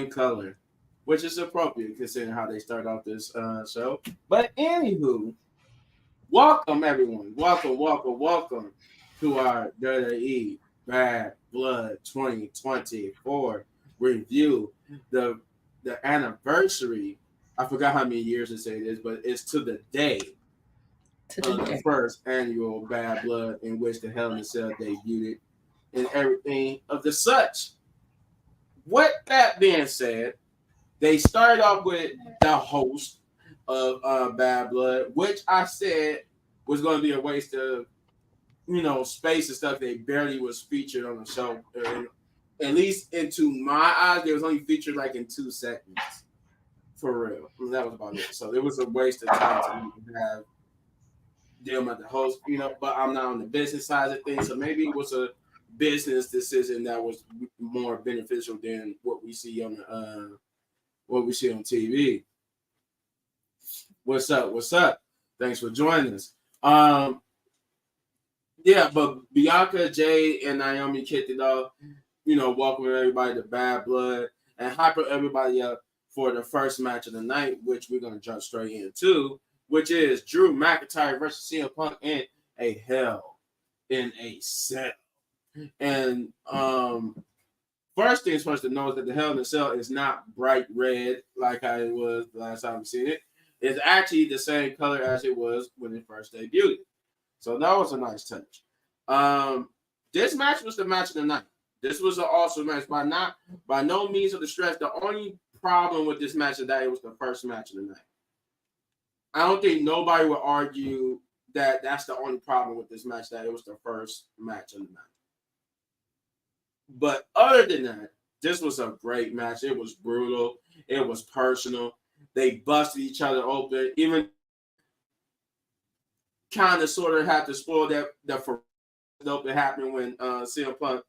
same color, which is appropriate considering how they start off this show. But anywho, welcome everyone. Welcome to our WWE Bad Blood 2024 review. The anniversary. I forgot how many years to say this, but it's to the day of the first annual Bad Blood in which the Hell in a Cell debuted and everything of the such. With that being said, they started off with the host of Bad Blood, which I said was going to be a waste of, space and stuff. They barely was featured on the show. At least into my eyes, they was only featured like in 2 segments. For real. That was about it. So it was a waste of time to have them at the host, but I'm not on the business side of things. So maybe it was a business decision that was more beneficial than what we see on TV. What's up? Thanks for joining us. Yeah, but Bianca, Jade, and Naomi kicked it off, welcoming everybody to Bad Blood and hyping everybody up for the first match of the night, which we're gonna jump straight into, which is Drew McIntyre versus CM Punk in a Hell in a Cell. And first things first to know is that the Hell in a Cell is not bright red like how it was the last time we seen it. It's actually the same color as it was when it first debuted. So that was a nice touch. This match was the match of the night. This was an awesome match. By no means of the stretch. The only problem with this match today, it was the first match of the night. I don't think nobody would argue that that's the only problem with this match, that it was the first match of the night. But other than that, this was a great match. It was brutal. It was personal. They busted each other open. Even kind of sort of had to spoil that for open happened when CM Punk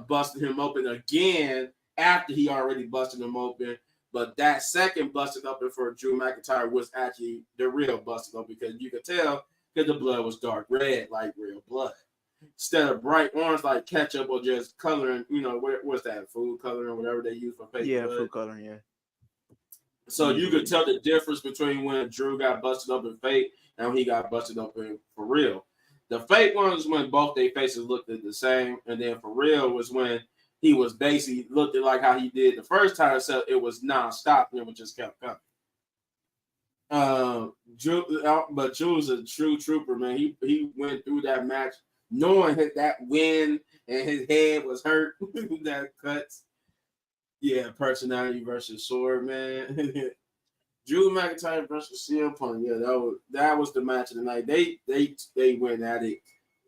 busted him open again after he already busted him open. But that second busted open for Drew McIntyre was actually the real busted open, because you could tell because the blood was dark red like real blood. Instead of bright orange like ketchup or just coloring, what's that, food coloring, whatever they use for fake blood. Food coloring, yeah. So you could tell the difference between when Drew got busted open fake and when he got busted open for real. The fake one was when both their faces looked the same, and then for real was when he was basically looked like how he did the first time, so it was non-stop and it was just kept coming. But Drew was a true trooper, man. He went through that match knowing that win and his head was hurt. That cuts. Yeah, personality versus sword, man. Drew McIntyre versus CM Punk. Yeah, that was the match of the night. They went at it.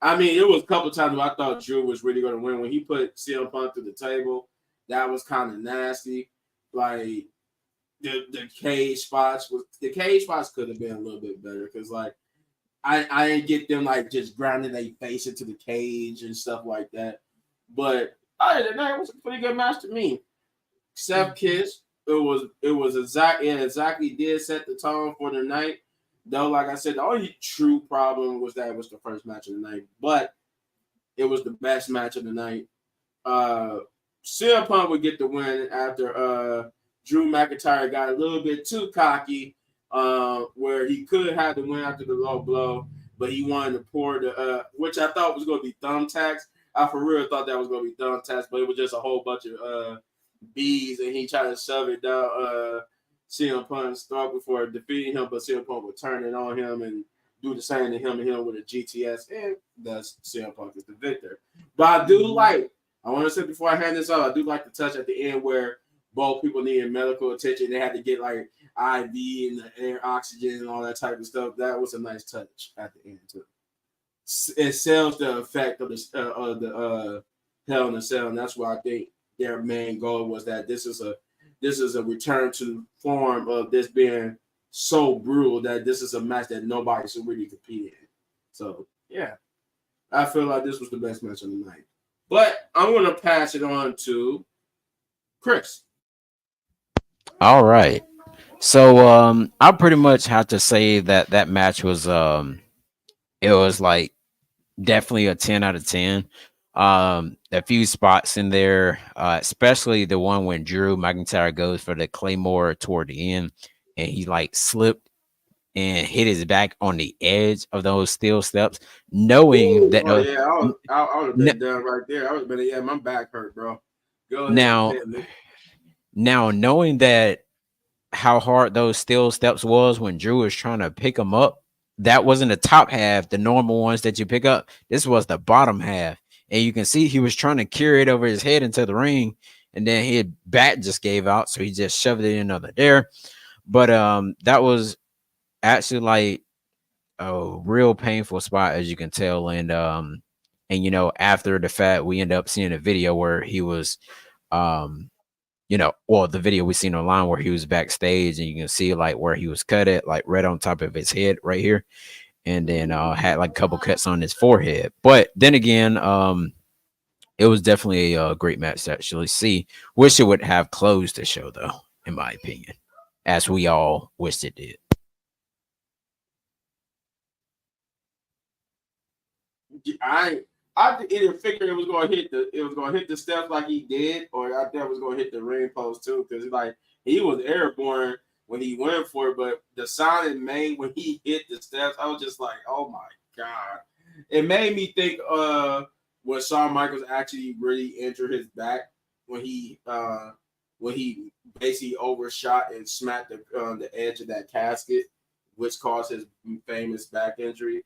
I mean, it was a couple times where I thought Drew was really going to win. When he put CM Punk through the table, that was kind of nasty. Like the cage spots could have been a little bit better, because like I didn't get them like just grounding their face into the cage and stuff like that. But other than that, it was a pretty good match to me. Except Kiss, it exactly did set the tone for the night. Though, like I said, the only true problem was that it was the first match of the night, but it was the best match of the night. CM Punk would get the win after Drew McIntyre got a little bit too cocky, where he could have the win after the low blow, but he wanted to pour which I thought was going to be thumbtacks. I for real thought that was going to be thumbtacks, but it was just a whole bunch of bees, and he tried to shove it down CM Punk's throat before defeating him, but CM Punk would turn it on him and do the same to him and him with a GTS, and thus CM Punk is the victor. But I do I want to say before I hand this out, I do like the touch at the end where both people needed medical attention. They had to get like IV and the air oxygen and all that type of stuff. That was a nice touch at the end too. It sells the effect of the Hell in a Cell, and that's why I think their main goal was that this is a return to form of this being so brutal that this is a match that nobody should really compete in. So yeah, I feel like this was the best match of the night. But I'm gonna pass it on to Chris. All right. So I pretty much have to say that match was it was like definitely a 10 out of 10. A few spots in there, especially the one when Drew McIntyre goes for the Claymore toward the end, and he like slipped and hit his back on the edge of those steel steps, knowing Ooh, that oh yeah, I would have n- been done right there. I would have been, yeah, my back hurt, bro. Go ahead, now hit me. now knowing that how hard those steel steps was when Drew was trying to pick them up. That wasn't the top half, the normal ones that you pick up. This was the bottom half. And you can see he was trying to carry it over his head into the ring. And then his back just gave out. So he just shoved it in over there. But that was actually like a real painful spot, as you can tell. And you know, after the fact, we end up seeing a video where he was um you know, well, the video we seen online where he was backstage and you can see like where he was cut at, like right on top of his head right here. And then had like a couple cuts on his forehead. But then again, it was definitely a great match to actually see. Wish it would have closed the show though, in my opinion, as we all wished it did. I I either figured it was gonna hit the steps like he did, or I thought it was gonna hit the ring post too, because like he was airborne when he went for it, but the sound it made when he hit the steps, I was just like, oh my god. It made me think when Shawn Michaels actually really injured his back when he basically overshot and smacked the edge of that casket, which caused his famous back injury.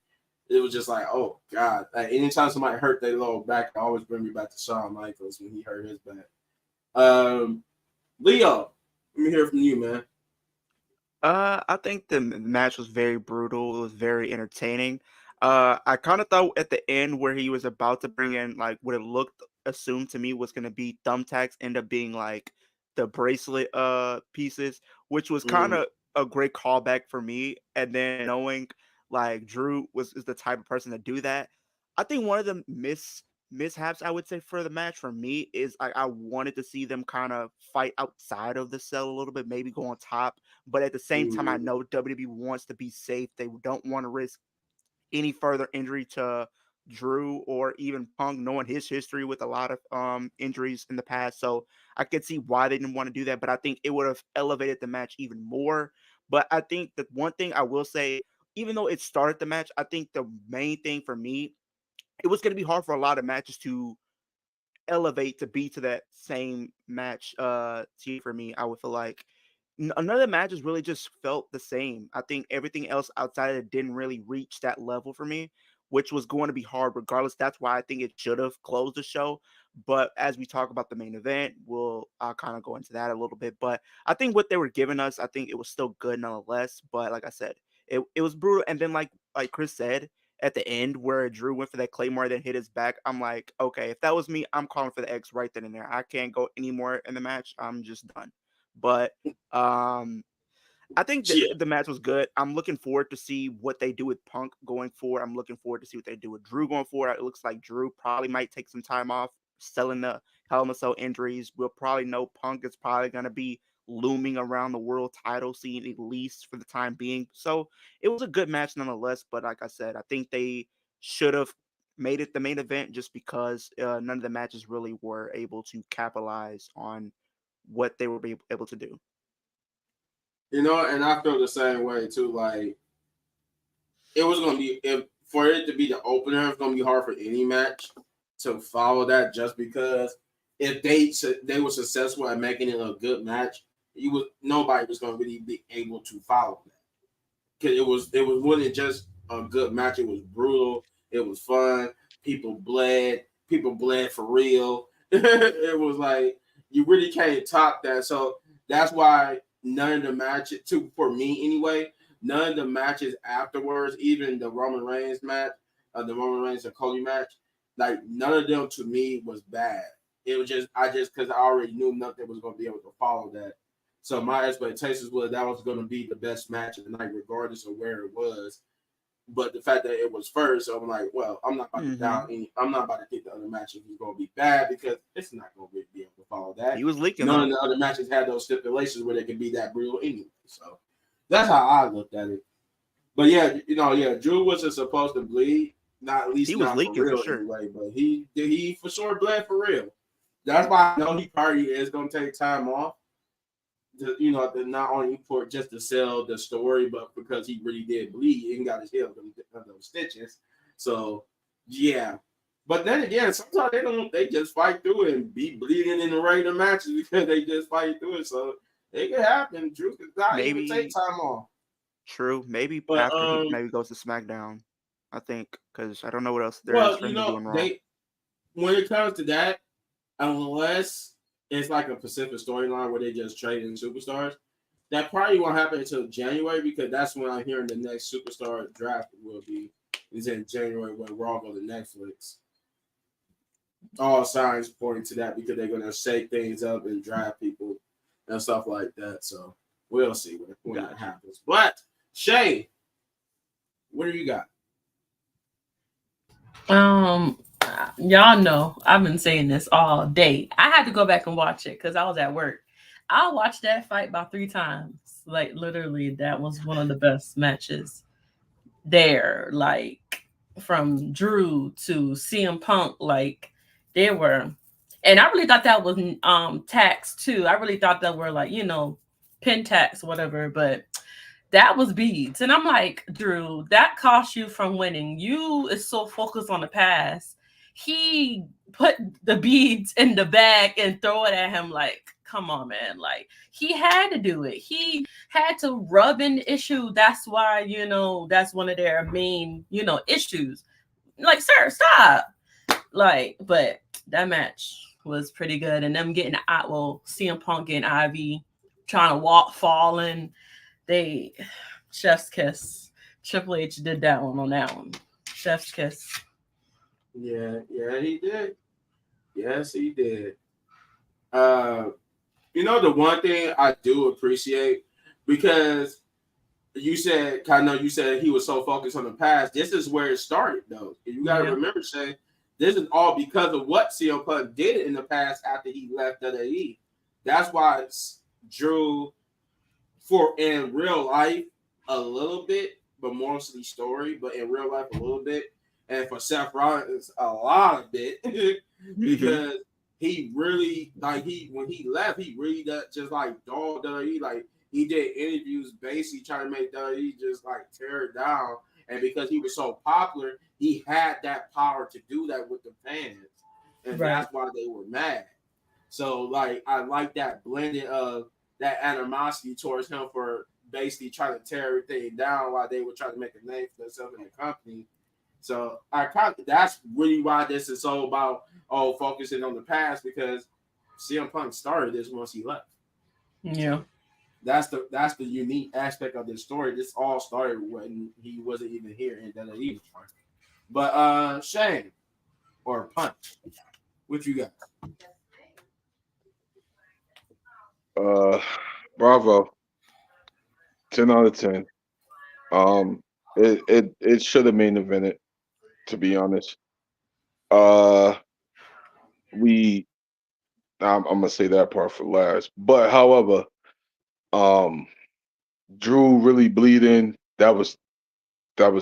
It was just like, oh god! Like anytime somebody hurt their lower back, it always bring me back to Shawn Michaels when he hurt his back. Leo, let me hear from you, man. I think the match was very brutal. It was very entertaining. I kind of thought at the end where he was about to bring in like what it looked assumed to me was going to be thumbtacks, end up being like the bracelet pieces, which was kind Mm, of a great callback for me. And then knowing like Drew was is the type of person to do that, I think one of the mishaps I would say for the match for me is I wanted to see them kind of fight outside of the cell a little bit, maybe go on top, but at the same time, I mm, know WWE wants to be safe. They don't want to risk any further injury to Drew or even Punk, knowing his history with a lot of injuries in the past. So I could see why they didn't want to do that, but I think it would have elevated the match even more. But I think that one thing I will say, even though it started the match, I think the main thing for me, it was going to be hard for a lot of matches to elevate to be to that same match tier for me. I would feel like none of the matches really just felt the same. I think everything else outside of it didn't really reach that level for me, which was going to be hard regardless. That's why I think it should have closed the show. But as we talk about the main event, I'll kind of go into that a little bit. But I think what they were giving us, I think it was still good nonetheless. But like I said, it was brutal. And then like Chris said, at the end where Drew went for that Claymore then hit his back, I'm like, okay, if that was me, I'm calling for the X right then and there. I can't go anymore in the match. I'm just done. But um I think yeah. the match was good. I'm looking forward to see what they do with Punk going forward. I'm looking forward to see what they do with Drew going forward. It looks like Drew probably might take some time off selling the Hell in a Cell injuries. We'll probably know Punk is probably going to be looming around the world title scene at least for the time being. So it was a good match nonetheless. But like I said, I think they should have made it the main event just because none of the matches really were able to capitalize on what they were able to do. You know, and I feel the same way too. Like it was gonna be if for it to be the opener, it's gonna be hard for any match to follow that just because if they were successful at making it a good match, you would nobody was gonna really be able to follow that. Because it was wasn't just a good match. It was brutal. It was fun. People bled. People bled for real. It was like you really can't top that. So that's why none of the matches, to for me anyway, none of the matches afterwards, even the Roman Reigns match, the Roman Reigns and Cody match, like none of them to me was bad. It was just because I already knew nothing was going to be able to follow that. So my expectations was that was going to be the best match of the night, regardless of where it was. But the fact that it was first, so I'm like, well, I'm not about to Hmm. down any. I'm not about to think the other matches is going to be bad because it's not going to be able to follow He that. was leaking None though. of the other matches had those stipulations where they can be that brutal anyway. So that's how I looked at it. But yeah, yeah, Drew wasn't supposed to bleed. Not at least He was not for leaking for real sure. anyway. But he for sure bled for real. That's why I know he probably is gonna take time off. Not only for just to sell the story, but because he really did bleed and got his head those stitches. So yeah. But then again, sometimes they just fight through it and be bleeding in the regular matches because they just fight through it. So it could happen. Drew could not even take Maybe time off. true. Maybe But after he maybe goes to SmackDown. I think because I don't know what else there is well, for him to do in Raw. when it comes to that, unless it's like a Pacific storyline where they just trade in superstars, that probably won't happen until January because that's when I'm hearing the next superstar draft will be. Is in January when Raw go to Netflix. All signs pointing to that because they're gonna shake things up and draft people and stuff like that. So we'll see when that happens. But Shay, what do you got? Y'all know I've been saying this all day. I had to go back and watch it because I was at work. I watched that fight about 3 times. Like literally, that was one of the best matches there. Like from Drew to CM Punk, like they were, and I really thought that was tax too. I really thought that were like pin tax whatever, but that was beads. And I'm like, Drew, that cost you from winning. You is so focused on the past. He put the beads in the bag and throw it at him like, come on, man. Like, he had to do it. He had to rub in the issue. That's why, that's one of their main, issues. Like, sir, stop. Like, but that match was pretty good. And them getting CM Punk getting Ivy, trying to walk, falling. They chef's kiss. Triple H did that one on that one. Chef's kiss. Yeah, he did. Yes, he did. The one thing I do appreciate because you said he was so focused on the past. This is where it started, though. You got to remember, Shay, this is all because of what CM Punk did in the past after he left WWE. That's why Drew, for in real life, a little bit, but mostly story, but in real life, a little bit. And for Seth Rollins, a lot of it because he really when he left, he really just like dogged WWE. Like he did interviews basically trying to make WWE just like tear it down. And because he was so popular, he had that power to do that with the fans, and that's why they were mad. So like I like that blending of that animosity towards him for basically trying to tear everything down while they were trying to make a name for themselves in the company. So that's really why this is so about focusing on the past because CM Punk started this once he left. Yeah. So that's the unique aspect of this story. This all started when he wasn't even here in WWE. But Shane or Punch, what you got? Bravo. 10 out of 10. It should have main evented, to be honest. I'm gonna say that part for last. But however, Drew really bleeding. That was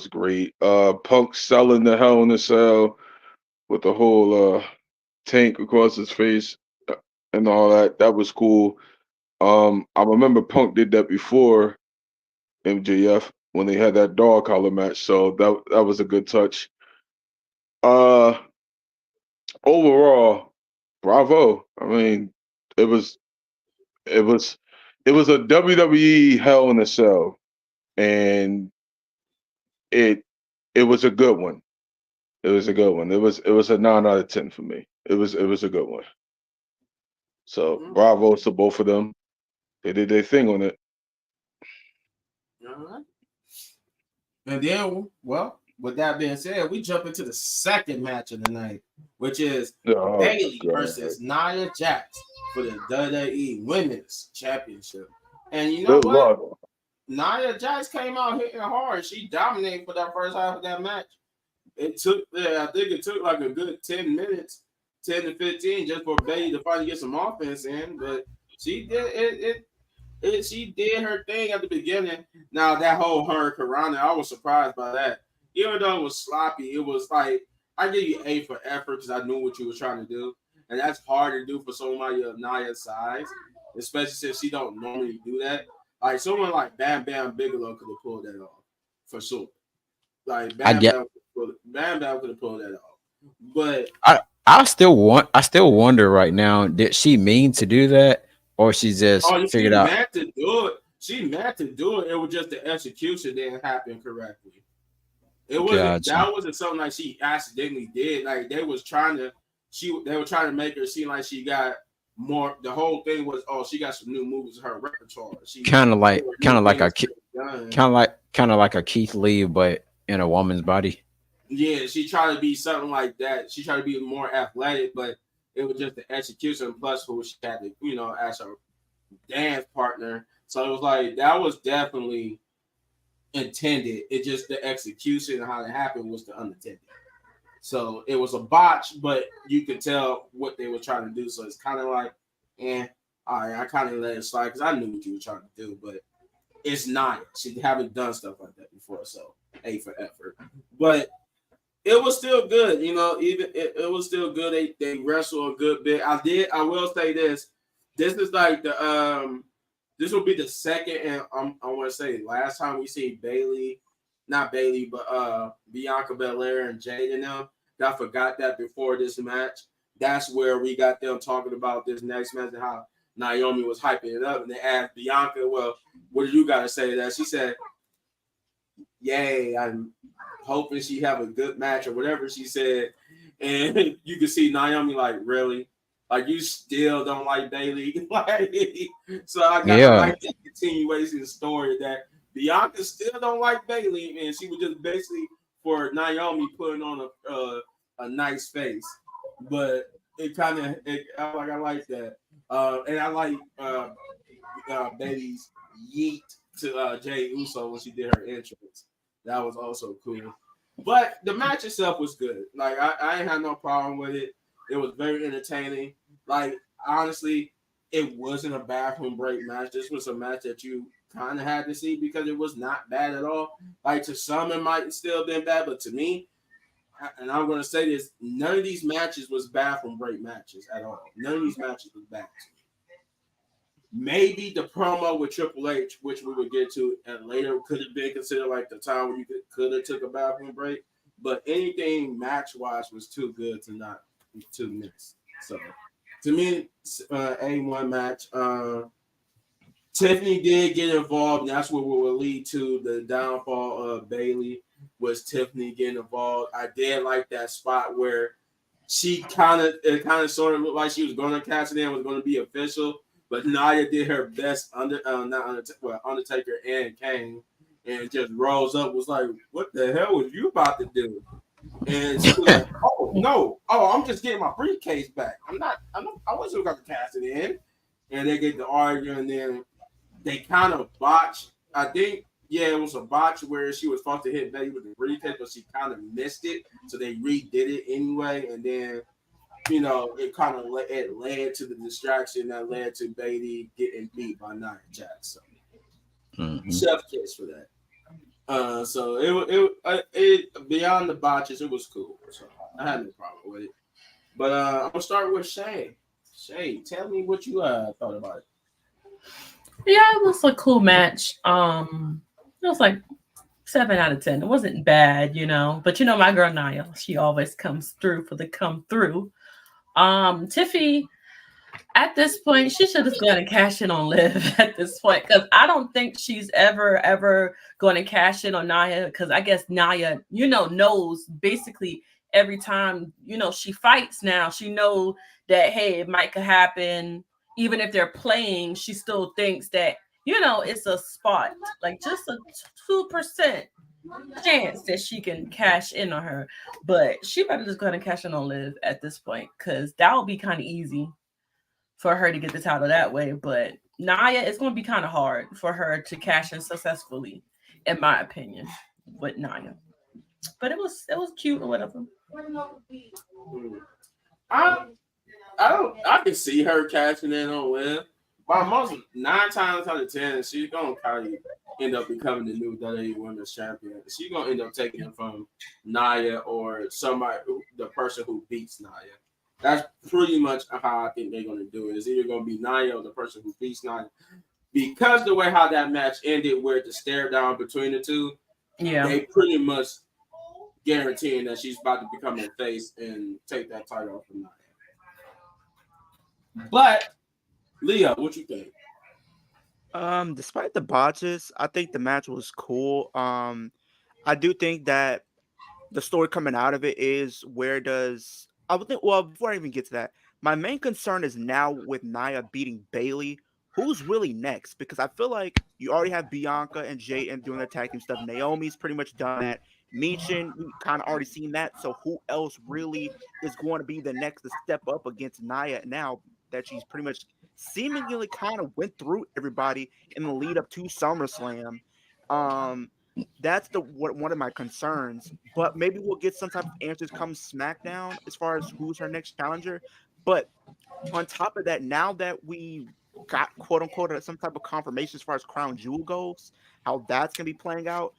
great. Punk selling the Hell in a Cell with the whole tank across his face and all that. That was cool. I remember Punk did that before MJF when they had that dog collar match. So that was a good touch. Overall, bravo. I mean, it was it was a WWE Hell in a Cell, and it was a good one. It was a good one. It was a 9 out of 10 for me. It was a good one. So bravo to both of them. They did their thing on it. All right. And then, well, with that being said, we jump into the second match of the night, which is Bayley versus Nia Jax for the WWE Women's Championship. And you know what? Nia Jax came out hitting hard. She dominated for that first half of that match. I think it took like a good 10 minutes, 10 to 15, just for Bayley to finally get some offense in. But she did she did her thing at the beginning. Now that whole Hurricane, I was surprised by that. even though it was sloppy, it was like I give you A for effort because I knew what you were trying to do, and that's hard to do for somebody of Nia's size, especially since she don't normally do that. Like someone like Bam Bam Bigelow could have pulled that off for sure. Like I Bam get. Bam could have pulled that off, but I still wonder right now, did she mean to do that or she just oh, she figured out? meant to do it. She meant to do it. It was just the execution didn't happen correctly. It wasn't Gotcha. that wasn't something like she accidentally did. Like they were trying to make her seem like she got more. The whole thing was, oh, she got some new moves in her repertoire. Kind of like, kind of like a, done. kind of like a Keith Lee, but in a woman's body. Yeah, she tried to be something like that. She tried to be more athletic, but it was just the execution plus who she had to, as her dance partner. So it was like that was definitely intended. It just the execution and how it happened was the unintended. So it was a botch, but you could tell what they were trying to do. So it's kind of like, all right, I kind of let it slide because I knew what you were trying to do, but it's not. She haven't done stuff like that before, so A for effort. But it was still good, even it was still good. They wrestled a good bit. I will say this. This is like this will be the second, and I want to say last time we see not Bailey, but Bianca Belair and Jade and them. I forgot that before this match. That's where we got them talking about this next match and how Naomi was hyping it up. And they asked Bianca, well, what do you got to say to that? She said, yay, I'm hoping she have a good match or whatever she said. And you can see Naomi like, really? Like, you still don't like Bailey? So I like the continuation of the story that Bianca still don't like Bailey, and she was just basically for Naomi putting on a nice face. But it kind of, I like that. And I like Bailey's yeet to Jay Uso when she did her entrance. That was also cool. But the match itself was good. Like, I ain't had no problem with it. It was very entertaining. Like, honestly, it wasn't a bathroom break match. This was a match that you kind of had to see because it was not bad at all. Like, to some, it might still have been bad, but to me, and I'm going to say this, none of these matches was bathroom break matches at all. None of these matches was bad. Maybe the promo with Triple H, which we would get to and later, could have been considered like the time when you could have took a bathroom break. But anything match-wise was too good to miss. So, to me, A1 match. Tiffany did get involved, and that's what will lead to the downfall of Bailey. Was Tiffany getting involved? I did like that spot where she kind of sort of looked like she was going to catch it in, was going to be official, but Nia did her best Undertaker and Kane, and just rose up, was like, "What the hell was you about to do?" And she was like, "Oh no, I'm just getting my briefcase back. I wasn't going to cast it in." And they get to argue, and then they kind of botched. I think, it was a botch where she was supposed to hit Betty with the briefcase, but she kind of missed it, so they redid it anyway. And then, it kind of led to the distraction that led to Betty getting beat by Nia Jax. So, chef kiss for that. So it beyond the botches, it was cool. So I had no problem with it. But I'm gonna start with Shay. Shay, tell me what you thought about it. Yeah, it was a cool match. It was like 7 out of 10. It wasn't bad, But my girl Nia, she always comes through for the come through. Tiffy, at this point, she should have gone and cash in on Liv at this point, because I don't think she's ever going to cash in on Nia, because I guess Nia, knows basically every time, she fights now, she knows that, hey, it might could happen. Even if they're playing, she still thinks that, it's a spot, like just a 2% chance that she can cash in on her. But she better just go ahead and cash in on Liv at this point, because that would be kind of easy for her to get the title that way. But Nia, it's going to be kind of hard for her to cash in successfully, in my opinion, with Nia. But it was cute or whatever. I can see her cashing in on Liv, Well, most 9 times out of 10, she's gonna probably end up becoming the new WWE Women's Champion. She's gonna end up taking it from Nia or somebody, the person who beats Nia. That's pretty much how I think they're gonna do it. It's either gonna be Nia or the person who beats Nia. Because the way how that match ended, where the stare down between the two, they pretty much guaranteeing that she's about to become a face and take that title off of Nia. But Leah, what you think? Despite the botches, I think the match was cool. I do think that the story coming out of it is where does I would think. Well, before I even get to that, my main concern is now with Nia beating Bailey. Who's really next? Because I feel like you already have Bianca and Jay and doing the tag team stuff. Naomi's pretty much done that. Michin, we kind of already seen that. So who else really is going to be the next to step up against Nia now that she's pretty much seemingly kind of went through everybody in the lead up to SummerSlam? Um, that's one of my concerns. But maybe we'll get some type of answers come SmackDown as far as who's her next challenger. But on top of that, now that we got quote unquote some type of confirmation as far as Crown Jewel goes, how that's gonna be playing out,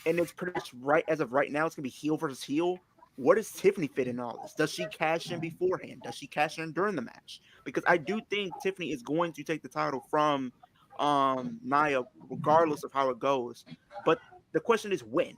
and it's pretty much right as of right now, it's gonna be heel versus heel. Where does Tiffany fit in all this? Does she cash in beforehand? Does she cash in during the match? Because I do think Tiffany is going to take the title from Nia, regardless of how it goes. But the question is when.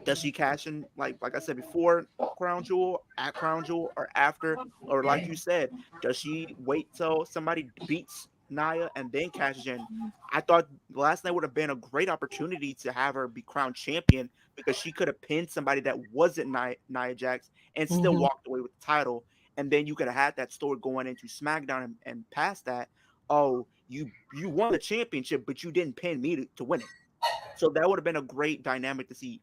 Does she cash in like I said before Crown Jewel, at Crown Jewel, or after? Or like you said, does she wait till somebody beats Nia and then cashes in? I thought last night would have been a great opportunity to have her be crowned champion because she could have pinned somebody that wasn't Nia Jax and still walked away with the title. And then you could have had that story going into SmackDown and past that. Oh, you won the championship, but you didn't pin me to win it. So that would have been a great dynamic to see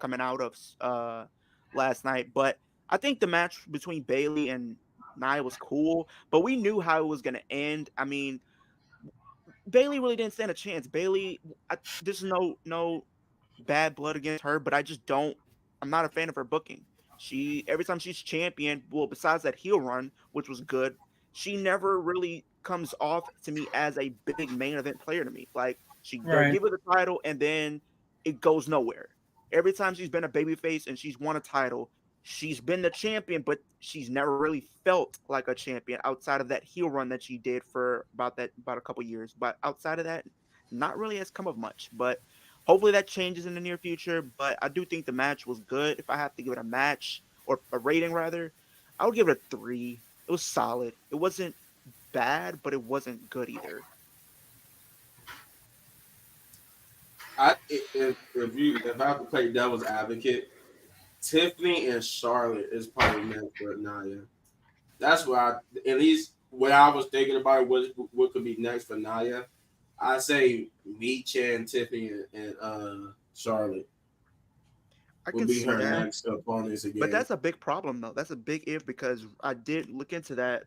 coming out of last night. But I think the match between Bailey and Nia was cool, but we knew how it was going to end. I mean, Bailey really didn't stand a chance. Bailey, there's no bad blood against her, but I'm not a fan of her booking. Every time she's champion, well, besides that heel run, which was good, she never really comes off to me as a big main event player to me. Like they'll give her the title and then it goes nowhere. Every time she's been a babyface and she's won a title, she's been the champion, but she's never really felt like a champion outside of that heel run that she did for about a couple years. But outside of that, not really has come of much. But hopefully that changes in the near future. But I do think the match was good. If I have to give it a match or a rating rather, I would give it a 3. It was solid. It wasn't bad, but it wasn't good either. If I have to play devil's advocate, Tiffany and Charlotte is probably meant for Nia. That's at least what I was thinking about what could be next for Nia. I say Michin, Tiffany, and Charlotte would be her next opponents again. But that's a big problem though. That's a big if because I did look into that.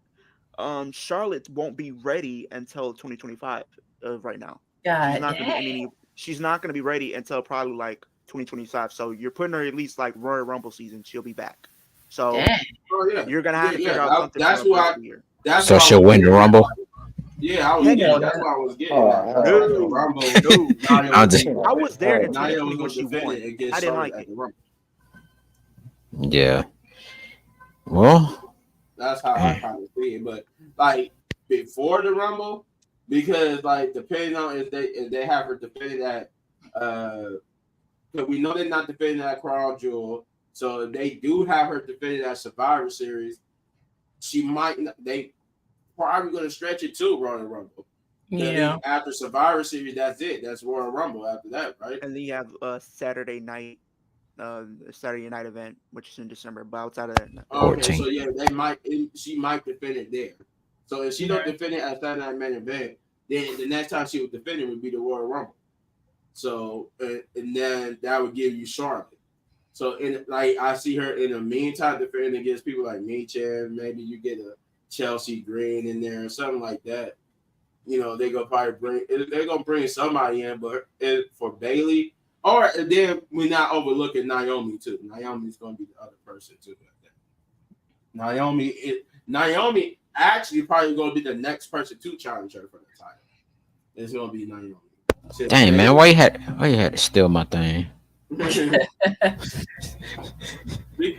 Charlotte won't be ready until 2025 right now. She's not going to be ready until probably like 2025. So you're putting her at least like Royal Rumble season. She'll be back. So you're going to have to figure out something. That's why. So she'll win the Rumble. Yeah, that's what I was getting. Rumble. I was there in 2020 when she won. I didn't like it. Yeah. Well, that's how I kind of see it. But like before the Rumble, because like depending on if they have her defending that, because we know they're not defending that Crown Jewel. So if they do have her defending that Survivor Series, they probably going to stretch it to Royal Rumble. Yeah. After Survivor Series, that's it. That's Royal Rumble after that, right? And then you have Saturday night event, which is in December. But outside of that, okay. So yeah, she might defend it there. So if she don't defend it at Saturday Night Main Event, then the next time she would defend it would be the Royal Rumble. So and then that would give you Charlotte. So I see her in the meantime defending against people like Michin. Maybe you get a Chelsea Green in there or something like that. You know, they're gonna bring somebody in, but for Bailey, or then we're not overlooking Naomi too. Naomi's gonna be the other person too. Like that. Naomi, actually probably going to be the next person to challenge her for the title. It's going to be Naomi. Dang, man, why you had to steal my thing?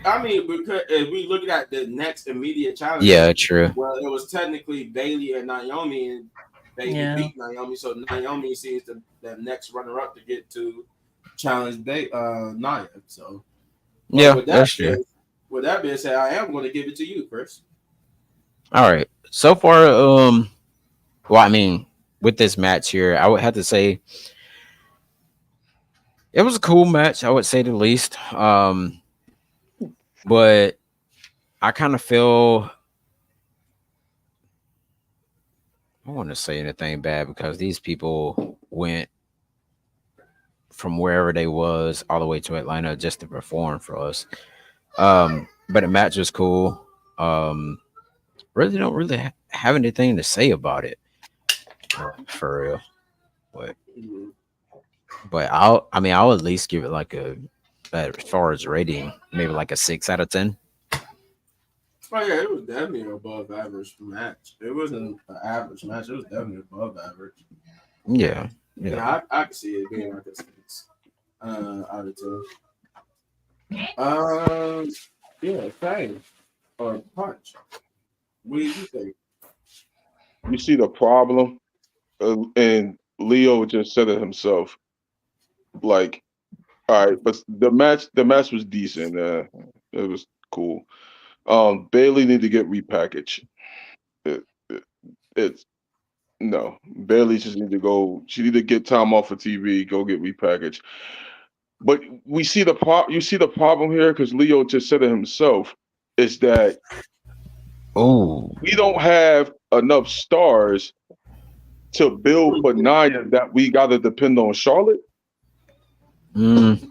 I mean, because if we look at the next immediate challenge, Yeah, true. well, it was technically Bailey and Naomi, and Bailey beat Naomi, so Naomi seems the next runner-up to get to challenge Nia. So, yeah, that's true. With that being said, I am going to give it to you, Chris. All right. So far, well, I mean, with this match here, I would have to say it was a cool match. I would say the least. But I kind of feel I don't want to say anything bad because these people went from wherever they was all the way to Atlanta just to perform for us. But the match was cool. Really don't really have anything to say about it for real. But I'll at least give it like as far as rating, maybe like a 6 out of 10. Oh yeah, it was definitely an above average match. It wasn't an average match. It was definitely above average. Yeah. I can see it being like a 6 out of 10. Yeah, same or punch. What do you think? You see the problem, and Leo just said it himself. Like, all right, but the match was decent. It was cool. Bailey need to get repackaged. It's no, Bailey just need to go. She need to get time off of TV. Go get repackaged. But we see the You see the problem here because Leo just said it himself. Is that we don't have enough stars to build for Nia that we got to depend on Charlotte. Mm.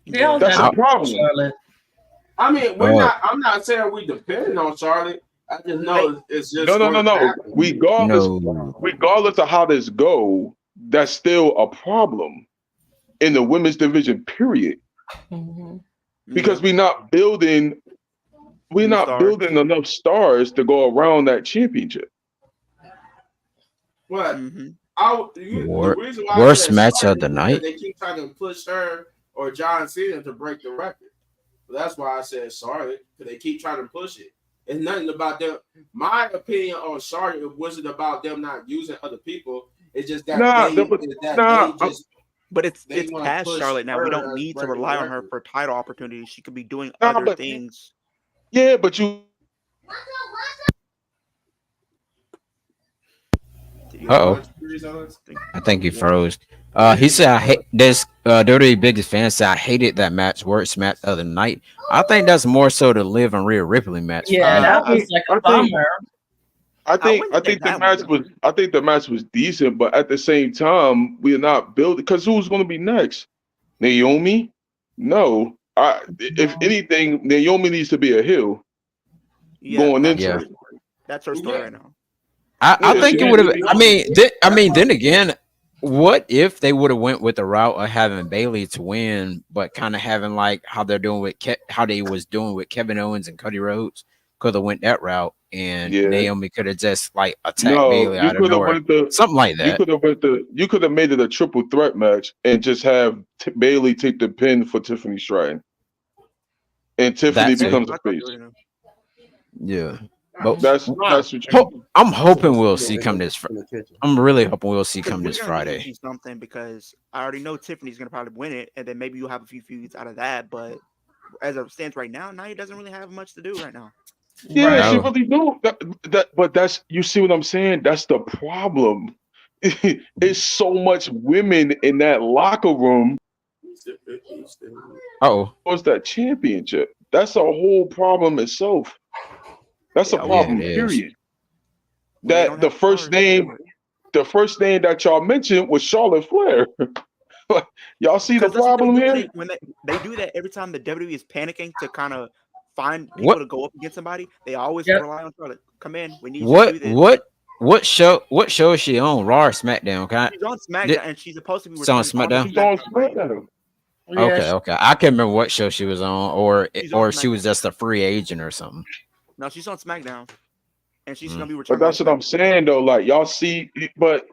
That's a problem. Charlotte. I mean, I'm not saying we depend on Charlotte. I just know it's just no. Regardless of how this go, that's still a problem in the women's division. Period. Mm-hmm. Because we're not building enough stars to go around that championship. What? Mm-hmm. The reason why worst match of the night. They keep trying to push her or John Cena to break the record. So that's why I said Charlotte, because they keep trying to push it. It's nothing about them. My opinion on Charlotte, it wasn't about them not using other people. It's just that But it's past Charlotte now. We don't need to rely on her for title opportunities. She could be doing other things. Yeah, but you. I think he froze. He said, "I hate this." WWE biggest fan said, "I hated that match. Worst match of the night." I think that's more so the Liv and Rhea Ripley match. Yeah, that was like a bummer. I think the match was decent, but at the same time, we're not building because who's going to be next? Naomi? No. If anything, Naomi needs to be a heel going into it. That's her story right now. I think it would have. Then again, what if they would have went with the route of having Bailey to win, but kind of having like how they're doing with how they was doing with Kevin Owens and Cody Rhodes? Could have went that route, and Naomi could have just like attacked Bailey out of nowhere, something like that. You could have made it a triple threat match and just have Bailey take the pin for Tiffany Stratton, and Tiffany becomes a face. Yeah. But that's what I'm hoping we'll see come this. I'm really hoping we'll see come this Friday. Something because I already know Tiffany's gonna probably win it, and then maybe you'll have a few feuds out of that. But as it stands right now, Nia doesn't really have much to do right now. Yeah, she really do. But that's you see what I'm saying. That's the problem. It's so much women in that locker room. What's that championship? That's a whole problem itself. That's a problem, period. That the first name that y'all mentioned was Charlotte Flair. Y'all see the problem here? When they do that every time the WWE is panicking to kind of find people to go up against somebody, they always rely on Charlotte. Come in, we need you to do this. What show is she on? Raw or SmackDown? She's on SmackDown, and she's supposed to be on SmackDown. She's on SmackDown. Okay. I can't remember what show she was on, or she was just a free agent or something. No, she's on SmackDown. and she's gonna be But returning. that's what I'm saying though. Like y'all see, but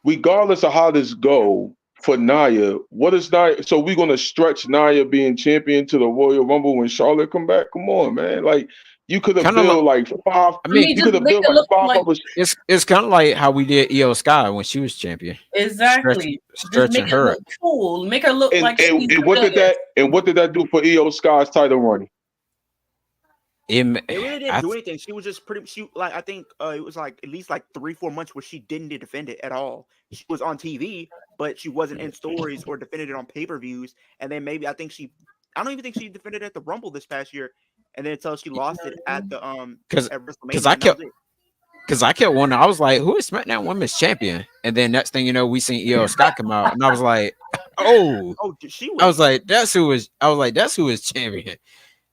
regardless of how this go for Nia, what is Nia? So we're gonna stretch Nia being champion to the Royal Rumble when Charlotte come back? Come on, man! Like you could have Kind of like, built like five. I I mean, mean, You just could have make built it like look five like others. it's kind of like how we did Io Sky when she was champion, exactly. Just stretching make it her. look cool. Make her look And, like and she's and what did good. that do for Io Sky's title run? It really didn't I, do anything. She was just pretty. She like I think it was like at least like 3-4 months where she didn't defend it at all. She was on TV, but she wasn't in stories or defended it on pay-per-views. And then maybe I don't even think she defended it at the Rumble this past year. And then until she lost it at the because at WrestleMania. because I and that was kept it. because I kept wondering. I was like, who is SmackDown Women's Champion? And then next thing you know, we seen Io Sky come out, and I was like, oh, Oh, she was. I was like, that's who is. I was like, that's who is champion.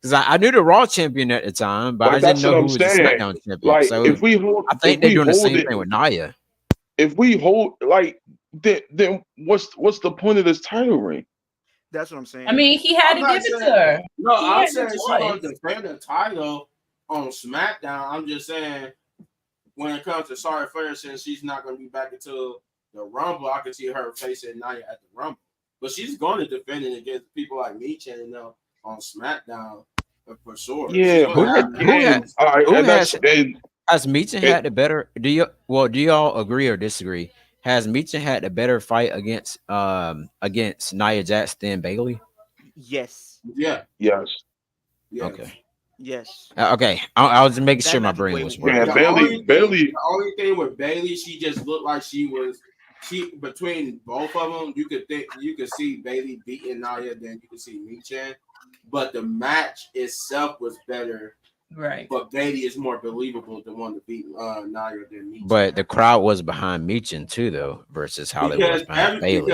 Because I knew the Raw champion at the time, but I But didn't that's know what who I'm was the saying. SmackDown champion. Like So if we hold, I think if they're we doing the hold same it, thing with Nia. if we hold like, then what's the point of this title ring? That's what I'm saying. I mean, he had I'm to not give it to saying- her. No, He I'm had saying the she's gonna choice. defend the title on SmackDown. I'm just saying when it comes to Sarah Flair, since she's not gonna be back until the Rumble, I can see her facing Nia at the Rumble. But she's going to defend it against people like Michin and on SmackDown for sure. Yeah, Who had- who had- who and that's has- and Has Meechin had the better? Do y'all agree or disagree? Has Meechin had the better fight against Nia Jax than Bailey? Yes. Yeah. yes, Yeah. Okay. Yes. Okay. I was just making That sure my match was brain way was more- working. yeah. Bailey. The only thing with Bailey, she just looked like she between both of them, you could see Bailey beating Nia than you could see Michin. But the match itself was better. Right. But Bailey is more believable than one to beat Nia than Michin. But the crowd was behind Meechin too, though, versus how they was behind Bailey.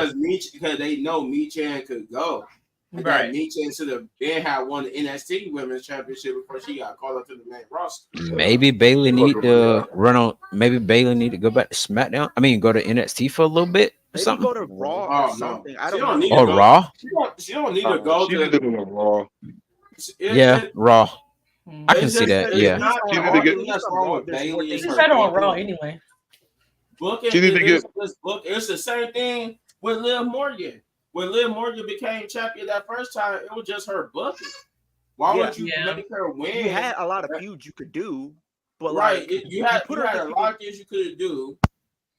Because they know Michin could go. And Right. that Michin should have been had won the NXT Women's Championship before she got called up to the main roster. Maybe Bailey need to run on. Maybe Bailey need to go back to SmackDown. I mean, go to NXT for a little bit or Maybe something. go to Raw Oh, or no. something. I She don't don't know. need Or to go. Raw. She don't need to go She to. need to go to Raw. Yeah, Raw. I can It's see just- that. it's Yeah. not She need to all get- thing that's wrong with Bailey. She Is said her her on booking. Raw anyway. Booking She need to is book. It's the same thing with Liv Morgan. When Liv Morgan became champion that first time, it was just her booking. Why would you Yeah. make her win? You had a lot of feuds you could do, but right. like You had put a her against lot of things you could do.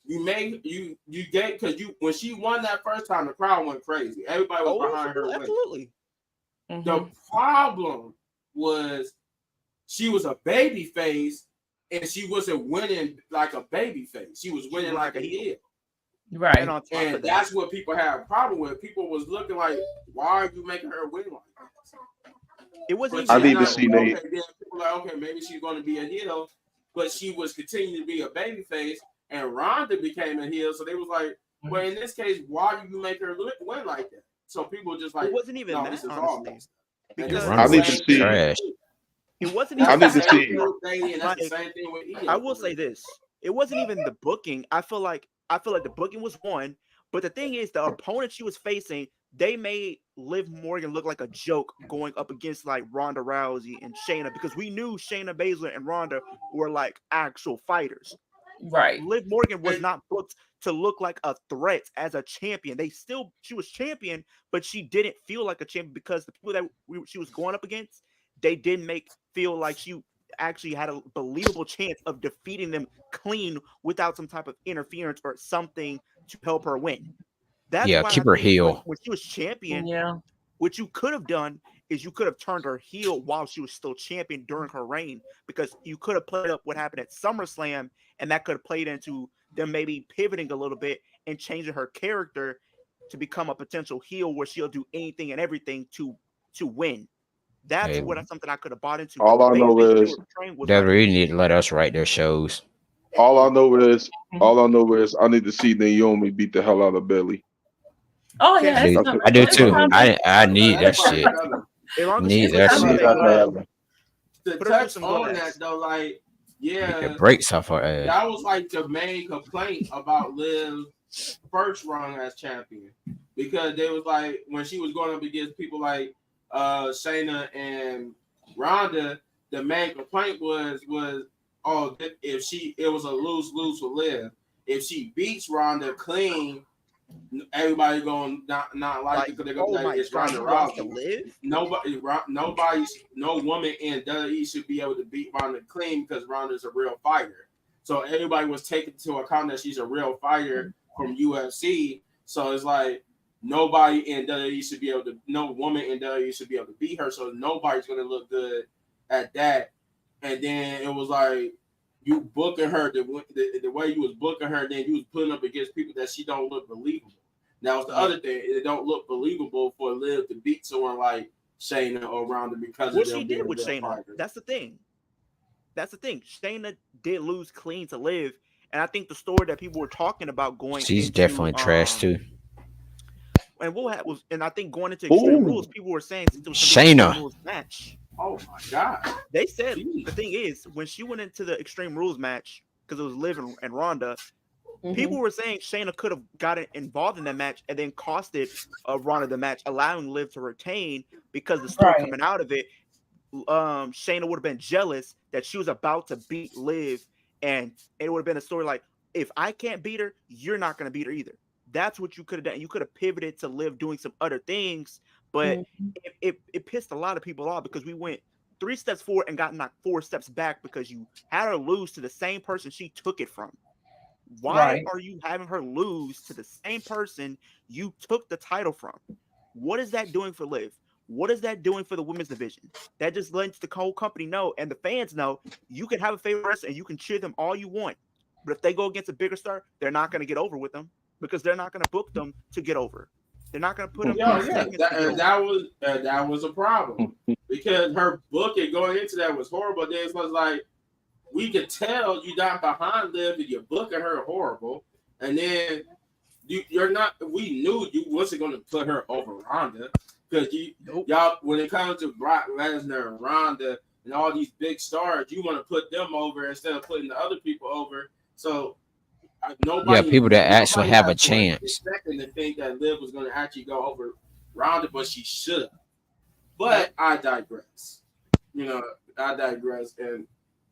You get because when she won that first time, the crowd went crazy. Everybody was behind her. absolutely. Mhm. The problem was she was a baby face and she wasn't winning like a baby face. She was winning like a heel. Right. And on top And of that, that's what people had a problem with. People was looking like, why are you making her win like that? it wasn't But even I need that to though. see Nate. okay, then people like, okay, maybe she's going to be a heel, but she was continuing to be a baby face, and Ronda became a heel. So they was like, well, in this case, why do you make her win like that? So people just like, It wasn't even no, that, this is all honestly. messed up. And Because this is I the need to same see- thing. Trash. it wasn't That's even I need the to same see- thing with Bailey, and that's the Like, same thing with Io. I will say this. It wasn't even the booking. I feel like the booking was one, but the thing is the opponent she was facing, they made Liv Morgan look like a joke going up against like Ronda Rousey and Shayna because we knew Shayna Baszler and Ronda were like actual fighters. Right. Liv Morgan was not booked to look like a threat as a champion. She was champion, but she didn't feel like a champion because the people that she was going up against, they didn't feel like she actually had a believable chance of defeating them clean without some type of interference or something to help her win. That's Yeah, why keep I her think heel. when she was champion. Yeah. What you could have done is you could have turned her heel while she was still champion during her reign, because you could have played up what happened at SummerSlam, and that could have played into them maybe pivoting a little bit and changing her character to become a potential heel where she'll do anything and everything to win. That's Hey. something I could have bought into. All I know Babyface is- was They right. really need to let us write their shows. All I know is I need to see Naomi beat the hell out of Bailey. Oh yeah. I do, it's not- I do it's too. time I need that shit. As long as Need she that puts shit. something- To Put her in touch some on glass. that though, like, Get the yeah, brakes off her ass. that was like the main complaint about Liv's first run as champion, because they was like when she was going up against people like Shayna and Ronda, the main complaint was oh, it was a lose for Liv. If she beats Ronda clean, everybody gonna not like it because they're gonna be like, it's Ronda Rousey. Nobody, no woman in WWE should be able to beat Ronda clean because Ronda's a real fighter. So everybody was taking into account that she's a real fighter from UFC. So it's like nobody in WWE should be able to, no woman in WWE should be able to beat her. So nobody's gonna look good at that. And then it was like you booking her the way you was booking her, then you was putting up against people that she don't look believable. That was the other thing. It don't look believable for Liv to beat someone like Shayna or Ronda because what of she did with Shayna. Fighter. That's the thing. Shayna did lose clean to Liv, and I think the story that people were talking about going. She's into, definitely trash too. And I think going into Extreme Rules, people were saying it was Shayna Rules match. Oh my God! They said the thing is when she went into the Extreme Rules match because it was Liv and Ronda. People were saying Shayna could have gotten involved in that match and then costed Ronda the match, allowing Liv to retain because the story coming out of it, Shayna would have been jealous that she was about to beat Liv, and it would have been a story like, if I can't beat her, you're not going to beat her either. That's what you could have done. You could have pivoted to Liv doing some other things, but it pissed a lot of people off because we went 3 steps forward and got knocked 4 steps back because you had her lose to the same person she took it from. Why are you having her lose to the same person you took the title from? What is that doing for Liv? What is that doing for the women's division? That just lets the whole company know and the fans know you can have a favorite wrestler and you can cheer them all you want. But if they go against a bigger star, they're not going to get over with them because they're not going to book them to get over. They're not going to put them. That was a problem because her booking going into that was horrible. Then it was like, we could tell you're not behind Liv and you're booking her horrible. And then you're not, we knew you wasn't going to put her over Ronda because y'all, when it comes to Brock Lesnar and Ronda and all these big stars, you want to put them over instead of putting the other people over. So people that actually have a chance. Expecting to think that Liv was going to actually go over Ronda, but she should have. But I digress. I digress. And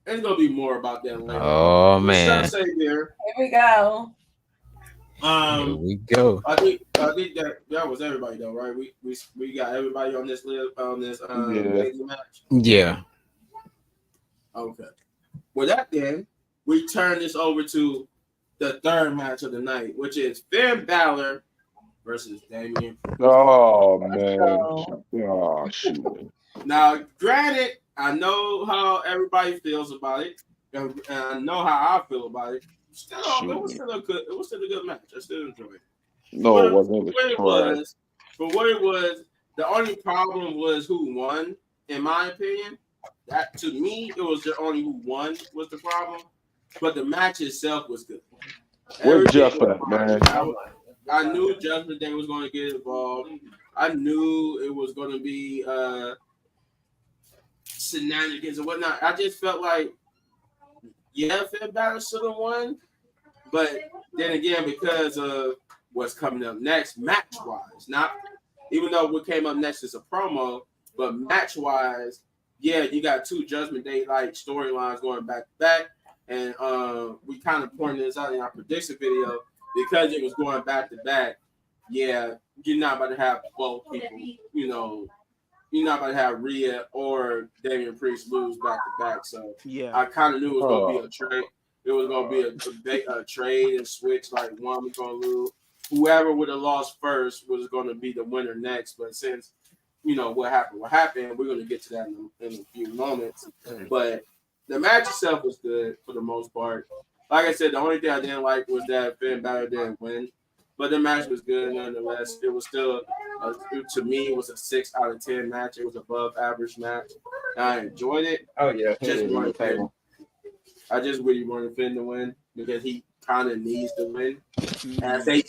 there's gonna be more about that later. Oh man! Here we go. Here we go. I think that was everybody though, right? We got everybody on this list on this match. Yeah. Okay. With that, then we turn this over to the third match of the night, which is Finn Balor versus Damian. Oh man! Oh shit! Now, granted, I know how everybody feels about it, and I know how I feel about it. It was still a good match. I still enjoyed it. No, it wasn't. For what it was, the only problem was who won, in my opinion. That to me, it was the only who won was the problem. But the match itself was good. Where's Jeff at, man? I knew Judgment Day was going to get involved. I knew it was going to be shenanigans and whatnot. I just felt like, Finn Balor should have won. But then again, because of what's coming up next, match-wise, not even though what came up next is a promo, but match-wise, you got 2 Judgment Day-like storylines going back to back. And we kind of pointed this out in our prediction video because it was going back to back. Yeah, you're not about to have both people, you're not about to have Rhea or Damian Priest lose back to back. So I kind of knew it was going to be a trade. It was going to be a trade and switch. Like one was going to lose. Whoever would have lost first was going to be the winner next. But since what happened, we're going to get to that in a few moments. But the match itself was good for the most part. Like I said, the only thing I didn't like was that Finn Balor didn't win. But the match was good nonetheless. It was still, to me, it was a 6 out of 10 match. It was above average match. I enjoyed it. Oh yeah, I just really wanted Finn to win because he kind of needs to win. As they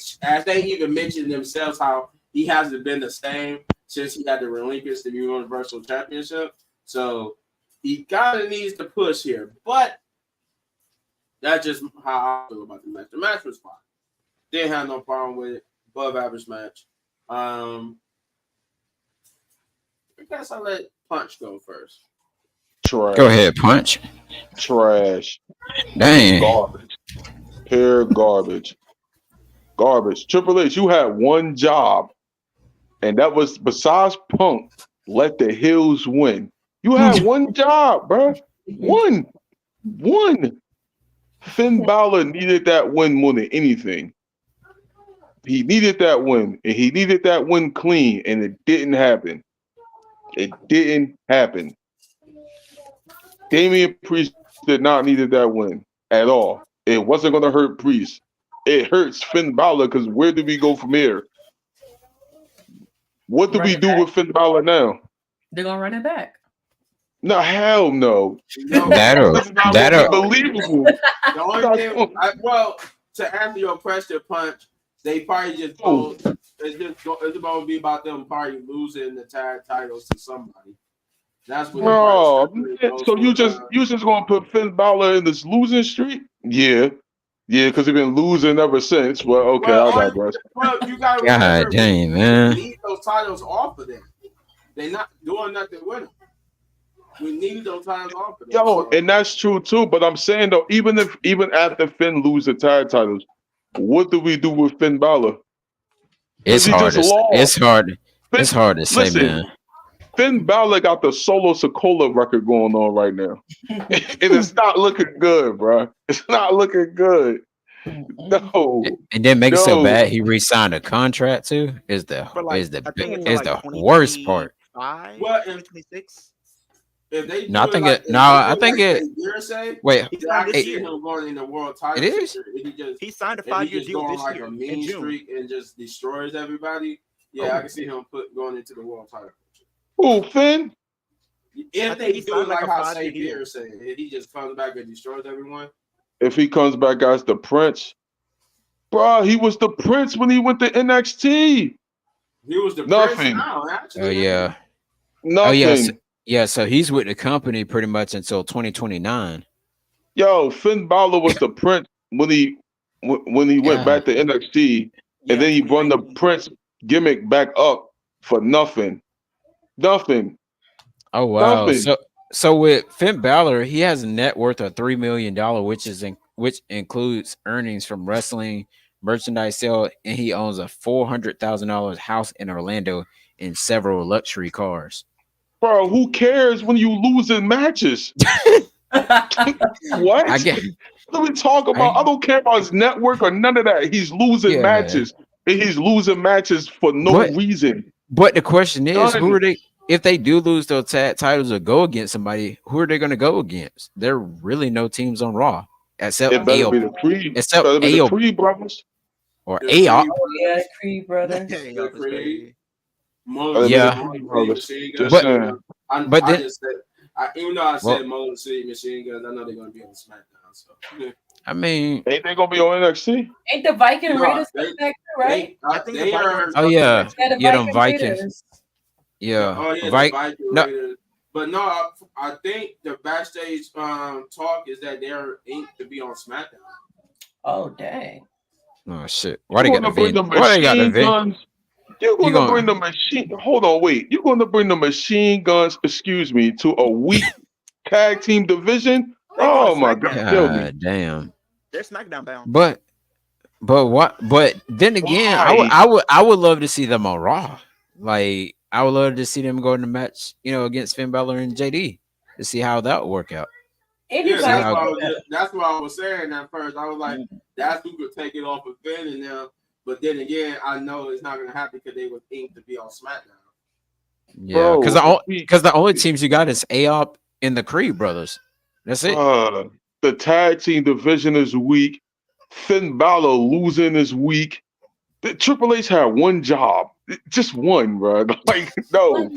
even mentioned themselves, how he hasn't been the same since he had to relinquish the Universal Championship. So he kind of needs to push here. But that's just how I feel about the match. The match was fine. Didn't have no problem with it. Above average match. I guess I'll let Punch go first. Go ahead, Punch. Trash. Dang. Garbage. Pure garbage. Garbage. Triple H, you had one job, and that was besides Punk, let the Hills win. You had one job, bro. One. Finn Balor needed that win more than anything. He needed that win, and he needed that win clean, and it didn't happen. It didn't happen. Damian Priest did not need that win at all. It wasn't going to hurt Priest. It hurts Finn Balor because where do we go from here? What do Run we it do back. with Finn Balor now? They're gonna run it back. No, hell no. That'll Unbelievable. The only thing, well, to answer your question, Punch, they probably just go. It's going to be about them probably losing the tag titles to somebody. That's what. Oh, man. So you just gonna put Finn Balor in this losing streak? Yeah, because he's been losing ever since. Well, okay, I digress. Well, you got to God remember, dang, man. we need those titles off of them. They're not doing nothing with them. We need those titles off of them. Yo, and that's true too. But I'm saying though, even after Finn loses the tag titles, what do we do with Finn Balor? It's He hard. just lost. It's hard. Finn- It's hard to say, listen, man. Finn Balor got the Solo Sokola record going on right now. And it's not looking good, bro. It's not looking good. No. And then make it so No. bad he re-signed a contract too. Is the For like, is the I think it's is like the worst part. 2025, Well, 2026. If they No, I do think like, it. No, I think it. Say, Wait, He's I signed can this see year. him going in the world title. It is? Picture. He signed a If he 5-year just deal going this like year a in mean June. streak and just destroys everybody. Yeah, I can see him going into the world title. Who, Finn? If think they he do signed it like like a how 5-year Say deal. Beer said, if he just comes back and destroys everyone. If he comes back as the Prince, bro, he was the Prince when he went to NXT. He was the Nothing. Prince now, actually. Oh yeah. Nothing. Oh yes. Yeah. So he's with the company pretty much until 2029. Yo, Finn Balor was the Prince when he went back to NXT, Yeah, and then he run the 2019. Prince gimmick back up for nothing. Nothing. Oh wow. Nothing. So with Finn Balor, he has a net worth of $3 million, which includes earnings from wrestling, merchandise sale, and he owns a $400,000 house in Orlando and several luxury cars. Bro, who cares when you lose in matches? What? I get. What are we talking about? I don't care about his network or none of that. He's losing Yeah. matches. And he's losing matches for no reason. But the question is, None. who are they? If they do lose those titles or go against somebody, who are they going to go against? There are really no teams on Raw except It better AO, be the Creed. except Better be the AO Creed brothers. or The AO. Creed Oh yeah, Creed brothers. Hey, The that was crazy. Mullet Yeah. City Brothers. Machine Just Guns. saying. But I then- just said, even though I said Well- Mullet City Machine Guns, I know they're going to be on SmackDown. So. I mean, Ain't they gonna be on NXT? Ain't the Viking No, Raiders they- back there, right? I think they the are. Vikings oh yeah, Yeah, the yeah, them Viking Vikings. Raiders. Yeah, Oh yeah, the Viking no. Raiders. But no, I think the backstage talk is that they're inked to be on SmackDown. Oh dang. Oh shit! Why they You got the gonna bring Vin? the Why they got the machine Vin? guns? You're You gonna gonna- bring the machine. Hold on, wait. You're gonna bring the machine guns? Excuse me, to a weak tag team division? They going Oh to my SmackDown. God! Kill me. God damn! They're SmackDown bound. But what? But then again, Why? I would love to see them on Raw. Like I would love to see them go in the match, against Finn Balor and JD to see how that would work out. Yeah, Anybody that's what I was saying at first. I was like, that's who could take it off of Finn and them. But then again, I know it's not gonna happen because they were inked to be on SmackDown. Yeah, Bro, because the only teams you got is AOP and the Creed brothers. That's it. the tag team division is weak. Finn Balor losing is weak. The Triple H had one job, just one, bro. Like, no,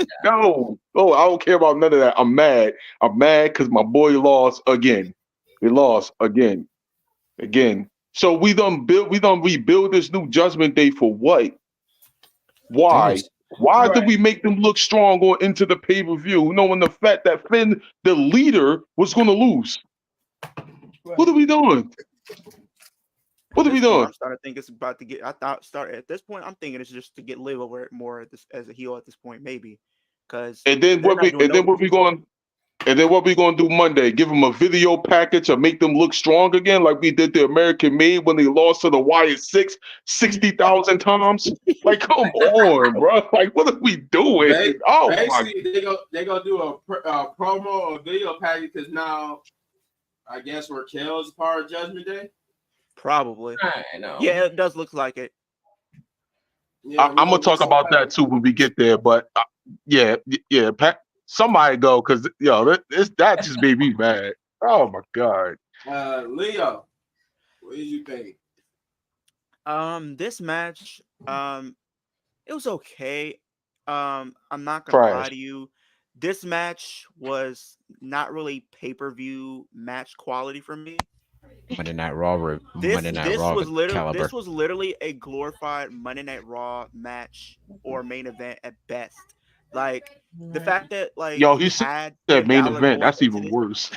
I don't care about none of that. I'm mad. I'm mad because my boy lost again. He lost again. So we done rebuild this new Judgment Day for what? Why? Why did we make them look strong going into the pay-per-view, knowing the fact that Finn, the leader, was going to lose? What are we doing? What are we doing? I'm starting to think it's about to get. At this point, I'm thinking it's just to get Liv over more as a heel at this point, maybe. Because And then what we going? And then what we gonna do Monday? Give them a video package or make them look strong again, like we did the American Made when they lost to the Wyatt 60,000 times. Like, come on, bro. Like, what are we doing? Oh my! Basically, they go do a promo or video package because now I guess Raquel's part of Judgment Day. Probably. I know. Yeah, it does look like it. Yeah, I'm gonna talk about that too when we get there. But yeah, somebody go because that just made me mad. Oh my god. Leo, what did you think? This match, it was okay. I'm not gonna lie to you. This match was not really pay-per-view match quality for me. Monday Night Raw. Caliber. This was literally a glorified Monday Night Raw match or main event at best. Like the fact that Yo, you he had said Finn main Balor event. going That's into even this- worse.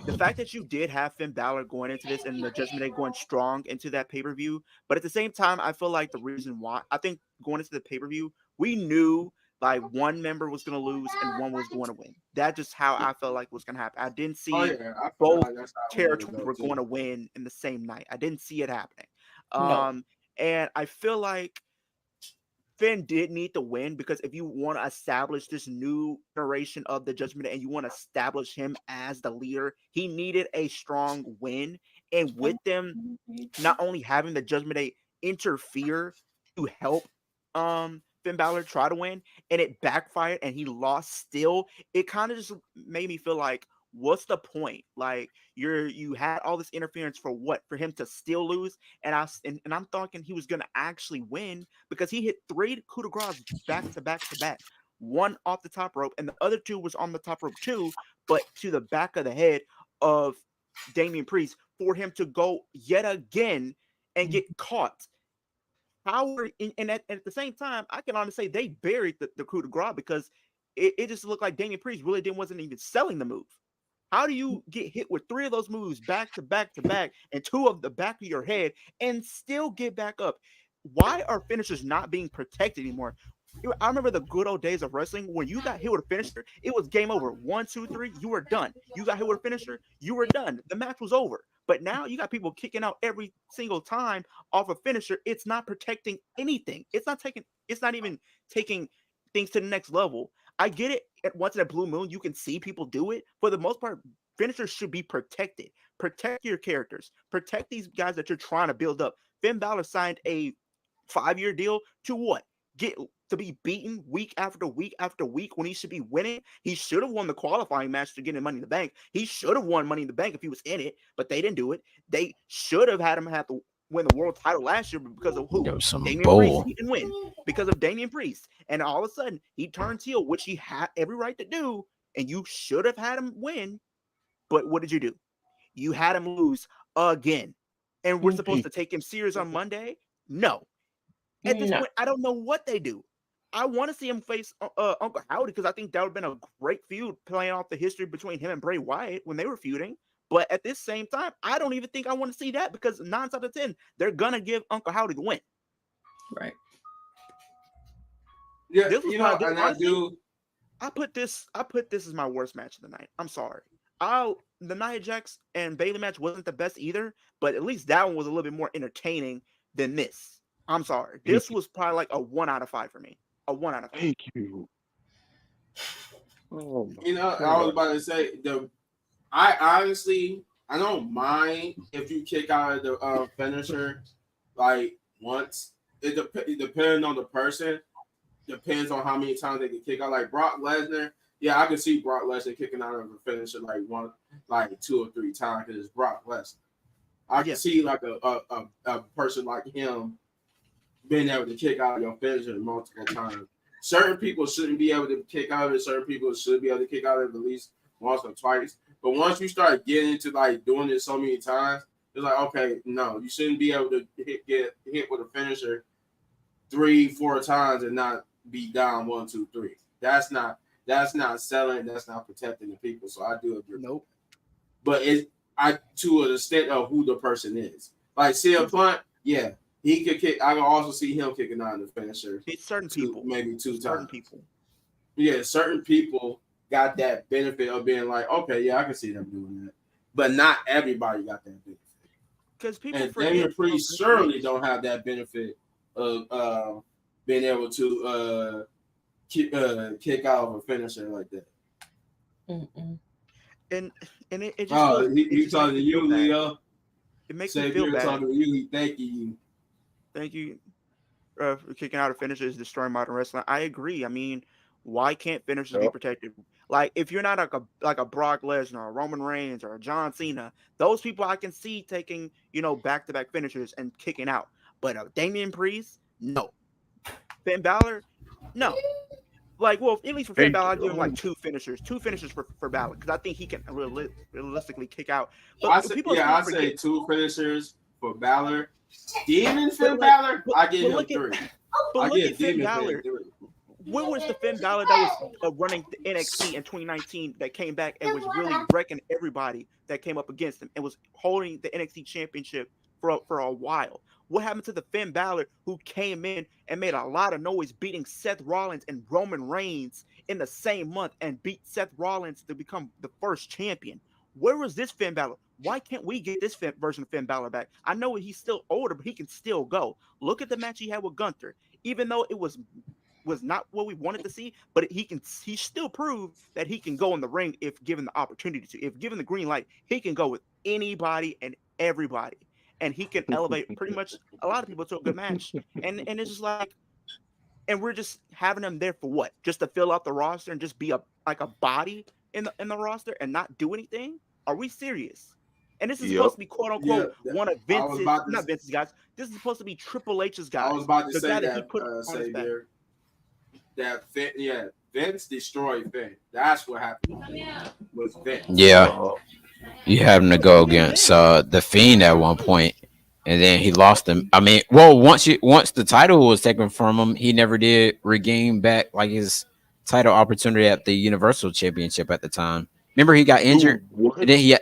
The fact that you did have Finn Balor going into this and the Judgment Day going strong into that pay-per-view, but at the same time, I feel like the reason why I think going into the pay-per-view, we knew like one member was going to lose and one was going to win. That's just how I felt like was going to happen. I didn't see both territories were going to win in the same night. I didn't see it happening. And I feel like Finn did need to win because if you want to establish this new generation of the Judgment Day and you want to establish him as the leader, he needed a strong win. And with them not only having the Judgment Day interfere to help Finn Balor try to win, and it backfired and he lost still, it kind of just made me feel like, what's the point? Like you had all this interference for what? For him to still lose? And I'm thinking he was gonna actually win because he hit 3 coup de grace back to back to back. One off the top rope, and the other 2 was on the top rope too, but to the back of the head of Damian Priest for him to go yet again and get caught. Howard, and at the same time, I can honestly say they buried the coup de grace because it just looked like Damian Priest really wasn't even selling the move. How do you get hit with 3 of those moves back to back to back and 2 of the back of your head and still get back up? Why are finishers not being protected anymore? I remember the good old days of wrestling when you got hit with a finisher, it was game over. 1, 2, 3, you were done. You got hit with a finisher, you were done. The match was over. But now you got people kicking out every single time off a finisher. It's not protecting anything. It's not even taking things to the next level. I get it. Once in a blue moon, you can see people do it. For the most part, finishers should be protected. Protect your characters. Protect these guys that you're trying to build up. Finn Balor signed a 5-year deal to what? Get to be beaten week after week after week when he should be winning. He should have won the qualifying match to get in Money in the Bank. He should have won Money in the Bank if he was in it, but they didn't do it. They should have had him have to win the world title last year because of who? Damian Priest. He didn't win because of Damian Priest. And all of a sudden, he turns heel, which he had every right to do, and you should have had him win. But what did you do? You had him lose again. And we're supposed to take him serious on Monday? No. At this point, I don't know what they do. I want to see him face Uncle Howdy because I think that would have been a great feud playing off the history between him and Bray Wyatt when they were feuding. But at this same time, I don't even think I want to see that because 9 out of 10, they're going to give Uncle Howdy the win. Right. Yeah, I put this as my worst match of the night. I'm sorry. The Nia Jax and Bayley match wasn't the best either, but at least that one was a little bit more entertaining than this. I'm sorry. This was probably like a 1 out of 5 for me. A 1 out of 5. Thank you. Oh I was about to say I honestly don't mind if you kick out of the finisher like once. It depends on the person. Depends on how many times they can kick out. Like Brock Lesnar, yeah, I can see Brock Lesnar kicking out of a finisher like 2 or 3 times because it's Brock Lesnar. I can see like a person like him being able to kick out your finisher multiple times. Certain people shouldn't be able to kick out of it. Certain people should be able to kick out of it at least once or twice. But once you start getting into like doing it so many times, it's like, okay, no, you shouldn't be able to get hit with a finisher 3, 4 times and not be down 1, 2, 3. That's not selling. That's not protecting the people. So I do agree. Nope. But to an extent of who the person is. Like CM Punk, yeah. He could kick. I can also see him kicking out the finisher. It's certain people, maybe 2 times. Certain people. Yeah, certain people got that benefit of being like, okay, yeah, I can see them doing that. But not everybody got that benefit. Because people And forget. Damian Priest certainly don't have that benefit of being able to kick out of a finisher like that. Mm-mm. And it just feels. He's talking to you, Leo. It makes me feel bad. Talking to you. He thanking you. Thank you for kicking out of finishers, destroying modern wrestling. I agree. I mean, why can't finishers be protected? Like, if you're not like a Brock Lesnar, a Roman Reigns, or a John Cena, those people I can see taking, back-to-back finishers and kicking out. But Damian Priest, no. Finn Balor, no. Like, well, at least for Finn Balor, I'd give him like two finishers for Balor, because I think he can realistically kick out. But I say two finishers for Balor. Demon Finn Balor, I give him three. But look at Finn Balor. Where was the Finn Balor that was running the NXT in 2019 that came back and was really wrecking everybody that came up against him and was holding the NXT championship for a while? What happened to the Finn Balor who came in and made a lot of noise beating Seth Rollins and Roman Reigns in the same month and beat Seth Rollins to become the first champion? Where was this Finn Balor? Why can't we get this version of Finn Balor back? I know he's still older, but he can still go. Look at the match he had with Gunther. Even though it was not what we wanted to see, but he still proved that he can go in the ring if given the opportunity to. If given the green light, he can go with anybody and everybody. And he can elevate pretty much a lot of people to a good match. And it's just like, and we're just having him there for what? Just to fill out the roster and just be a body in the roster and not do anything? Are we serious? And this is supposed to be quote unquote one of Vince's, not Vince's guys. This is supposed to be Triple H's guys. I was about to the say guy that he put on his back. That Vince destroyed Finn. That's what happened with Vince. Yeah, you had him to go against the Fiend at one point, and then he lost him. I mean, well, once the title was taken from him, he never did regain back like his title opportunity at the Universal Championship at the time. Remember, he got injured. And then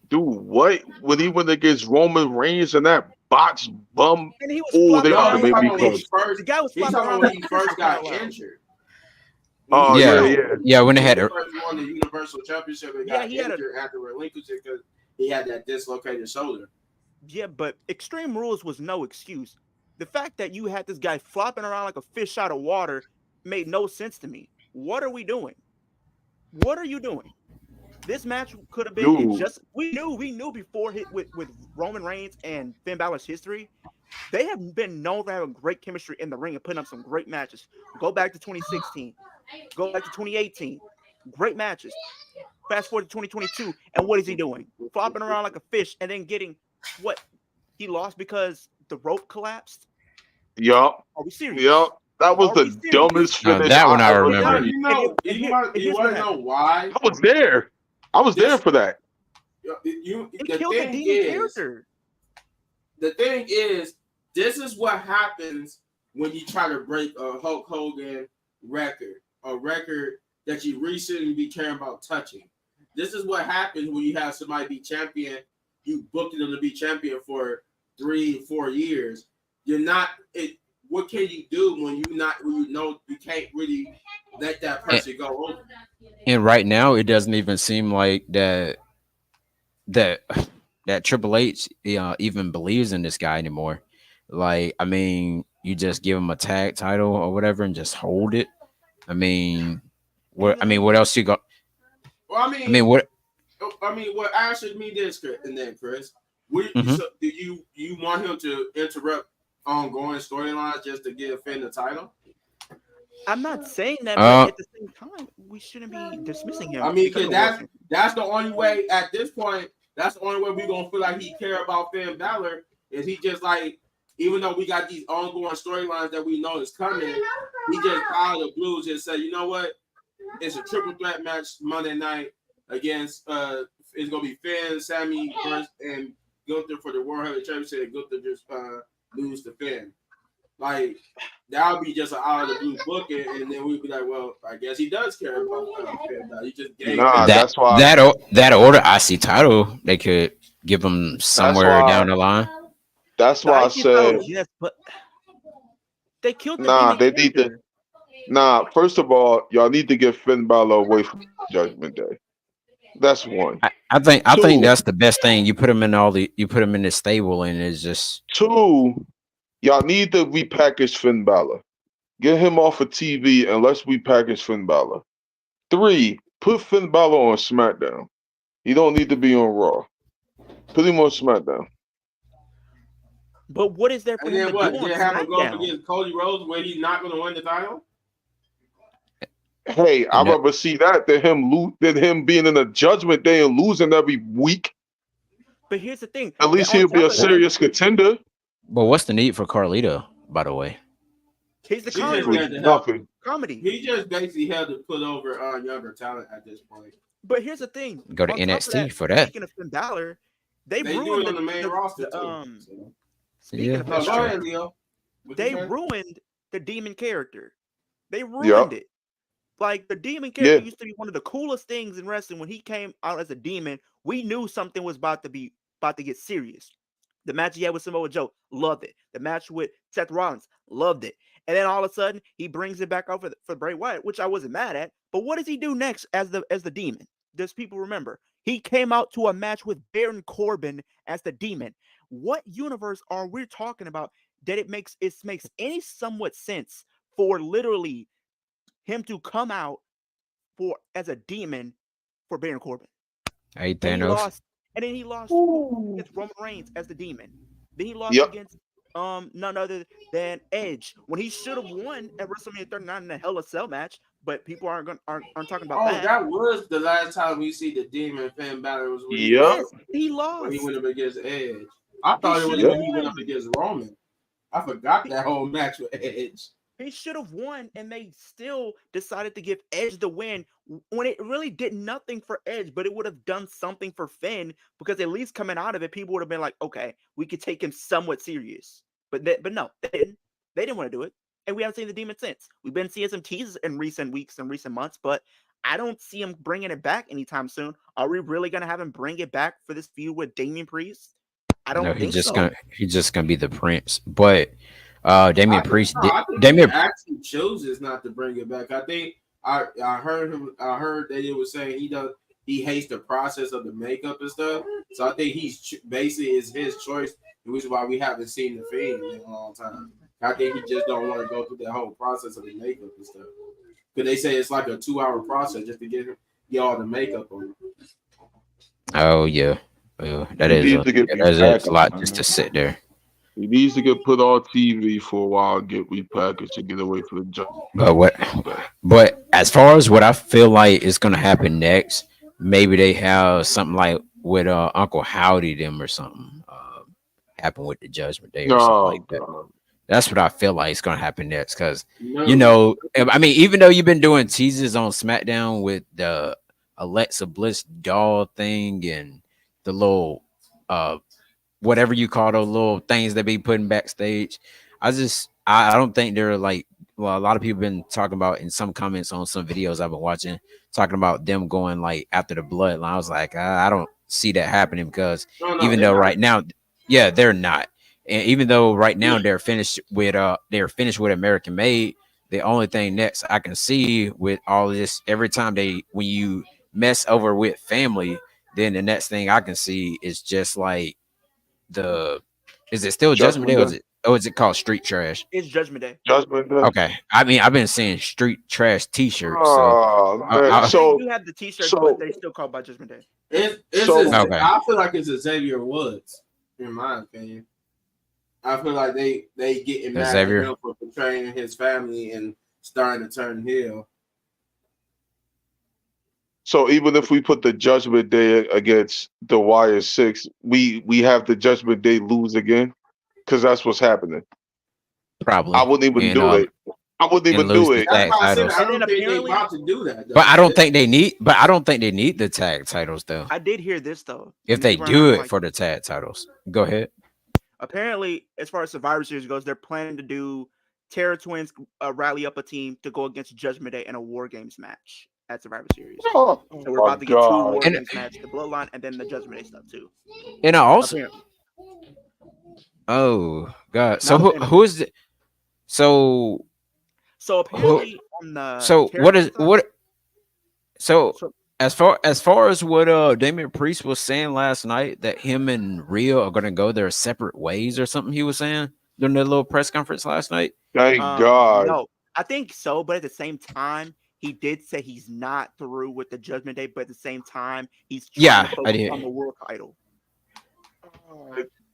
Dude, what? When he went against Roman Reigns and that box bum? And he was they ought to make me close. The guy was flopping around when he first got injured. Oh yeah. When they had won the Universal Championship, and got injured after relinquishing because he had that dislocated shoulder. Yeah, but Extreme Rules was no excuse. The fact that you had this guy flopping around like a fish out of water made no sense to me. What are we doing? What are you doing? This match could have been we knew before with Roman Reigns and Finn Balor's history. They have been known for having great chemistry in the ring and putting up some great matches. Go back to 2016. Go back to 2018. Great matches. Fast forward to 2022, and what is he doing? Flopping around like a fish and then getting what? He lost because the rope collapsed? Yup. Are we serious? Yup. That was the dumbest finish. That one I remember. You want to know why? I was there. I was there for that. It killed the Demon character. The thing is, this is what happens when you try to break a Hulk Hogan record, a record that you really shouldn't be caring about touching. This is what happens when you have somebody be champion. You booked them to be champion for 3-4 years. You're not. What can you do when you know you can't really let that person go over? And right now, it doesn't even seem like that Triple H even believes in this guy anymore. Like, I mean, you just give him a tag title or whatever and just hold it. I mean, what else you got? Well, what answered me this, Chris? Do you want him to interrupt ongoing storylines just to give Finn the title? I'm not saying that, but at the same time, we shouldn't be dismissing him. I mean, because that's the only way at this point. That's the only way we're gonna feel like he care about Finn Balor. Is he just like, even though we got these ongoing storylines that we know is coming, he just out of the blues and say, you know what? It's a triple threat match Monday night against it's gonna be Finn, Sammy, and Gunther for the World Heavyweight Championship. And Gunther just lose to Finn. Like, that would be just an out of the blue booking, and then we'd be like, well, I guess he does care about Finn. He just gave that's why that order IC title they could give him somewhere down the line. That's why I said yes, but they killed the they need to. Nah, first of all, y'all need to get Finn Balor away from Judgment Day. That's one. I think Two, that's the best thing. You put him in the stable, and it's just y'all need to repackage Finn Balor. Get him off of TV and let's repackage Finn Balor. 3, put Finn Balor on SmackDown. He don't need to be on Raw. Put him on SmackDown. But what is there for And him then to what? do on Then have him go up SmackDown? against Cody Rhodes where he's not going to win the title? Hey, I'd rather see that than him being in a Judgment Day and losing every week. But here's the thing. At least on he'll be top a of that, serious contender. But what's the need for Carlito, by the way? he's the He just comedy. had to help. Nothing. Comedy. He just basically had to put over younger talent at this point. But here's the thing. Go to On top of NXT for that. Speaking of Finn Balor, they They do ruined it on the main roster too. So. Speaking of No, Finn go Balor, ahead, Leo. What you they say? ruined the demon character. They ruined Yup. it. Like the demon character Yeah. used to be one of the coolest things in wrestling. When he came out as a demon, we knew something was about to get serious. The match he had with Samoa Joe, loved it. The match with Seth Rollins, loved it. And then all of a sudden, he brings it back over for Bray Wyatt, which I wasn't mad at. But what does he do next as the demon? Does people remember? He came out to a match with Baron Corbin as the demon. What universe are we talking about that it makes any somewhat sense for literally him to come out as a demon for Baron Corbin? Hey, And he Thanos. lost. And then he lost against Roman Reigns as the demon. Then he lost Yep. against none other than Edge when he should have won at WrestleMania 39 in a Hell in a Cell match. But people aren't talking about Oh, that. that was the last time we see the Demon Finn Balor was when Yep. Yes, he when lost. he went up against Edge. I thought it was should've when he went up won. against Roman. I forgot that whole match with Edge. He should have won, and they still decided to give Edge the win when it really did nothing for Edge, but it would have done something for Finn because at least coming out of it, people would have been like, okay, we could take him somewhat serious. But no, they didn't. They didn't want to do it, and we haven't seen the demon since. We've been seeing some teases in recent weeks and recent months, but I don't see him bringing it back anytime soon. Are we really gonna have him bring it back for this feud with Damian Priest? I don't No, think so. he's just gonna be the prince. But Damian Priest, I think Damian, he actually chooses not to bring it back. I think I heard him. I heard that it was saying he hates the process of the makeup and stuff. So I think basically it's his choice, which is why we haven't seen the Fiend in a long time. I think he just don't want to go through that whole process of the makeup and stuff. Because they say it's like a 2-hour process just to get all the makeup on him. oh yeah, that He is needs to get a lot repackaged, just man. to sit there. He needs to get put on TV for a while and get repackaged and get away from the Judgment Day. But as far as what I feel like is gonna happen next, maybe they have something like with Uncle Howdy them or something happen with the Judgment Day or something like that. God. That's what I feel like is gonna happen next, because No. you know, I mean, even though you've been doing teases on SmackDown with the Alexa Bliss doll thing and the little whatever you call those little things that be putting backstage, I don't think they're like, well, a lot of people been talking about in some comments on some videos I've been watching, talking about them going like after the bloodline. I was like, I don't see that happening, because No, even though right now, yeah, they're not. And even though right now they're finished with American Made, the only thing next I can see with all of this, every time when you mess over with family, then the next thing I can see is just like is it still Judgment Day, or is it called Street Trash? It's Judgment Day. Judgment Day. Okay, I mean, I've been seeing Street Trash T-shirts. Oh, man. So you have the T-shirts, but they still called by Judgment Day. Okay. I feel like it's Xavier Woods, in my opinion. I feel like they getting mad at him for portraying his family and starting to turn heel. So even if we put the Judgment Day against the Wire 6, we have the Judgment Day lose again, because that's what's happening. Probably. I wouldn't even do it. I wouldn't even do it. That's why I said I don't think they're about to do that. Though. But I don't think they need the tag titles though. I did hear this though. If they do it for the tag titles, go ahead. Apparently, as far as Survivor Series goes, they're planning to do Terror Twins rally up a team to go against Judgment Day in a War Games match at Survivor Series. So we're about to get 2 War Games matches, the Bloodline and then the Judgment Day stuff too. And I also, oh God! So who is it? So apparently from the So what is character side. what? So So as far as what Damian Priest was saying last night, that him and Rhea are gonna go their separate ways or something, he was saying during the little press conference last night. Thank God. no, I think so, but at the same time, he did say he's not through with the Judgment Day, but at the same time, he's trying to Yeah, I focus on did. the world title.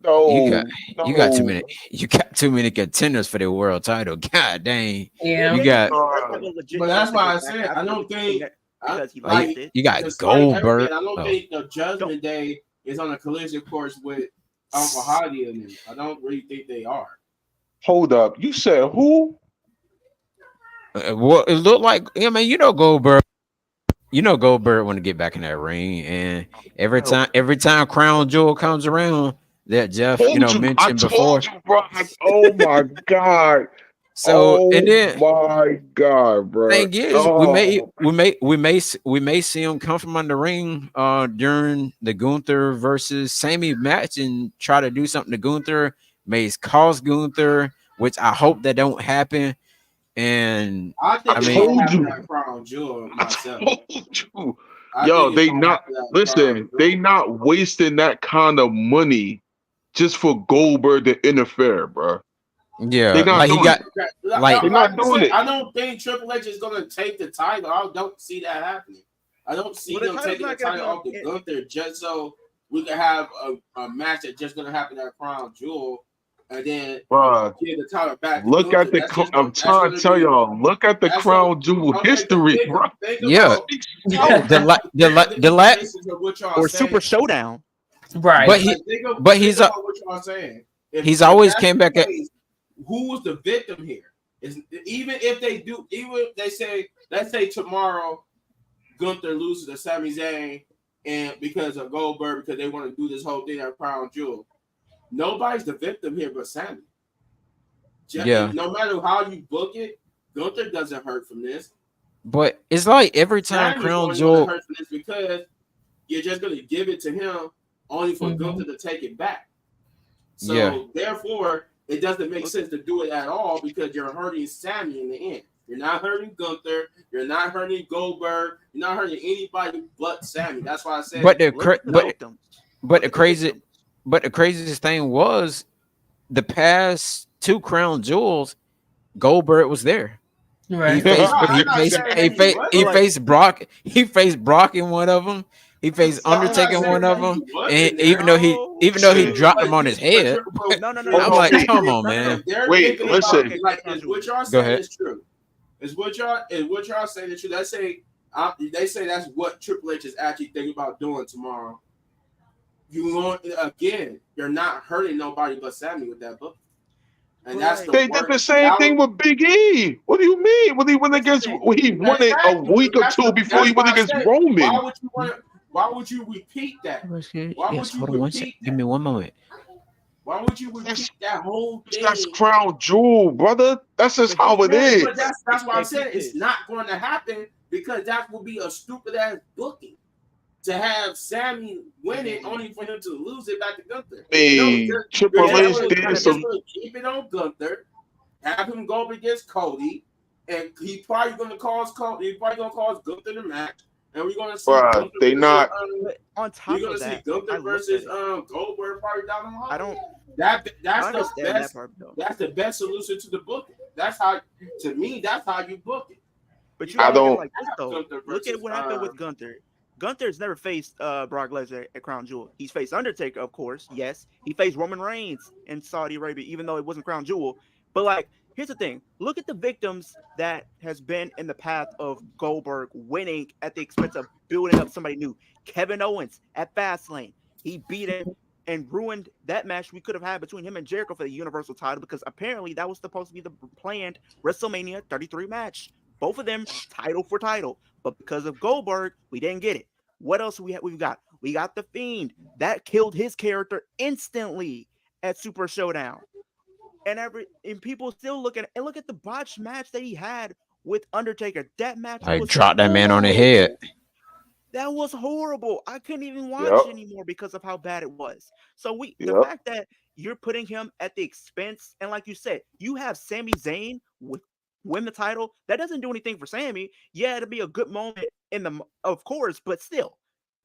You got No, you got too no. many you got too many contenders for the world title. God dang. Yeah. You Yeah, got that's like a legit But that's question why I goes back said I after don't the think because he like lost it. you got just like Goldberg. everything. I don't Oh, think the Judgment Day is on a collision course with Uncle Hardy and them. I don't really think they are. Hold up. You said who? well, it looked like I mean, Goldberg. Goldberg want to get back in that ring, and every time Crown Jewel comes around, that Jeff Told you. I mentioned before. told you, bro. Oh my God. So and Oh then my God, bro. thing is, Oh, we may see him come from under the ring during the Gunther versus Sammy match and try to do something to Gunther, may cause Gunther, which I hope that don't happen. And I think I I it's mean, gonna told happen you. at Crown Jewel I myself. told you. I Yo, think it's they gonna not happen at Crown listen. They Jewel. not wasting that kind of money just for Goldberg to interfere, bro. They yeah, not like he doing got it. like They Like not I doing said, it. I don't think Triple H is gonna take the title. I don't see that happening. I don't see Well, the them title's taking the not gonna title be on. off the Gunther just so we can have a match that's just gonna happen at Crown Jewel, and then Bruh, give the title back to look at Gunther. the. I'm That's trying to gonna tell be y'all. Look at the that's gonna Crown Jewel okay. history, bro. Think yeah, about Oh, the the la implications of what y'all Or saying. Super Showdown. but Right. he but Think he's about what y'all saying. he's If always that's came the back at case, who's the victim here? Is even if they do, even if they say, let's say tomorrow Gunther loses to Sami Zayn, and because of Goldberg, because they want to do this whole thing at Crown Jewel, nobody's the victim here but Sami. yeah. No matter how you book it, Gunther doesn't hurt from this. But it's like every time Sami's Crown only going to Jewel, hurt from this because you're just going to give it to him only for Gunther to take it back. yeah. So therefore, it doesn't make sense to do it at all because you're hurting Sami in the end. You're not hurting Gunther. You're not hurting Goldberg. You're not hurting anybody but Sami. That's why I said. But the Look at the but victims. but Look the at the crazy victims. but the craziest thing was the past two Crown Jewels, Goldberg was there. He Right. faced I'm he not faced saying he that he faced wasn't. he But like, faced Brock. He faced Brock in one of them. He faced I'm not Undertaker in saying one of that them. he And wasn't there. even though he listen. dropped him on his head, but no, Hold I'm on, like, wait. come on, man. If they're Wait, thinking about listen. like if what y'all Go saying ahead. is true, is what y'all saying is true. Let's say they say that's what Triple H is actually thinking about doing tomorrow. You want again? You're not hurting nobody but Sami with that book, and but that's like, the They did worst. the same thing with Big E. What do you mean? When he went here's the against, thing. when he won it a Exactly. week or two before he That's went why I against said. Roman. Why would you repeat that? Why Yes, would you hold on one second. repeat Give that? me one moment. Why would you That's, repeat that whole that's thing? Crown Jewel, brother. That's just But how here's it the Yeah, thing. but is. that's why I'm Hey, saying peep it's this. not going to happen because that would be a stupid ass booking to have Sammy win it only for him to lose it back to Gunther. No, Hey, you're Triple Yeah, that H was did kind of some. neat. going to keep it on Gunther, have him go up against Cody, and he's probably going to cause Cody. He's probably going to cause Gunther the match, and we're going to see Bruh, Gunther they versus not. But on we're top going of to see that, like, I Gunther looked at versus it. Goldberg probably down the line. I don't. That's I the understand that best. part though. That's the best solution to the booking. That's how, to me, that's how you book it. But you I gotta look at it don't. like this though. Gunther Look at versus what happened with Gunther. Gunther's never faced Brock Lesnar at Crown Jewel. He's faced Undertaker, of course. Yes, he faced Roman Reigns in Saudi Arabia, even though it wasn't Crown Jewel. But like, here's the thing: look at the victims that has been in the path of Goldberg winning at the expense of building up somebody new. Kevin Owens at Fastlane, he beat him and ruined that match we could have had between him and Jericho for the Universal title because apparently that was supposed to be the planned WrestleMania 33 match. Both of them title for title, but because of Goldberg, we didn't get it. What else we've got? We got the Fiend that killed his character instantly at Super Showdown, and people still look at the botch match that he had with Undertaker. That match I was dropped that man on the head. horrible. That was horrible. I couldn't even watch Yep. anymore because of how bad it was. So the Yep. fact that you're putting him at the expense, and like you said, you have Sami Zayn with win the title, that doesn't do anything for Sammy. Yeah, it'll be a good moment of course, but still,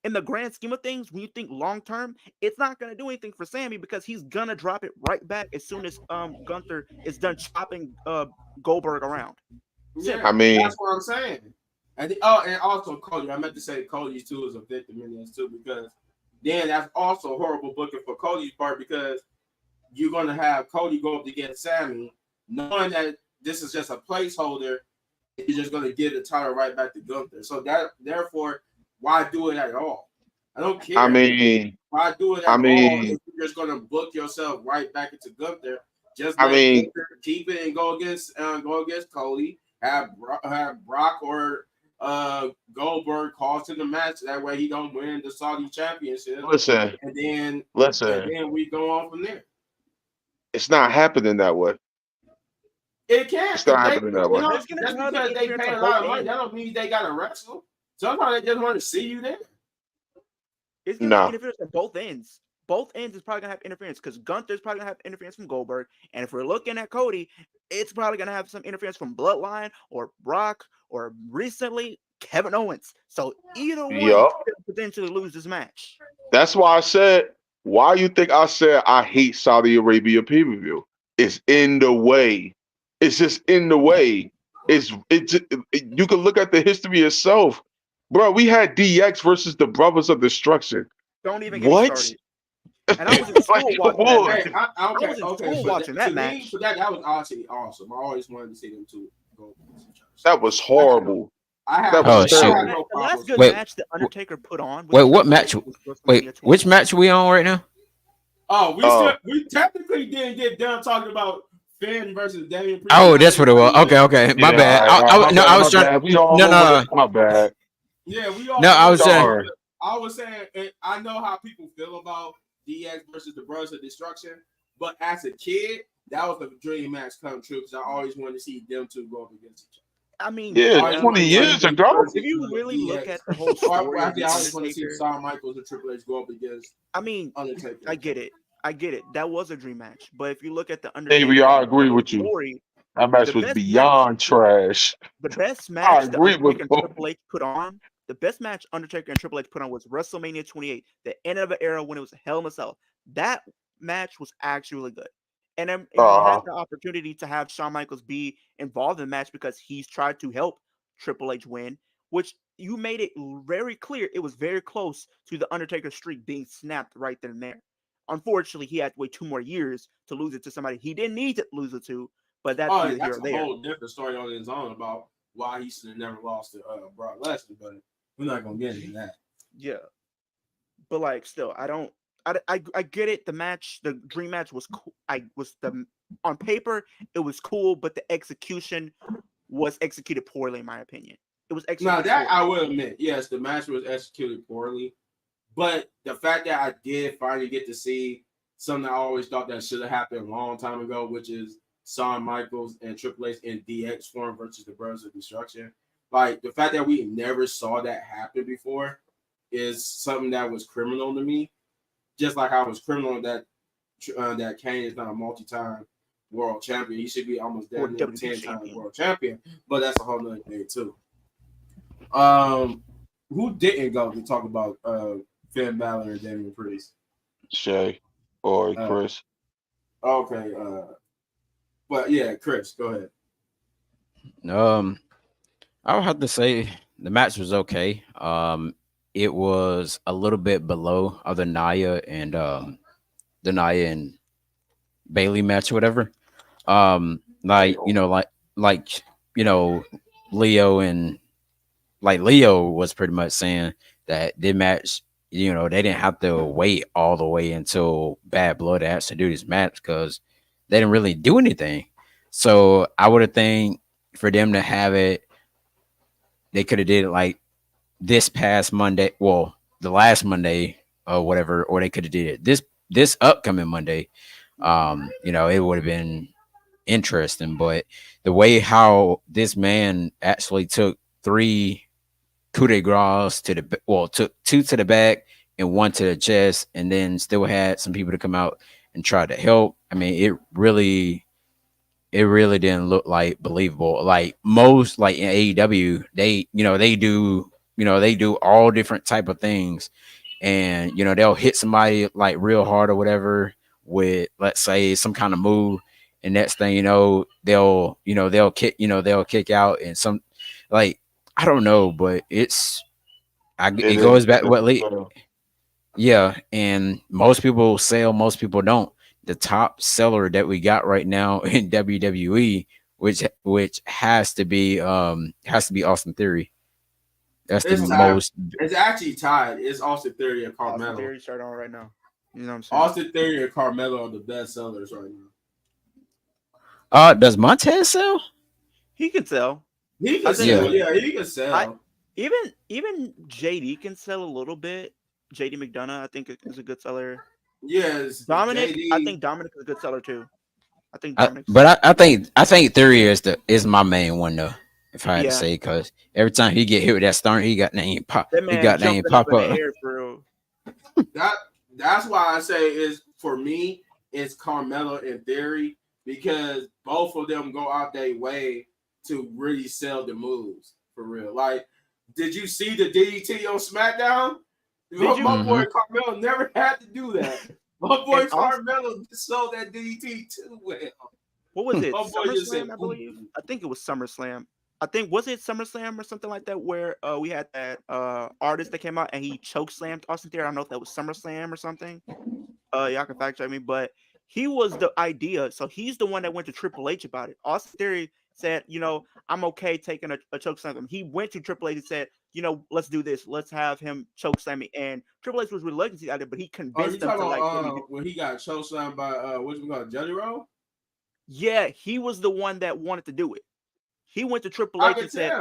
in the grand scheme of things, when you think long term, it's not going to do anything for Sammy because he's gonna drop it right back as soon as Gunther is done chopping Goldberg around. Yeah, I mean, that's what I'm saying. And and also Cody. I meant to say Cody too is a victim in this too, because then that's also horrible booking for Cody's part, because you're gonna have Cody go up against Sammy, knowing that this is just a placeholder. You're just gonna give the title right back to Gunther. So therefore, why do it at all? I don't care. I mean, why do it at all if you're just gonna book yourself right back into Gunther? Just let Gunther keep it and go against Cody. Have Brock or Goldberg cost in the match. That way he don't win the Saudi championship. Listen, and then we go on from there. It's not happening that way. It can't. It's not happening that way. Just because they pay a lot of money, that don't mean they gotta wrestle. Sometimes they just want to see you there. It's gonna be interference on both ends. Both ends is probably gonna have interference because Gunther's probably gonna have interference from Goldberg, and if we're looking at Cody, it's probably gonna have some interference from Bloodline or Brock or recently Kevin Owens. So either one could potentially lose this match. That's why I said, why you think I said I hate Saudi Arabia pay-per-view? It's in the way. It's just in the way. You can look at the history itself. Bro, we had DX versus the Brothers of Destruction. Don't even get me started. And I was in school watching that. I was in school watching that match. For that was actually awesome. I always wanted to see them two go against each other. That was horrible. The last good match the Undertaker put on. Wait, what match? Wait, which match are we on right now? Oh, we technically didn't get done talking about Finn versus Damian Priest. Oh, that's what it was. Okay. My bad. I was trying. No. My bad. Yeah, we all. No, I was saying. I was saying, I know how people feel about DX versus the Brothers of Destruction, but as a kid, that was a dream match come true because I always wanted to see them two go up against each other. I mean, 20 years ago. If you really look at the whole story, I always want to see Shawn Michaels and Triple H go up against. I mean, Undertaker. I get it. That was a dream match. But if you look at the Undertaker, Maybe I agree with you. That match was beyond trash. The best match the Undertaker and Triple H put on. The best match Undertaker and Triple H put on was WrestleMania 28, the end of an era when it was Hell in a Cell. That match was actually really good. And then you had the opportunity to have Shawn Michaels be involved in the match because he's tried to help Triple H win, which you made it very clear it was very close to the Undertaker streak being snapped right then and there. Unfortunately, he had to wait 2 more years to lose it to somebody he didn't need to lose it to, but that's a whole different story on his own about why he should have never lost to Brock Lesnar, but we're not gonna get into that. Yeah, but like, still, I get it. The match, the dream match was cool. On paper it was cool, but the execution was executed poorly, in my opinion. It was executed. Now that poorly. I will admit, yes, the match was executed poorly, but the fact that I did finally get to see something I always thought that should have happened a long time ago, which is Shawn Michaels and Triple H in DX form versus the Brothers of Destruction. Like, the fact that we never saw that happen before is something that was criminal to me. Just like I was criminal that Kane is not a multi-time world champion. He should be almost down there 10-time world champion. But that's a whole nother thing too. Who didn't go to talk about Finn Balor and Damian Priest? Shay or Chris. Okay. But yeah, Chris, go ahead. I would have to say the match was okay. It was a little bit below the Nia and Bailey match or whatever. Leo was pretty much saying that the match, they didn't have to wait all the way until Bad Blood to actually do this match because they didn't really do anything. So I would have think for them to have it, they could have did it like this past Monday, well, the last Monday or whatever, or they could have did it this upcoming Monday. It would have been interesting, but the way how this man actually took 3 coup de grace took 2 to the back and 1 to the chest, and then still had some people to come out and try to help. I mean, it really it really didn't look like believable. Like most, like in AEW, they they do all different type of things, and they'll hit somebody like real hard or whatever with, let's say, some kind of move, and next thing you know, they'll kick out, and some, like, I don't know, but it goes back to what Lee. Yeah, and most people sell, most people don't. The top seller that we got right now in WWE, which has to be Austin Theory. That's the most. It's actually tied. It's Austin Theory and Carmelo. Austin Theory started on right now. You know what I'm saying? Austin Theory and Carmelo are the best sellers right now. Does Montez sell? He can sell. He can sell. Yeah, he can sell. Even JD can sell a little bit. JD McDonough, I think, is a good seller. Yes, Dominic. JD. I think Dominic is a good seller too. I think I think Theory is my main one though. If I had to say, because every time he get hit with that start, he got name pop. He got name pop up. That's why I say is, for me, it's Carmelo and Theory, because both of them go out their way to really sell the moves for real. Like, did you see the DDT on SmackDown? My boy Carmelo never had to do that. My boy Carmelo sold that DDT too well. What was it? SummerSlam, I believe. I think it was SummerSlam. Was it SummerSlam or something like that, where we had that artist that came out and he choke slammed Austin Theory. I don't know if that was SummerSlam or something. Y'all can fact check me, but he was the idea. So he's the one that went to Triple H about it. Austin Theory said, I'm okay taking a choke slam. He went to Triple H and said, let's do this. Let's have him choke slam me. And Triple H was reluctant to it, but he convinced them to like. When he got choke slammed by Jelly Roll? Yeah, he was the one that wanted to do it. He went to Triple H and said,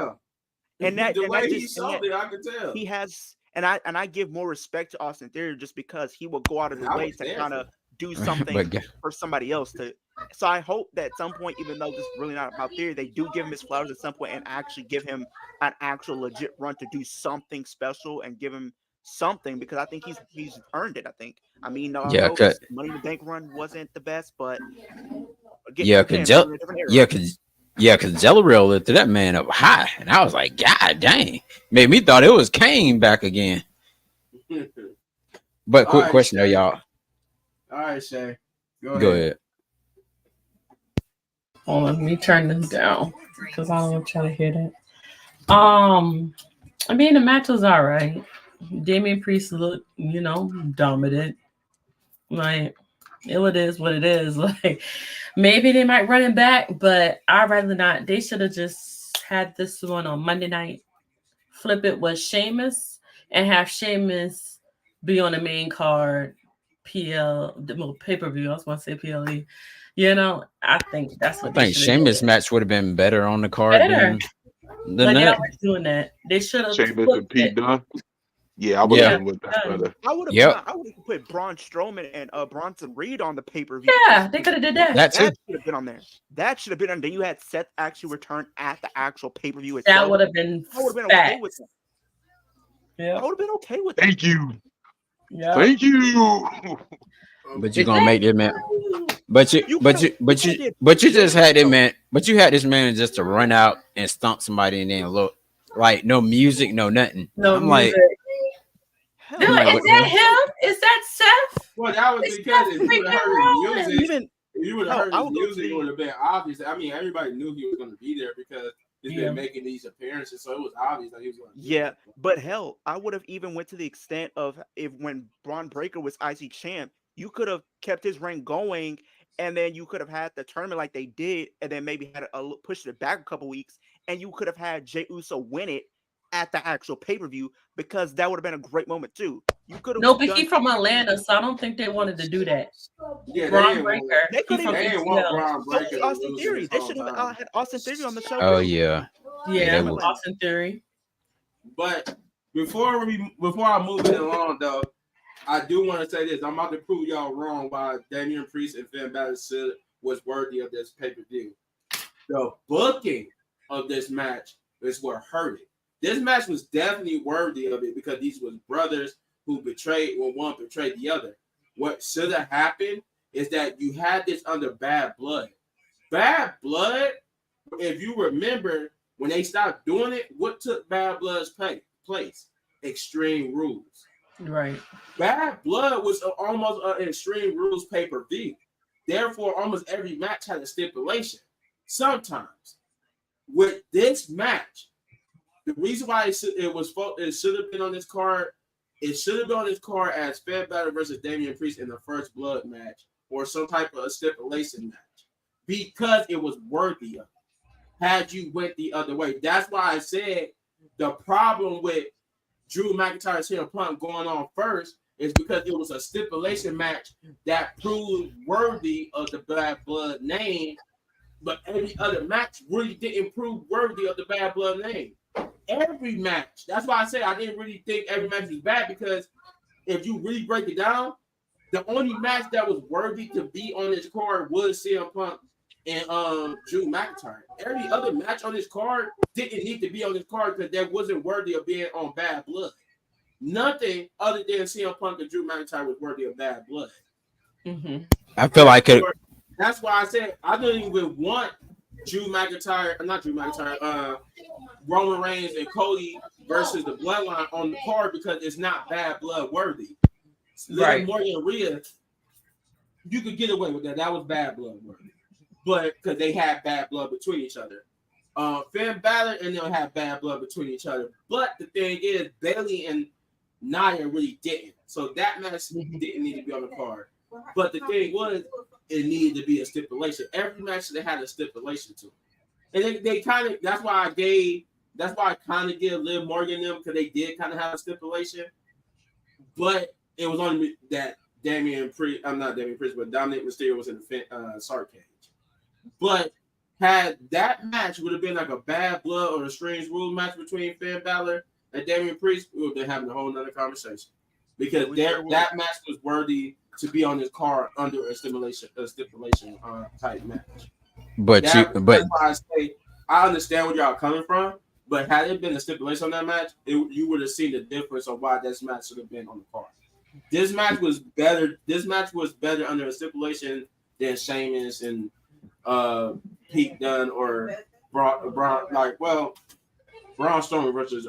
and that the way he sold it, I could tell. He has, and I give more respect to Austin Theory just because he will go out of the way to kind of do something for somebody else to. So I hope that at some point, even though this is really not about Theory, they do give him his flowers at some point and actually give him an actual legit run to do something special and give him something, because I think he's earned it. I think. I mean, Money in the Bank run wasn't the best, but because Jelly Roll lifted that man up high, and I was like, God dang, made me thought it was Kane back again. But quick question though, y'all. All right, Shay, go ahead. Hold on, let me turn this down because I don't want to try to hear that. I mean, the match was all right. Damian Priest looked, dominant. Like, it is what it is. Like, maybe they might run it back, but I'd rather not. They should have just had this one on Monday night, flip it with Sheamus, and have Sheamus be on the main card, pay-per-view. I was going to say PLE. I think that's what I think Sheamus match would have been better on the card than that. They're always doing that. They should have. Sheamus and Pete Dunne. Yeah, I would have been with that better. I would have put Braun Strowman and Bronson Reed on the pay-per-view. Yeah, they could have did that. That should have been on there. That should have been on. Then you had Seth actually return at the actual pay-per-view itself. That would have been. I would have been okay with that. Yeah, I would have been okay with that. Thank you. Yeah. Thank you. But you're gonna make this man. But you just had it, man. But you had this man just to run out and stomp somebody and then look like no music, no nothing. No, I'm music. Like, is that him? Is that Seth? Well, that was because if you would have heard his music, it would have been obvious. I mean, everybody knew he was going to be there because he's been making these appearances, so it was obvious that he was going to be there. But hell, I would have even went to the extent of when Braun Breaker was IC champ, you could have kept his reign going, and then you could have had the tournament like they did, and then maybe had pushed it back a couple weeks, and you could have had Jey Uso win it at the actual pay-per-view, because that would have been a great moment too. You could have but he's from Atlanta, so I don't think they wanted to do that. Yeah, Braun Breaker. They didn't want Braun Breaker. Austin Theory. They should have had Austin Theory on the show. Oh yeah. Yeah, Austin Theory. But before I move it along though, I do want to say this. I'm about to prove y'all wrong why Damian Priest and Finn Balor was worthy of this pay-per-view. The booking of this match is what hurt it. This match was definitely worthy of it because these was brothers who one betrayed the other. What should have happened is that you had this under Bad Blood. Bad Blood, if you remember, when they stopped doing it, what took Bad Blood's place? Extreme Rules. Right. Bad Blood was almost an Extreme Rules pay-per-view. Therefore, almost every match had a stipulation. Sometimes. With this match, the reason why it should have been on this card, it should have been on this card as Finn Balor versus Damian Priest in the First Blood match or some type of stipulation match because it was worthy of it. Had you went the other way. That's why I said the problem with Drew McIntyre and CM Punk going on first is because it was a stipulation match that proved worthy of the Bad Blood name, but every other match really didn't prove worthy of the Bad Blood name. Every match. That's why I said I didn't really think every match was bad, because if you really break it down, the only match that was worthy to be on this card was CM Punk and Drew McIntyre. Every other match on this card didn't need to be on this card because that wasn't worthy of being on Bad Blood. Nothing other than CM Punk and Drew McIntyre was worthy of Bad Blood. Mm-hmm. I feel like it. That's why I said I didn't even want Roman Reigns and Cody versus the Bloodline on the card because it's not Bad Blood worthy. Liv Morgan and Rhea, you could get away with that. That was Bad Blood worthy. But because they had bad blood between each other. Finn Balor and them had bad blood between each other. But the thing is, Bayley and Nia really didn't. So that match didn't need to be on the card. But the thing was, it needed to be a stipulation. Every match that had a stipulation to it. And they kind of, that's why I kind of give Liv Morgan them, because they did kind of have a stipulation. But it was only that Dominic Mysterio was in the Sark cage. But had that match would have been like a Bad Blood or a Strange Rules match between Finn Balor and Damian Priest, we would have been having a whole nother conversation. Because that match was worthy to be on this card under a stipulation type match. That's why I say I understand where y'all coming from, but had it been a stipulation on that match, you would have seen the difference of why this match should have been on the card. This match was better. This match was better under a stipulation than Sheamus and Pete Dunne or Braun Strowman versus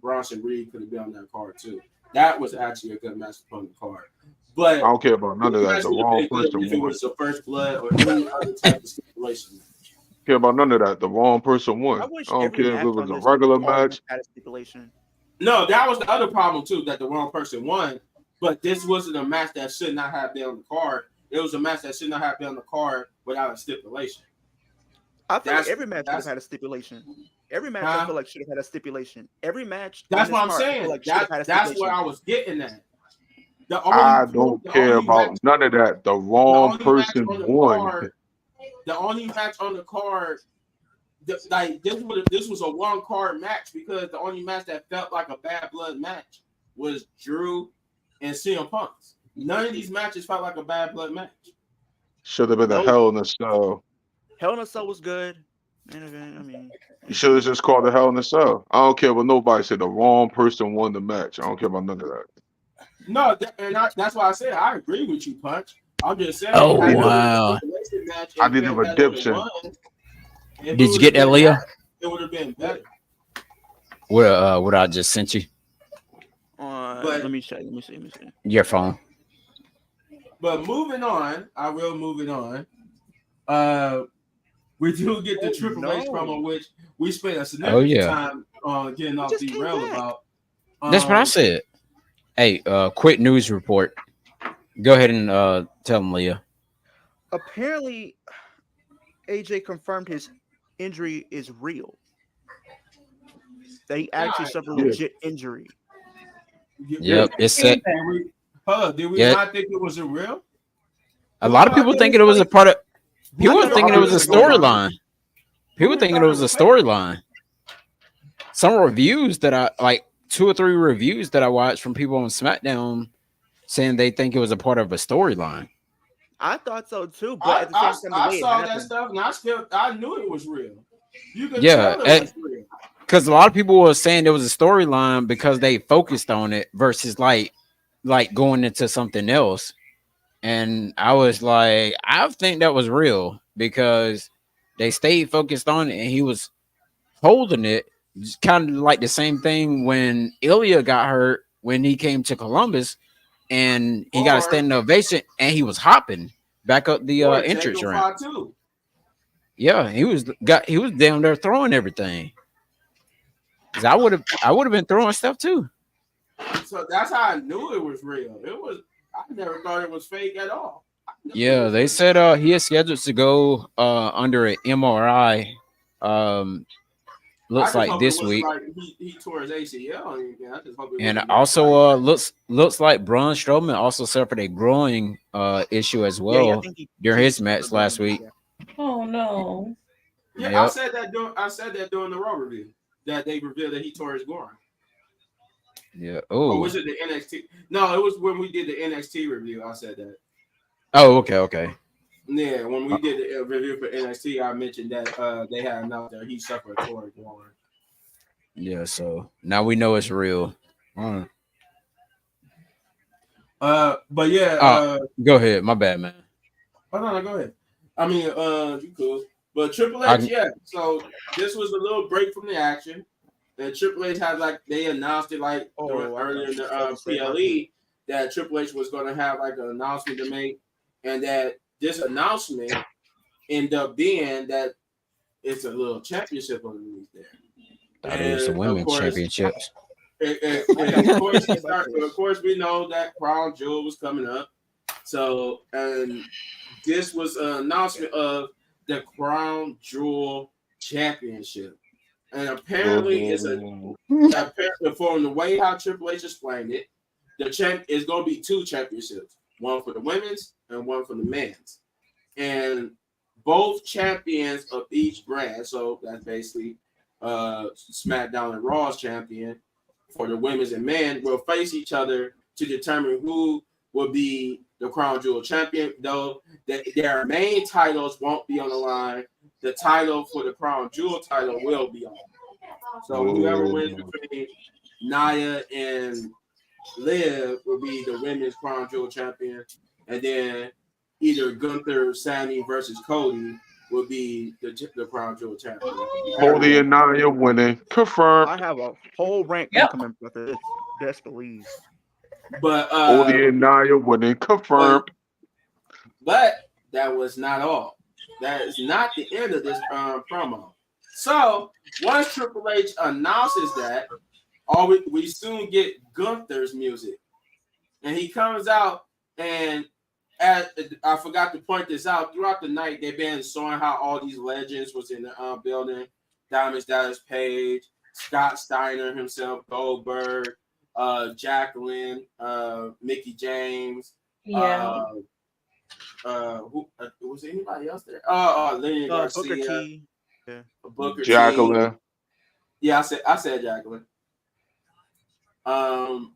Bronson Reed could have been on that card too. That was actually a good match on the card. But I don't care about none of that. The wrong person won. If it was the First Blood or any other type of stipulation match. Care about none of that. The wrong person won. I don't care if it was a regular match. No, that was the other problem too, that the wrong person won. But this wasn't a match that should not have been on the card. It was a match that should not have been on the card without a stipulation. I feel like every match should have had a stipulation. Every match I feel like should have had a stipulation. Every match. That's what I'm saying. Like that's what I was getting at. I don't care about none of that. The wrong person won. The only match on the card, this was a one card match, because the only match that felt like a Bad Blood match was Drew and CM Punk's. None of these matches felt like a Bad Blood match. Should have been a Hell in a Cell. Hell in a Cell was good. I mean, you should have just called it Hell in a Cell. I don't care what nobody said. The wrong person won the match. I don't care about none of that. No, that's why I said I agree with you, Punch. I'm just saying. Oh wow! I did a redemption. Did you get that, Leo? It would have been better. What I just sent you? But let me see. Your phone. But moving on, we do get the Triple H promo, which we spent a significant time getting off the rail about. That's what I said. Hey, quick news report. Go ahead and tell them, Leah. Apparently, AJ confirmed his injury is real. That he actually suffered a legit injury. Yep, it's set. Did we not think it was real? A lot of people thinking it was a part of. People were thinking it was a storyline. People thinking it was a storyline. Some reviews that I like, 2 or 3 reviews that I watched from people on SmackDown, saying they think it was a part of a storyline. I thought so too, but at the same time, I saw that stuff, and I knew it was real. You could tell it was real. Because a lot of people were saying it was a storyline because they focused on it versus like going into something else. And I was like, I think that was real, because They stayed focused on it, and he was holding it. Just kind of like the same thing when Ilya got hurt when he came to Columbus, and he got a Or standing ovation, and he was hopping back up the entrance Jacob ramp. Fatu. Yeah, he was down there throwing everything. 'Cause I would have been throwing stuff too. So that's how I knew it was real. I never thought it was fake at all. Yeah, they said he is scheduled to go under an MRI. I Looks just like hope it this wasn't week. like he tore his ACL or anything. I just hope it And wasn't also looks like Braun Strowman also suffered a growing issue as Yeah, well I think during his he match last week. Yeah. Oh no. Yeah, Yep. I said that during the Raw review that they revealed that he tore his groin. Yeah. Or Oh. was it the NXT? No, it was when we did the NXT review. I said that. Oh, okay. Yeah, when we did the review for NXT, I mentioned that they had announced that he suffered a torn groin. Yeah, so now we know it's real. But yeah, Go ahead. My bad, man. oh no, go ahead. I mean, you cool. But Triple H, yeah. So this was a little break from the action. And Triple H had they announced it earlier in the PLE that Triple H was going to have like an announcement to make, and that this announcement ended up being that it's a little championship underneath there. Thought it was the women's championships. Of course, we know that Crown Jewel was coming up. So, and this was an announcement of the Crown Jewel Championship. And apparently, apparently from the way how Triple H explained it, the champ is going to be two championships, one for the women's and one for the men's. And both champions of each brand, so that's basically SmackDown and Raw's champion for the women's and men, will face each other to determine who will be the Crown Jewel champion, though their main titles won't be on the line. The title for the Crown Jewel title will be on. So whoever wins between Nia and Liv will be the women's Crown Jewel champion, and then either Gunther, Sammy versus Cody will be the Crown Jewel champion. Cody and Nia winning. Confirmed. I have a whole rank coming about this. Best believe. But Cody and Nia winning. Confirmed. But that was not all. That is not the end of this promo. So once Triple H announces that, we soon get Gunther's music, and he comes out and I forgot to point this out. Throughout the night, they've been showing how all these legends was in the building. Diamond Dallas Page, Scott Steiner himself, Goldberg, Jacqueline, Mickey James. Yeah. Who was anybody else there? Lenny Garcia, Booker T. Yeah. Booker Jacqueline. T. Yeah, I said Jacqueline. Tully.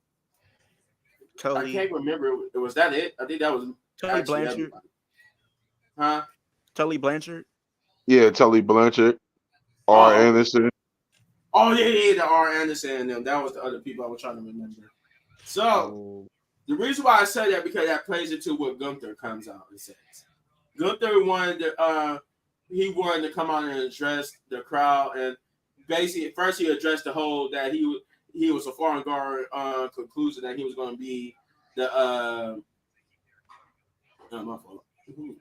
I can't remember. Was that it? I think that was Tully Blanchard. Everybody. Huh? Tully Blanchard. Yeah, Tully Blanchard. R. Anderson. Oh yeah, the R. Anderson and them. That was the other people I was trying to remember. So the reason why I said that because that plays into what Gunther comes out and says. Gunther wanted to come out and address the crowd, and basically at first he addressed the whole that he was a foreign guard conclusion that he was going to be the my fault. He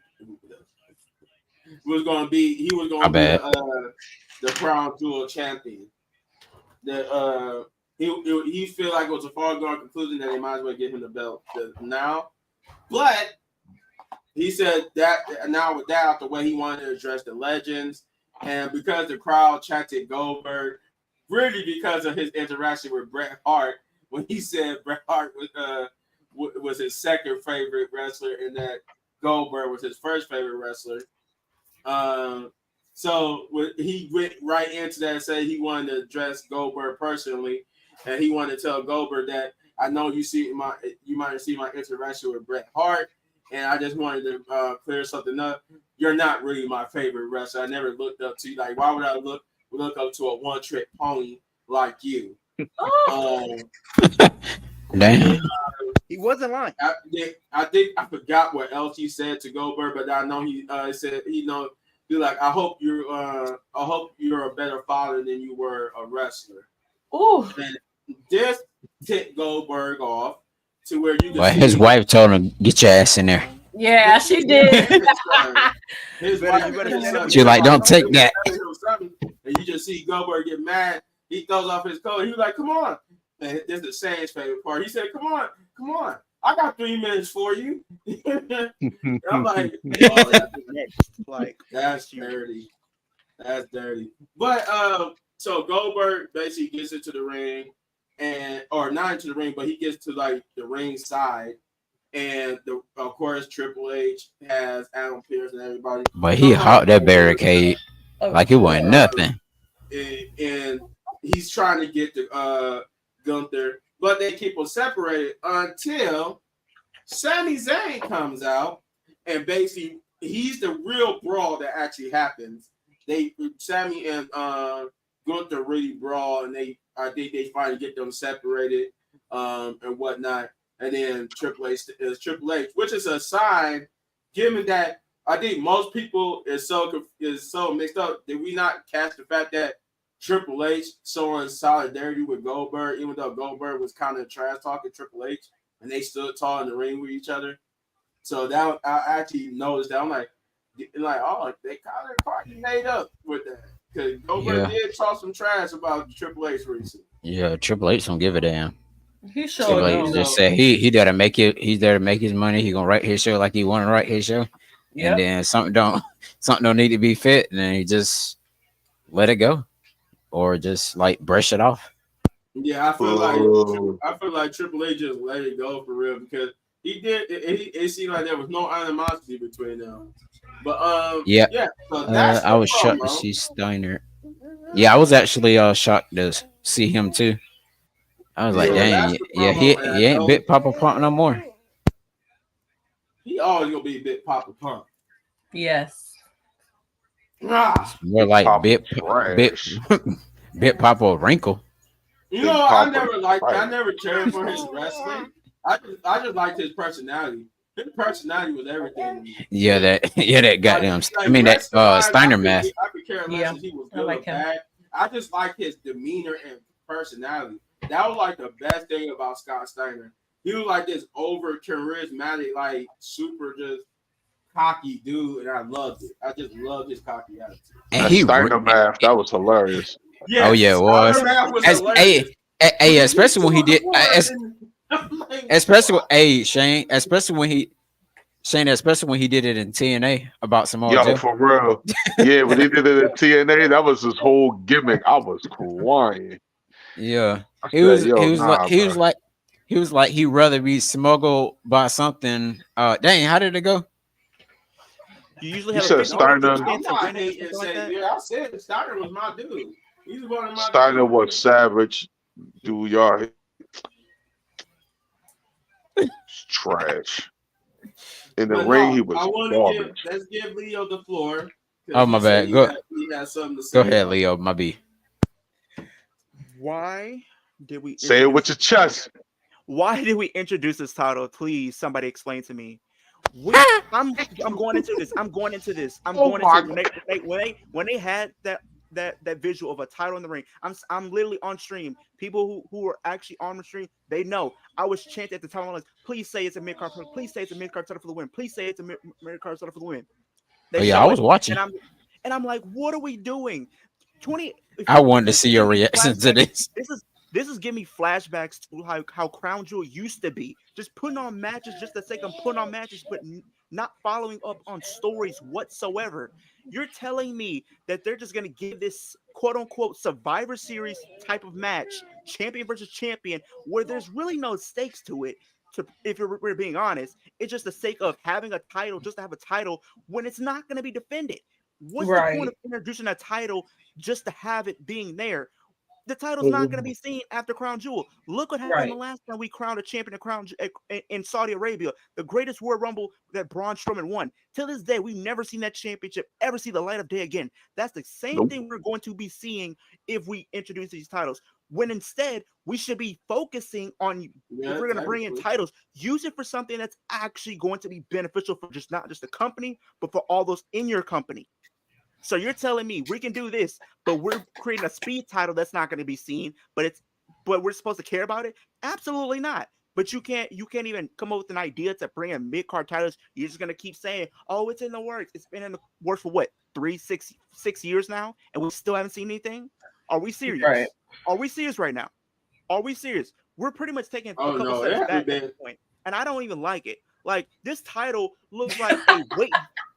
was going to be the Crown Jewel champion. He feel like it was a foregone guard conclusion that they might as well give him the belt now. But he said that now with that out the way, he wanted to address the legends, and because the crowd chanted Goldberg, really because of his interaction with Bret Hart when he said Bret Hart was his second favorite wrestler and that Goldberg was his first favorite wrestler. So he went right into that and said he wanted to address Goldberg personally, and he wanted to tell Goldberg that I know you might have seen my interaction with Bret Hart, and I just wanted to clear something up. You're not really my favorite wrestler. I never looked up to you. Like, why would I look up to a one-trick pony like you? Damn. He wasn't lying. I think I forgot what else he said to Goldberg, but I know he said Be like, I hope you're a better father than you were a wrestler. Ooh. And this ticked Goldberg off to where you can But see his wife told him, "Get your ass in there." Yeah, she did. His Better- wife, you better his stand up son, and She was like, fight. "Don't take that." and you just see Goldberg get mad. He throws off his coat. He was like, "Come on!" And this is the Saints' favorite part. He said, "Come on! I got 3 minutes for you." I'm like, oh, that's dirty. That's dirty. But so Goldberg basically gets into the ring, or not into the ring, but he gets to like the ring side. And of course, Triple H has Adam Pearce and everybody. But he hopped that barricade like it wasn't nothing. And he's trying to get to Gunther, but they keep them separated until Sami Zayn comes out, and basically he's the real brawl that actually happens. Sami and Gunther really brawl, and I think they finally get them separated and whatnot. And then Triple H is Triple H, which is a sign, given that I think most people is so mixed up. Did we not catch the fact that Triple H showing solidarity with Goldberg, even though Goldberg was kind of trash talking Triple H, and they stood tall in the ring with each other? So that I actually noticed that. I'm like, oh, they kind of made up with that, because Goldberg did talk some trash about Triple H recently. Yeah, Triple H don't give a damn. He sure Triple H just said he there to make it. He's there to make his money. He gonna write his show like he want to write his show. Yep. And then something don't need to be fit, and then he just let it go, or just like brush it off. Yeah, I feel like Triple H just let it go for real, because he did. It seemed like there was no animosity between them. But yeah. So that's I was shocked to see Steiner. Yeah, I was actually shocked to see him too. I was like, dang, he ain't Big Papa Pump no more. He always gonna be Big Papa Pump. Yes. It's more like Big Papa Wrinkle. You know, I never cared for his wrestling. I just liked his personality. His personality was everything to me. Yeah, that goddamn. I mean that Steiner mask. I could care less if he was good or bad. I just like his demeanor and personality. That was like the best thing about Scott Steiner. He was like this over charismatic, like super just cocky dude, and I loved it. I just loved his cocky attitude. And Steiner math, that was hilarious. Yes, oh yeah, it was. Hey, especially when he did, especially when he did it in TNA about Samoa Joe. For real. Yeah, when he did it in TNA, that was his whole gimmick. I was crying. Yeah, he was like he'd rather be smuggled by something. Dang, how did it go? You usually have a Steiner. I said Steiner was my dude. He's one of my Steiner was savage. Dude, y'all trash. In the ring, he was garbage. Let's give Leo the floor. Oh, my bad. Go. He has something to say. Go ahead, Leo. My B. Why did we say it with your chest? Why did we introduce this title? Please, somebody explain to me. I'm going into this. When they had that visual of a title in the ring, I'm literally on stream. People who are actually on the stream, they know I was chanting at the time. I was, please say it's a mid-card. Please say it's a mid-card title for the win. Please say it's a mid-card title for the win. I was watching, and I'm like, what are we doing? I wanted to see your reaction to this. This is giving me flashbacks to how Crown Jewel used to be. Just putting on matches just to sake of putting on matches, but not following up on stories whatsoever. You're telling me that they're just going to give this quote-unquote Survivor Series type of match, champion versus champion, where there's really no stakes to it. If we're being honest, it's just the sake of having a title, just to have a title when it's not going to be defended. What's the point of introducing a title just to have it being there? The title's not going to be seen after Crown Jewel. Look what happened the last time we crowned a champion in Saudi Arabia, the greatest Royal Rumble that Braun Strowman won. Till this day, we've never seen that championship ever see the light of day again. That's the same thing we're going to be seeing if we introduce these titles. When instead, we should be focusing on, if we're going to bring in titles, use it for something that's actually going to be beneficial for not just the company, but for all those in your company. So you're telling me we can do this, but we're creating a speed title that's not going to be seen, but we're supposed to care about it? Absolutely not. But you can't even come up with an idea to bring in mid-card titles. You're just gonna keep saying, "Oh, it's in the works." It's been in the works for what, 6 years now, and we still haven't seen anything. Are we serious? Right. Are we serious right now? Are we serious? We're pretty much taking a couple no, steps it back hasn't at been. this point, and I don't even like it. Like, this title looks like a weight.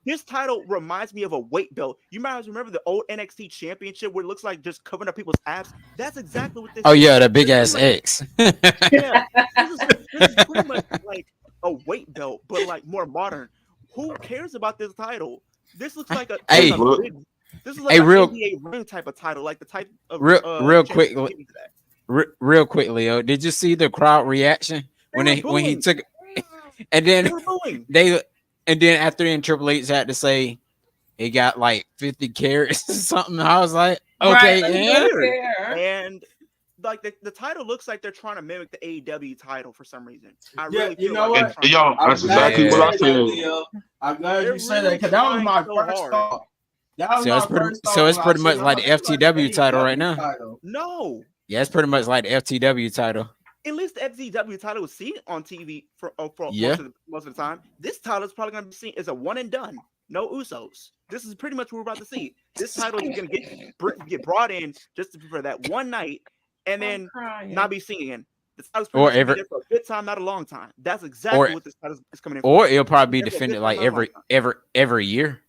This title reminds me of a weight belt. You might remember the old NXT Championship where it looks like just covering up people's abs. That's exactly what this Oh is. yeah, that big This ass is like- X. Yeah, this is pretty much like a weight belt, but like more modern. Who cares about this title? This looks like a Hey, like a look. big, this is like Hey, an real- NBA ring type of title, like the type of real quick, championship give me to that. real quick, Leo. Did you see the crowd reaction when were when he booing. took, and They then were booing. and then after in Triple H had to say he got like 50 carats or something. I was like, okay, Right, yeah. fair. And like the title looks like they're trying to mimic the AEW title for some reason. I Yeah, really you feel know like what? they're trying Yo, to- that's I'm glad exactly you what I said said. that, Leo. I'm glad They're you said that really because that was trying my so first hard. thought. That was So my it's pretty, first so thought it's when I pretty seen much it. I'm like the this is like the FTW title right AEW now. title. No, Yeah, it's pretty much like the FTW title. at least the FZW title was seen on TV for Yeah. most of the time. This title is probably going to be seen as a one and done. No Usos. This is pretty much what we're about to see. This title is going to get brought in just for that one night, and then not be seen again. The title's pretty Or much gonna be every- there for a good time, not a long time. That's exactly what this title is coming in Or for. it'll probably be It's a good defended time, like not a long time. every year.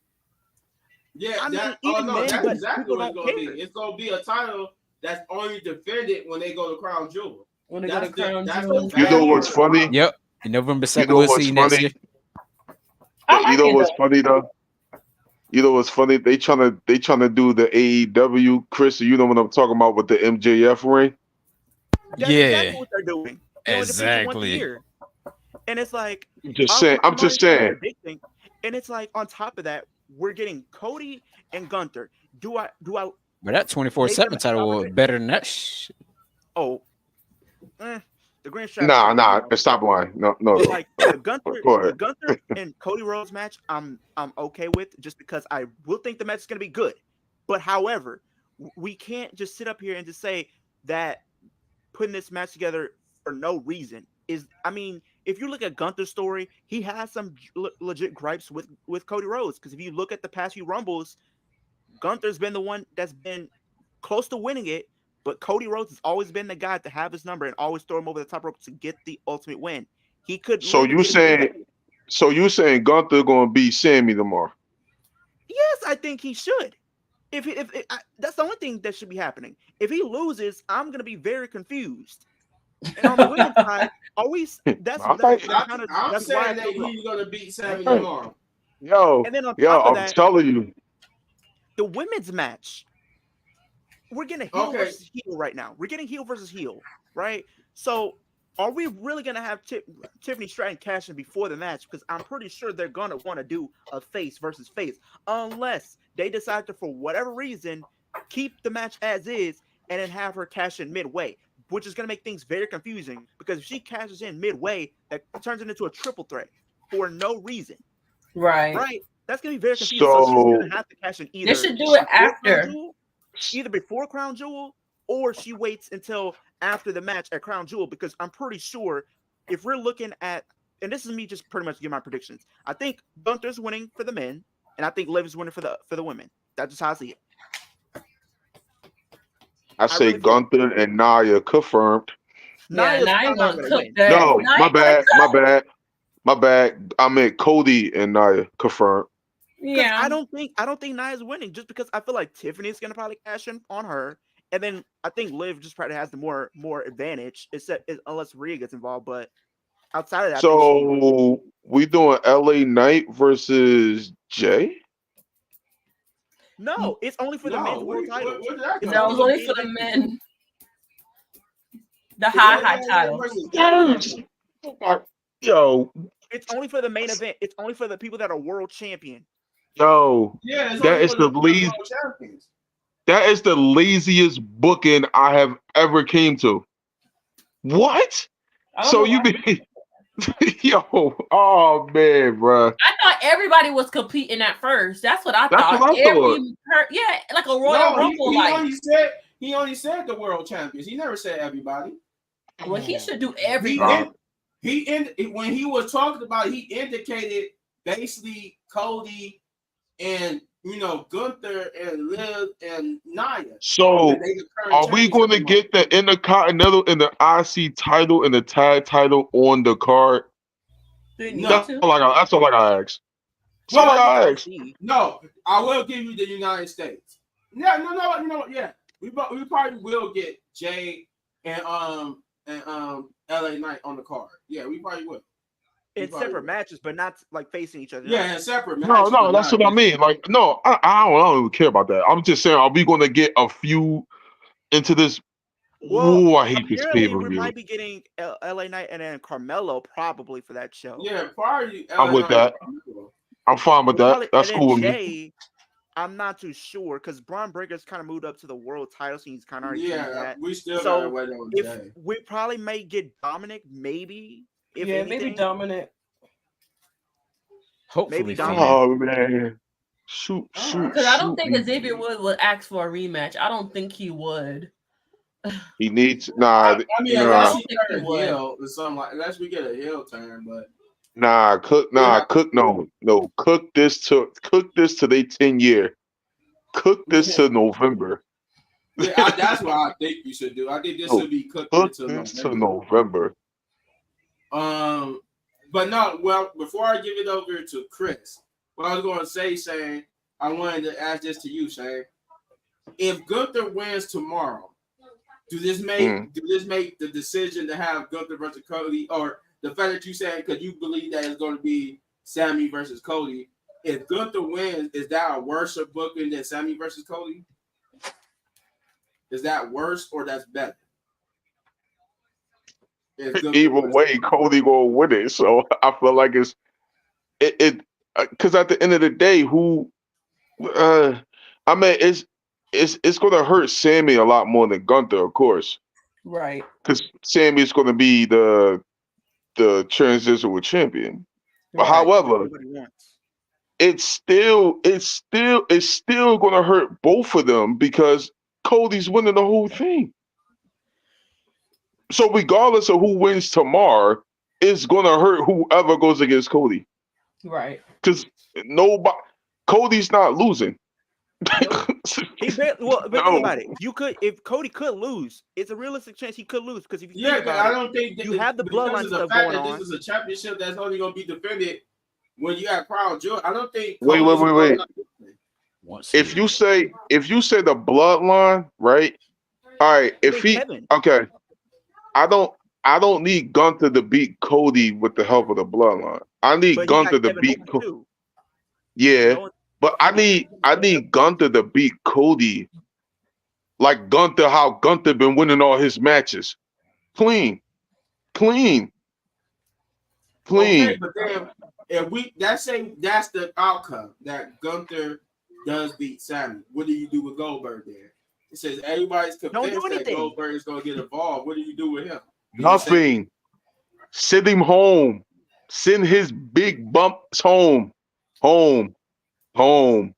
Yeah, I mean, that, even then, that's but exactly people what it's don't gonna be. care. It's gonna be a title that's only defended when they go to Crown Jewel. When they go to That's the Crown that's Jewel. the You know bad what's part funny? about it. Yep. November 2nd, know we'll what's see you next funny? year. I like You know it, what's though. funny though? You know what's funny? They trying to do the AEW, Chris. You know what I'm talking about with the MJF ring? That's Yeah. exactly what they're doing. They only defend you once a Exactly. year. And it's like, I'm just saying. I'm just saying. predicting. And it's like, on top of that, we're getting Cody and Gunther. Do I? But that 24/7 title was better than that. Oh, the Grand Strap. Nah. Stop lying. No. Like the Go ahead. Gunther and Cody Rhodes match, I'm okay with, just because I will think the match is going to be good. But however, we can't just sit up here and just say that putting this match together for no reason is. I mean, if you look at Gunther's story, he has some legit gripes with Cody Rhodes, because if you look at the past few Rumbles, Gunther's been the one that's been close to winning it, but Cody Rhodes has always been the guy to have his number and always throw him over the top rope to get the ultimate win. He could. So you saying Gunther gonna beat Sammy tomorrow? Yes, I think he should. If that's the only thing that should be happening. If he loses, I'm gonna be very confused. And on the women's side, are we? That's I'm why saying I that feel he's gonna beat Sammy tomorrow. Yo, And then on top of I'm that, telling you. the women's match, we're getting heel versus heel right now. We're getting heel versus heel, right? So are we really going to have Tiffany Stratton cash in before the match? Because I'm pretty sure they're going to want to do a face versus face, unless they decide to, for whatever reason, keep the match as is and then have her cash in midway, which is going to make things very confusing, because if she cashes in midway, that turns it into a triple threat for no reason. Right? That's going to be very confusing. So she's going to have to cash in either. They should do it after. Either before Crown Jewel, or she waits until after the match at Crown Jewel, because I'm pretty sure if we're looking at, and this is me just pretty much giving my predictions, I think Gunther's winning for the men, and I think Liv is winning for the women. That's just how I see it. I say Gunther and Nia confirmed. Nia's Nia not gonna gonna cook win. that. No, Nia my bad. I meant Cody and Nia confirmed. Yeah, I don't think Nia's winning, just because I feel like Tiffany's gonna probably cash in on her, and then I think Liv just probably has the more advantage, unless Rhea gets involved. But outside of that, so we doing LA Knight versus Jay? No, it's only for the men's world title. That was only for the men. The high title. Yo, it's only for the main event. It's only for the people that are world champion. Yo, that is the laziest booking I have ever came to. What? So you mean Yo, oh man, bro. I thought everybody was competing at first. That's what I That's thought. what I thought. Yeah, like a Royal No, Rumble. he only said the world champions. He never said everybody. Well, he should do He everybody. when he was talking about it, he indicated basically Cody and Gunther and Liv and Nia. So They the current are we champions going to at the get the Intercontinental and the IC title and the tag title on the card? Didn't No. need to. That's all I got to ask. That's all I got to ask. No, I will give you the United States. No, you know what? Yeah, we probably will get Jay and LA Knight on the card. Yeah, we probably will. In separate matches, but not like facing each other. Yeah, in separate matches. No, that's what I mean. Like, no, I don't even care about that. I'm just saying, are we going to get a few into this? Well, ooh, I hate this apparently pay-per-view. we might be getting LA Knight and then Carmelo probably for that show. Yeah, probably. I'm with that. I'm fine with that. That's cool with me. I'm not too sure because Braun Breaker's kind of moved up to the world title scene. He's kind of already Yeah, that. we still So gotta wait on if Jay. we probably may get Dominic, maybe. If Yeah, anything. maybe Dominic. Hopefully, Maybe Finn. Dominic. Oh man, shoot. Because I don't think Xavier Woods would ask for a rematch. I don't think he would. He needs I mean, unless he he turn would. heel or something like. Unless we get a heel turn, but Cook. Cook this to their 10-year. Cook this to November. yeah, that's what I think you should do. I think this should be cooked Cook until this to November. November. But no. Well, before I give it over to Chris, what I was going to say, Shane, I wanted to ask this to you, Shane. If Gunther wins tomorrow, do this make the decision to have Gunther versus Cody, or the fact that you said because you believe that it's going to be Sammy versus Cody? If Gunther wins, is that a worse booking than Sammy versus Cody? Is that worse or that's better? Either way, Cody gonna win it. So I feel like it's because at the end of the day, it's gonna hurt Sammy a lot more than Gunther, of course, Right. because Sammy's gonna be the transitional champion. But Right. however, it's still gonna hurt both of them because Cody's winning the whole thing. So regardless of who wins tomorrow, it's gonna hurt whoever goes against Cody. Right. Because Cody's not losing. But think about it. If Cody could lose, it's a realistic chance he could lose. Because if you think about I don't think you have the bloodline stuff going on. This is a championship that's only going to be defended when you have Crown Jewel. I don't think. Wait. If you say the bloodline, right? All right. Okay, I don't need Gunther to beat Cody with the help of the bloodline. I need Gunther to beat Cody. Yeah, but I need Gunther to beat Cody like Gunther, how Gunther been winning all his matches. Clean. Okay, but then if that's the outcome that Gunther does beat Sammy. What do you do with Goldberg there? It says everybody's convinced that Goldberg is going to get involved. What do you do with him? Nothing. Send him home. Send his big bumps home. Home. Go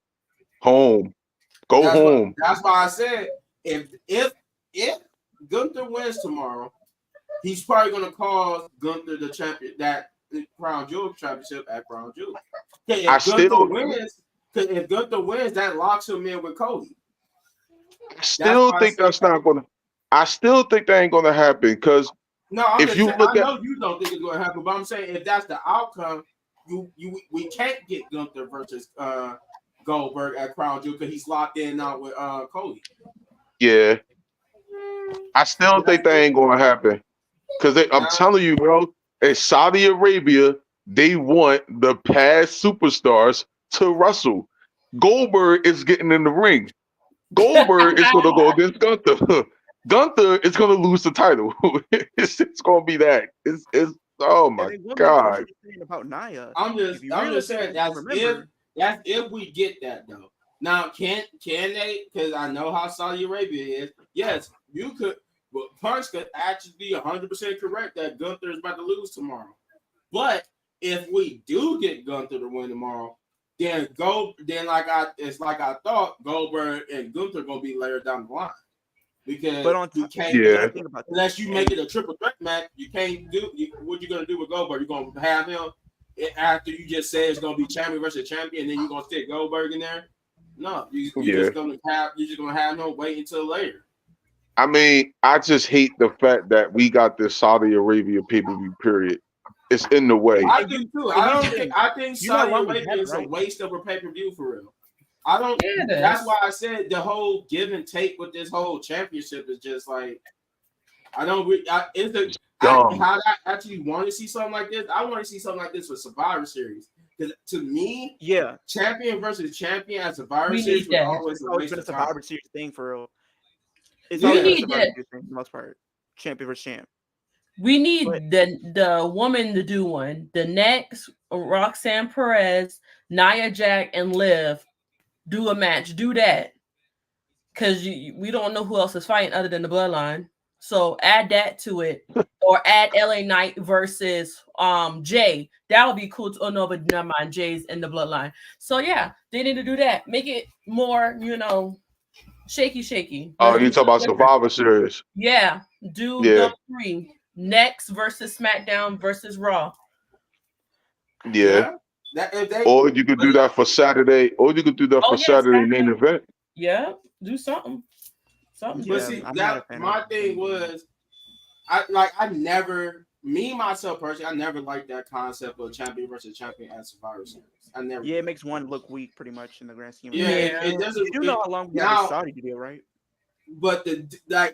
home. That's why I said if Gunther wins tomorrow, he's probably going to cause Gunther the champion, that Crown Jewel championship at Crown Jewel. If Gunther wins, that locks him in with Cody. I still think that ain't gonna happen because I know you don't think it's gonna happen, but I'm saying if that's the outcome, we can't get Gunther versus Goldberg at Crown Jewel because he's locked in now with Cody. Yeah, I still think that ain't gonna happen because I'm telling you, bro. In Saudi Arabia, they want the past superstars to wrestle. Goldberg is getting in the ring. Goldberg is going to go against Gunther. Gunther is going to lose the title. It's going to be that. It's oh my god. About Nia. I'm just saying that's if we get that though. Now can they? Because I know how Saudi Arabia is. Yes, you could. But Punch could actually be 100% correct that Gunther is about to lose tomorrow. But if we do get Gunther to win tomorrow, then it's like I thought Goldberg and Gunther gonna be later down the line because But on you can't think about unless you make it a triple threat match. You can't do what you gonna do with Goldberg. You're gonna have him after you just say it's gonna be champion versus champion, and then you're gonna stick Goldberg in there. No, you're just gonna have him wait until later. I mean, I just hate the fact that we got this Saudi Arabia pay-per-view period. It's in the way. I do too. I think Saudi Arabia is a waste of a pay-per-view for real. I don't. That's why I said the whole give and take with this whole championship is just like I don't. How I actually want to see something like this. I want to see something like this with Survivor Series because to me, champion versus champion at Survivor Series was always a waste of time. Survivor Series thing for real. It's we need that for the most part. Champion versus champ. We need the woman to do one. The next Roxanne Perez, Nia Jax, and Liv do a match. Do that because we don't know who else is fighting other than the Bloodline. So add that to it, or add LA Knight versus Jay. That would be cool. Oh no, but never mind. Jay's in the Bloodline. So yeah, they need to do that. Make it more, shaky. Oh, you talk about Survivor Series? Yeah, do the 3. Next versus SmackDown versus Raw. Yeah. Or you could do that for Saturday. Or you could do that for Saturday main event. Yeah, do something. But see, my thing was, myself personally, I never liked that concept of champion versus champion at Survivor Series. I never. Yeah, it makes one look weak, pretty much in the grand scheme. Yeah, it doesn't. You know how long we had Saudi deal, right? But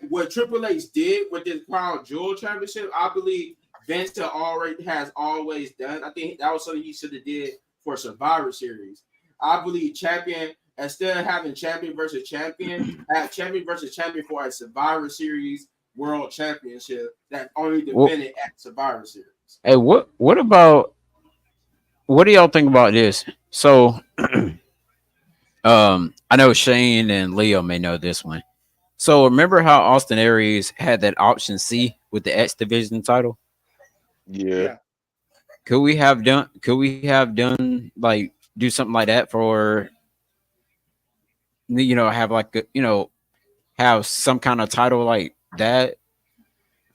what Triple H did with this Crown Jewel Championship, I believe Vince has always done. I think that was something he should have did for Survivor Series. I believe champion, instead of having champion versus champion, have champion versus champion for a Survivor Series World Championship that only defended at Survivor Series. Hey, what do y'all think about this? So, I know Shane and Leo may know this one. So remember how Austin Aries had that option C with the X Division title? Yeah. Could we have done like do something like that for have have some kind of title like that?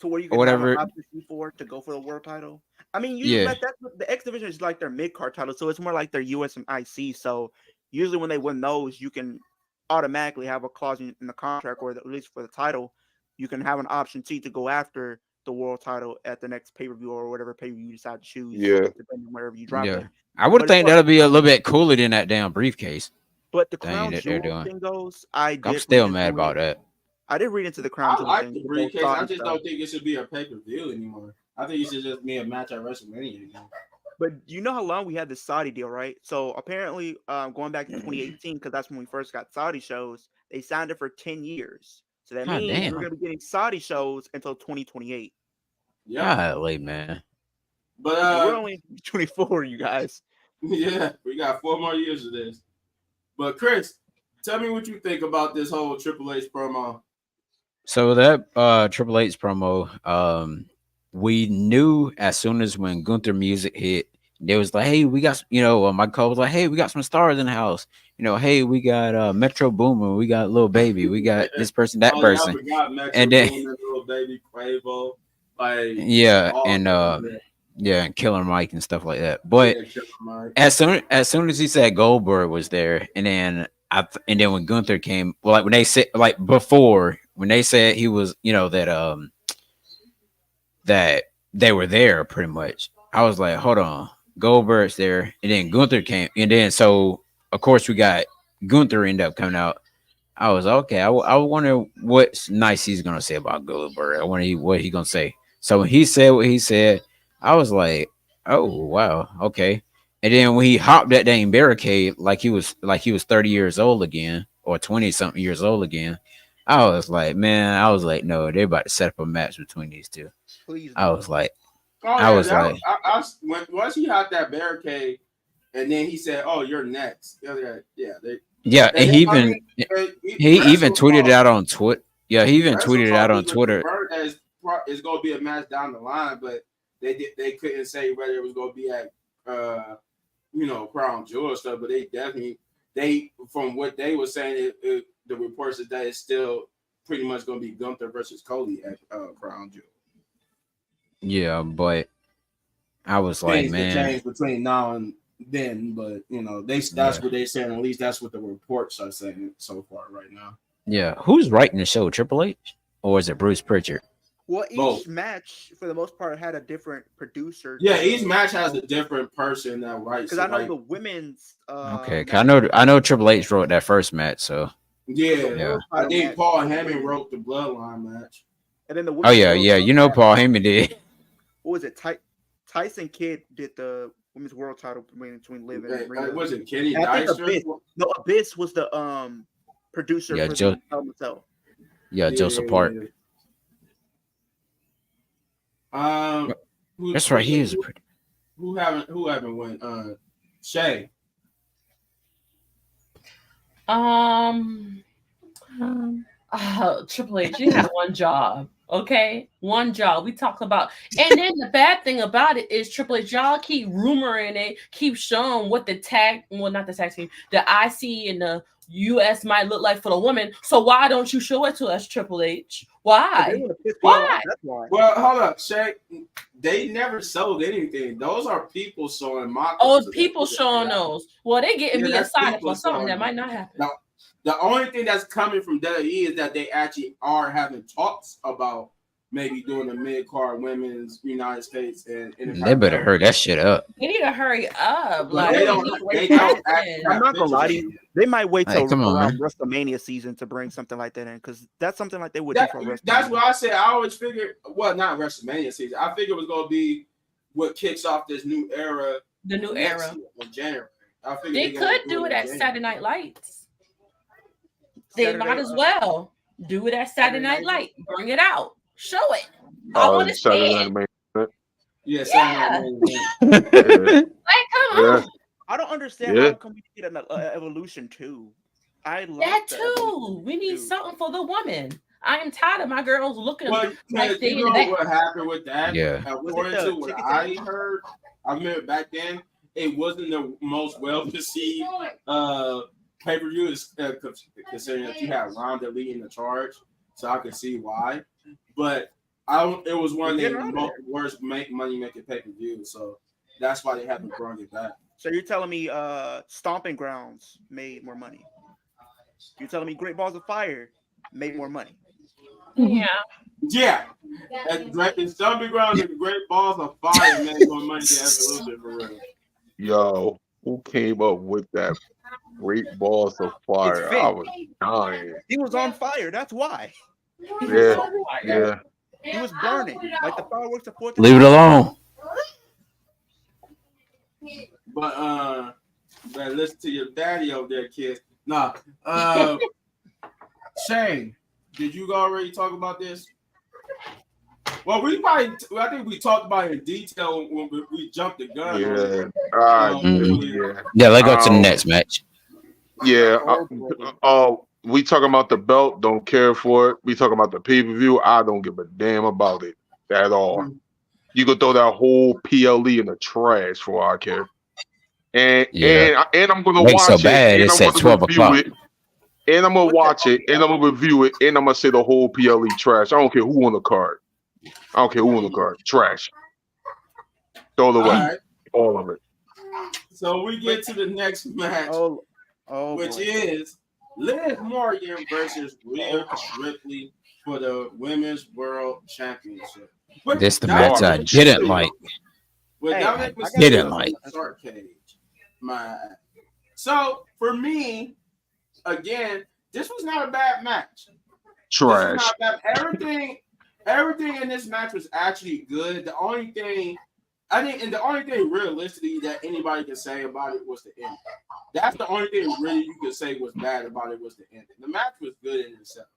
So where you can whatever have an option C for to go for the world title? I mean, the X Division is like their mid-card title, so it's more like their US and IC. So usually when they win those, you can automatically have a clause in the contract, or at least for the title, you can have an option C to go after the world title at the next pay-per-view or whatever pay-per-view you decide to choose. Depending on wherever you drop it. I would think that'll be a little bit cooler than that damn briefcase. But the Crown Jewel thing goes, I'm still mad about that. I did read into the Crown Jewel thing. The briefcase. I just don't think it should be a pay-per-view anymore. I think it should just be a match at WrestleMania again. But you know how long we had this Saudi deal, right? So apparently, going back to 2018, because that's when we first got Saudi shows, they signed it for 10 years. So that means we're going to be getting Saudi shows until 2028. Yeah, late man. But we're only 24, you guys. Yeah, we got 4 more years of this. But Chris, tell me what you think about this whole Triple H promo. So that Triple H promo, we knew as soon as when Gunther music hit, they was like, hey, we got, my co was like, hey, we got some stars in the house. Hey, we got Metro Boomin, we got Lil Baby, we got this person, that person. And then Lil Baby, Quavo, and Killer Mike and stuff like that. But as soon as he said Goldberg was there, and then when Gunther came, when they said when they said he was, that they were there pretty much, I was like, hold on, Goldberg's there, and then Gunther came, and then so of course we got Gunther end up coming out. I was okay. I wonder what's nice he's gonna say about Goldberg. I wonder what he gonna say. So when he said what he said, I was like, oh wow, okay. And then when he hopped that dang barricade like he was 30 years old again, or 20 something years old again, I was like, no, they're about to set up a match between these two. Please. I was like, once he hopped that barricade, and then he said, "Oh, you're next." And he even tweeted it out on Twitter. Yeah, he even tweeted it out on Twitter. It's going to be a match down the line, but they couldn't say whether it was going to be at Crown Jewel or stuff, but they from what they were saying, the reports is that it's still pretty much going to be Gunther versus Cody at Crown Jewel. Yeah, but I was like, Things man, can change between now and then, but that's what they're saying. At least that's what the reports are saying so far right now. yeah, who's writing the show? Triple H or is it Bruce Pritchard? Well, each Both. match for the most part had a different producer. Yeah, each match has a different person that writes. Because I know the women's. Okay, I know Triple H wrote that first match, so yeah. I think Paul Heyman wrote the Bloodline match. And then the oh yeah, you know Paul Heyman did. What was it? Tyson Kidd did the women's world title between Liv and Rhea. Was it Kenny Dyson? No, Abyss was the producer. Yeah, for Joe. Yeah, Joseph Park. That's right. He is. Who haven't won? Shay. Triple H, you have one job. Okay, one job. We talk about, and then the bad thing about it is Triple H, y'all keep rumoring it, keep showing what the not the tag team, the IC and the US might look like for the woman. So why don't you show it to us, Triple H? Why? Why? Well, hold up, Shay. They never sold anything. Those are people showing mock-ups. Oh, people showing those. Well, they getting me excited for something that might not happen. Now, the only thing that's coming from WWE is that they actually are having talks about maybe doing a mid-card women's United States and they better hurry that shit up. They need to hurry up. Like, they don't I'm not gonna lie to you. They might wait till around WrestleMania season to bring something like that in, because that's something like they would do for WrestleMania. That's what I said. I always figured, well, not WrestleMania season. I figured it was gonna be what kicks off this new era. The new era in January. I figured they could do it at Saturday Night Lights. They might as well do it at Saturday Night Light. Bring it out. Show it. I want to see it. Yeah, Saturday Night. Like, come on. I don't understand how come we get an Evolution too. I love that too. We need something for the woman. I am tired of my girls looking like they you know what happened with that? Yeah. According to what I heard, I remember back then it wasn't the most well perceived pay-per-view, considering that you had Ronda leading the charge, so I could see why. But it was one of the worst money making pay-per-view, so that's why they haven't brought it back. So you're telling me Stomping Grounds made more money? You're telling me Great Balls of Fire made more money? Yeah. And Stomping Grounds and Great Balls of Fire made more money than Evolution for real. Yo, who came up with that? Great Balls of Fire. I was dying. He was on fire. That's why. Yeah. He was burning like the fireworks of 4th. Leave it alone. But listen to your daddy over there, kids. Nah. Shane, did you already talk about this? Well, I think we talked about it in detail when we jumped the gun. Yeah, let's go to the next match. Yeah. We talking about the belt, don't care for it. We talking about the pay-per-view, I don't give a damn about it at all. You could throw that whole PLE in the trash for all I care. And I'm gonna watch so bad, it. It's at 12 o'clock. And I'm gonna watch it, and I'm gonna review it, and I'm gonna say the whole PLE trash. I don't care who on the card. Trash. Throw it away. All of it. So we get to the next match, which is Liv Morgan versus Rhea Ripley for the Women's World Championship. This the match I didn't like. Didn't like. So for me, again, this was not a bad match. Trash. Everything in this match was actually good. The only thing realistically that anybody can say about it was the ending. That's the only thing really you could say was bad about it was the ending. The match was good in itself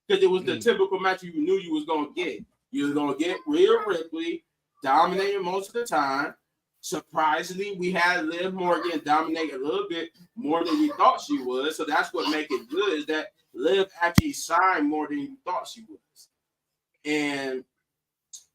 because it was the typical match you knew you was gonna get. You was gonna get Rhea Ripley dominating most of the time. Surprisingly, we had Liv Morgan dominate a little bit more than we thought she would. So that's what makes it good is that Liv actually signed more than you thought she was. And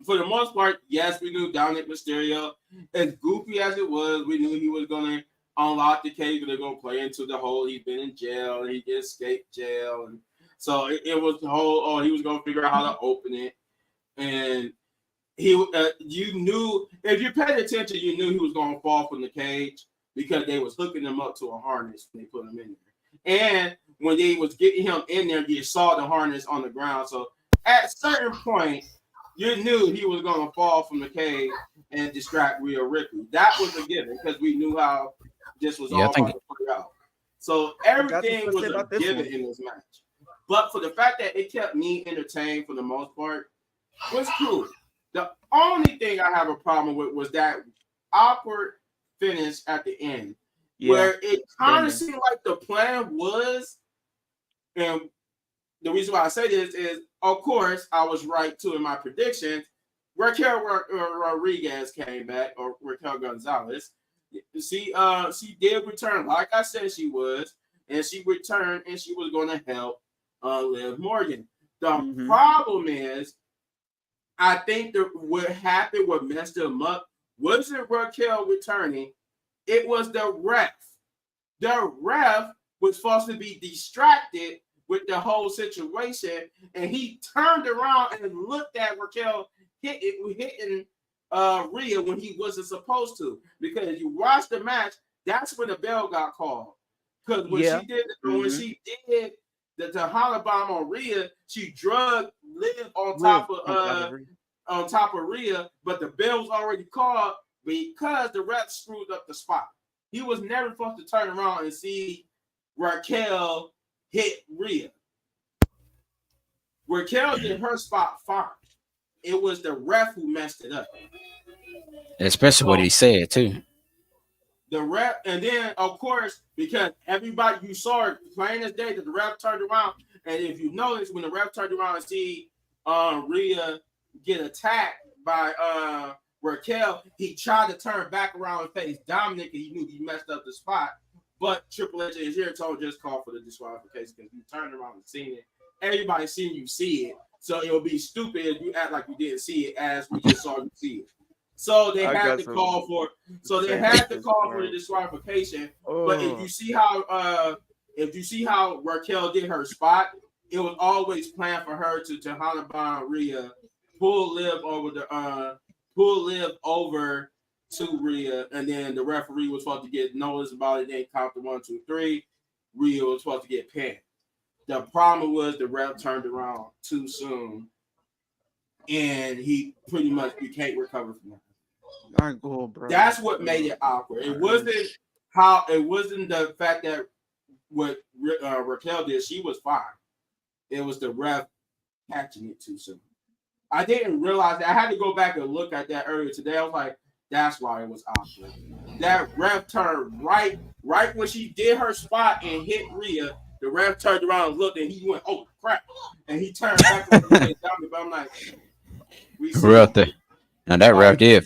for the most part, yes, we knew Dominic Mysterio, as goofy as it was, we knew he was going to unlock the cage, but they're going to play into the whole he's been in jail and he escaped jail. And so it was the whole, he was going to figure out how to open it. And you knew, if you paid attention, you knew he was going to fall from the cage because they was hooking him up to a harness when they put him in there. And when they was getting him in there, you saw the harness on the ground. So at a certain point, you knew he was going to fall from the cage and distract Rhea Ripley. That was a given because we knew how this was all about to play out. So everything was a given in this match. But for the fact that it kept me entertained for the most part, was cool. The only thing I have a problem with was that awkward finish at the end, where it kind of seemed like the plan was, and the reason why I say this is, of course, I was right too in my predictions. Raquel Rodriguez came back, or Raquel Gonzalez. She did return, like I said she was, and she returned, and she was going to help Liv Morgan. The problem is, I think what happened, what messed them up, wasn't Raquel returning. It was the ref. The ref was supposed to be distracted with the whole situation, and he turned around and looked at Raquel hitting Rhea when he wasn't supposed to. Because if you watch the match, that's when the bell got called. Because when she did the Tahana bomb on Rhea, she drugged Liv on top of Rhea, but the bell was already called because the ref screwed up the spot. He was never supposed to turn around and see Raquel hit Rhea. Raquel did her spot fine. It was the ref who messed it up. Especially what he said too. The ref, and then of course, because everybody, you saw it plain as day that the ref turned around, and if you notice, when the ref turned around and see Rhea get attacked by Raquel, he tried to turn back around and face Dominic, and he knew he messed up the spot. But Triple H is here told just call for the disqualification because you turned around and seen it. Everybody seen you see it, so it would be stupid if you act like you didn't see it as we just saw you see it. So they had to call for. So they had to call for the disqualification. But if you see how Raquel did her spot, it was always planned for her to Tahana bomb Rhea, pull Liv over to Rhea, and then the referee was supposed to get notice about it. Then count the 1, 2, 3. Rhea was supposed to get pinned. The problem was the ref turned around too soon, and he pretty much you can't recover from that. That's what made it awkward. It wasn't the fact that what Raquel did. She was fine. It was the ref catching it too soon. I didn't realize that. I had to go back and look at that earlier today. I was like, that's why it was awkward. That ref turned right when she did her spot and hit Rhea. The ref turned around and looked, and he went, "Oh crap!" And he turned back. But I'm like, real thing. Now that ref did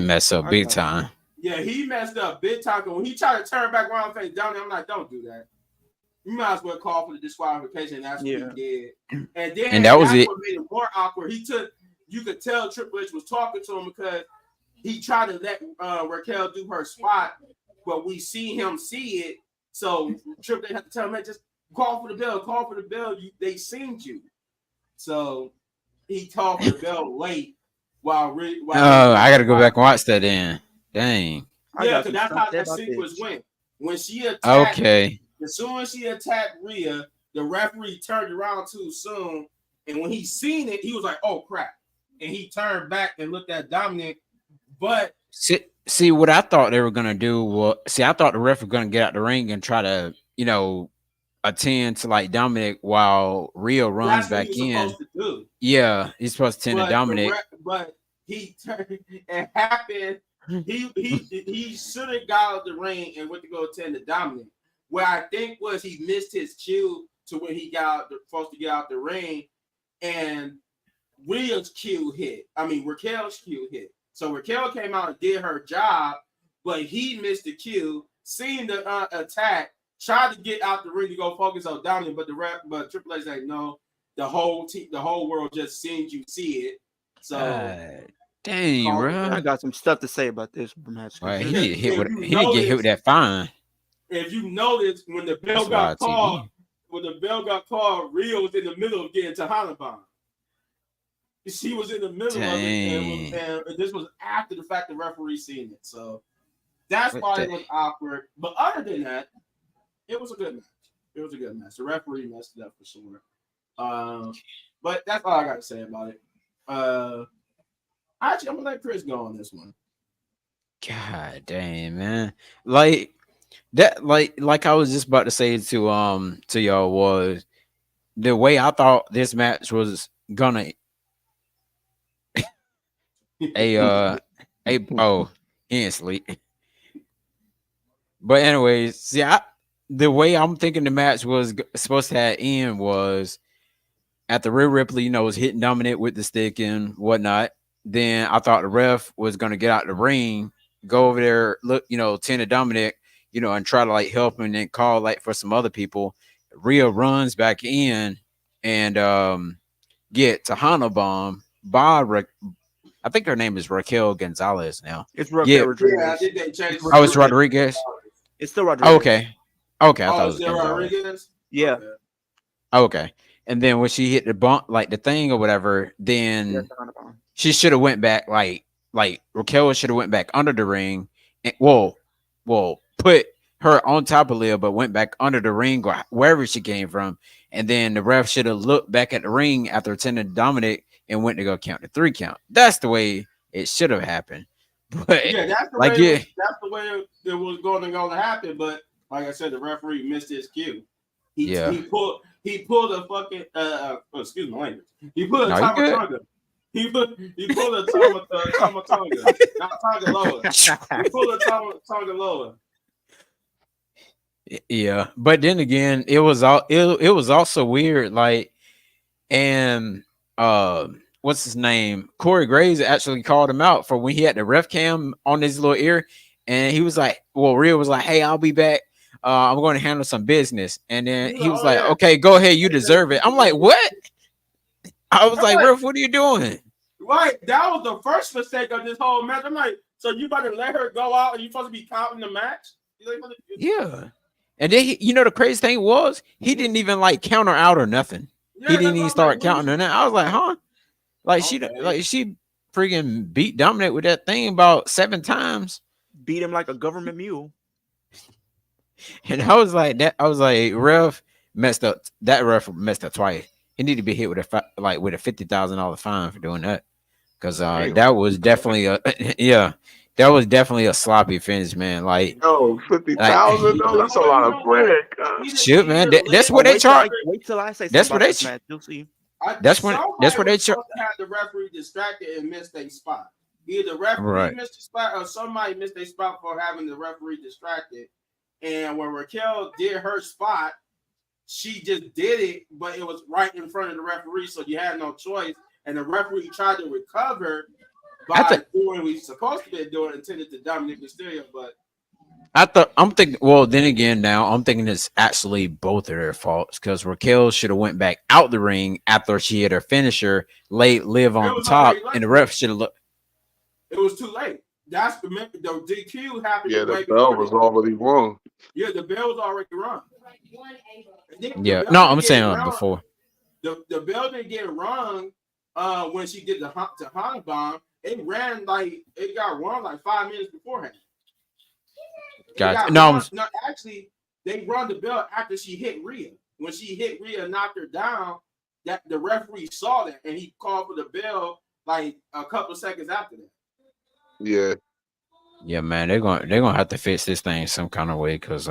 mess up big time. Yeah, he messed up big time. When he tried to turn back around and face Dominic, I'm like, don't do that. You might as well call for the disqualification. That's what he did. And that was what made it more awkward. You could tell Triple H was talking to him because he tried to let Raquel do her spot, but we see him see it. So Triple H had to tell him, man, just call for the bell. They seen you. So he called for the bell late while I gotta go back and watch that then. Dang. Yeah, because that's how that sequence went. When she attacked, as soon as she attacked Rhea, the referee turned around too soon. And when he seen it, he was like, oh crap. And he turned back and looked at Dominic. But see what I thought they were gonna do was I thought the ref was gonna get out the ring and try to, attend to like Dominic while Rhea runs back in. Yeah, he's supposed to attend to Dominic. But he turned, it happened. He should have got out the ring and went to go attend to Dominic. Where I think was he missed his cue to when he supposed to get out the ring, and Raquel's cue hit. So Raquel came out and did her job, but he missed the cue, seen the attack, tried to get out the ring to go focus on Dominic, but Triple H like, no, the whole world just seen you see it, So dang, bro. I got some stuff to say about this match. Right, he Because need to hit if with you he need to get hit with notice- that fine. if you notice, when the bell That's got live TV. called, Rhea was in the middle of getting to Hanabon. She was in the middle of it, and this was after the fact the referee seen it. So that's why it was awkward. But other than that, it was a good match. It was a good match. The referee messed it up for sure. But that's all I got to say about it. Actually, I'm gonna let Chris go on this one. God damn, man. Like that, like I was just about to say to y'all was the way I thought this match was gonna oh, he ain't sleep. But anyways, see, the way I'm thinking the match was supposed to end was after Rhea Ripley, was hitting Dominic with the stick and whatnot. Then I thought the ref was gonna get out the ring, go over there, look, tend to Dominic, and try to like help him and then call like for some other people. Rhea runs back in and get Tahana bomb by I think her name is Raquel Gonzalez now. It's Raquel Rodriguez. Yeah, I think they changed. Oh, it's Rodriguez. It's still Rodriguez. Okay. I thought it was Rodriguez. Yeah. Okay. And then when she hit the bump, like the thing or whatever, then she should have went back, like Raquel should have went back under the ring and put her on top of Leah, but went back under the ring or wherever she came from. And then the ref should have looked back at the ring after attending Dominic and went to go count the 3 count. That's the way it should have happened. But yeah, that's the way it was going to happen. But like I said, the referee missed his cue. He pulled a fucking excuse my language. He pulled a Tamatonga. He pulled a Tamatonga. Not Tonga Loa. He pulled a Tonga Loa. Yeah, but then again, it was also weird. Like, and what's his name? Corey Graves actually called him out for when he had the ref cam on his little ear, and he was like, Rhea was like, "Hey, I'll be back. I'm going to handle some business." And then he was like, "Okay, go ahead, you deserve it." I'm like, "What?" I was like, "Ref, what are you doing?" Right, that was the first mistake of this whole match. I'm like, so you about to let her go out and you supposed to be counting the match? Yeah. And then the crazy thing was he didn't even like count her out or nothing. Yeah, he didn't even start counting her. I was like, huh? Like she freaking beat Dominic with that thing about 7 times. Beat him like a government mule. And I was like, ref messed up. That ref messed up twice. He needed to be hit with a $50,000 fine for doing that. Because that was definitely that was definitely a sloppy finish, man. Like, $50,000, that's a lot of bread. Shit, man. That's what they charge. Wait till I say something. That's what they charge. You'll see. That's what they charge. Had the referee distracted and missed a spot. Either the referee missed a spot or somebody missed a spot for having the referee distracted. And when Raquel did her spot, she just did it, but it was right in front of the referee, so you had no choice. And the referee tried to recover by doing what he's supposed to be doing, intended to Dominic Mysterio, but I'm thinking. Well, then again, now I'm thinking it's actually both of their faults because Raquel should have went back out the ring after she hit her finisher, live on top, and the ref should have looked. It was too late. That's the DQ happened. Yeah, the bell was already wrong. Yeah, the bell was already run. Yeah, no, I'm saying before. The bell didn't get rung when she did the Hana bomb. It got run like 5 minutes beforehand. Gotcha. No, actually, they run the bell after she hit Rhea. When she hit Rhea and knocked her down, that the referee saw that and he called for the bell like a couple of seconds after that. Yeah. Yeah, man, they're gonna have to fix this thing some kind of way because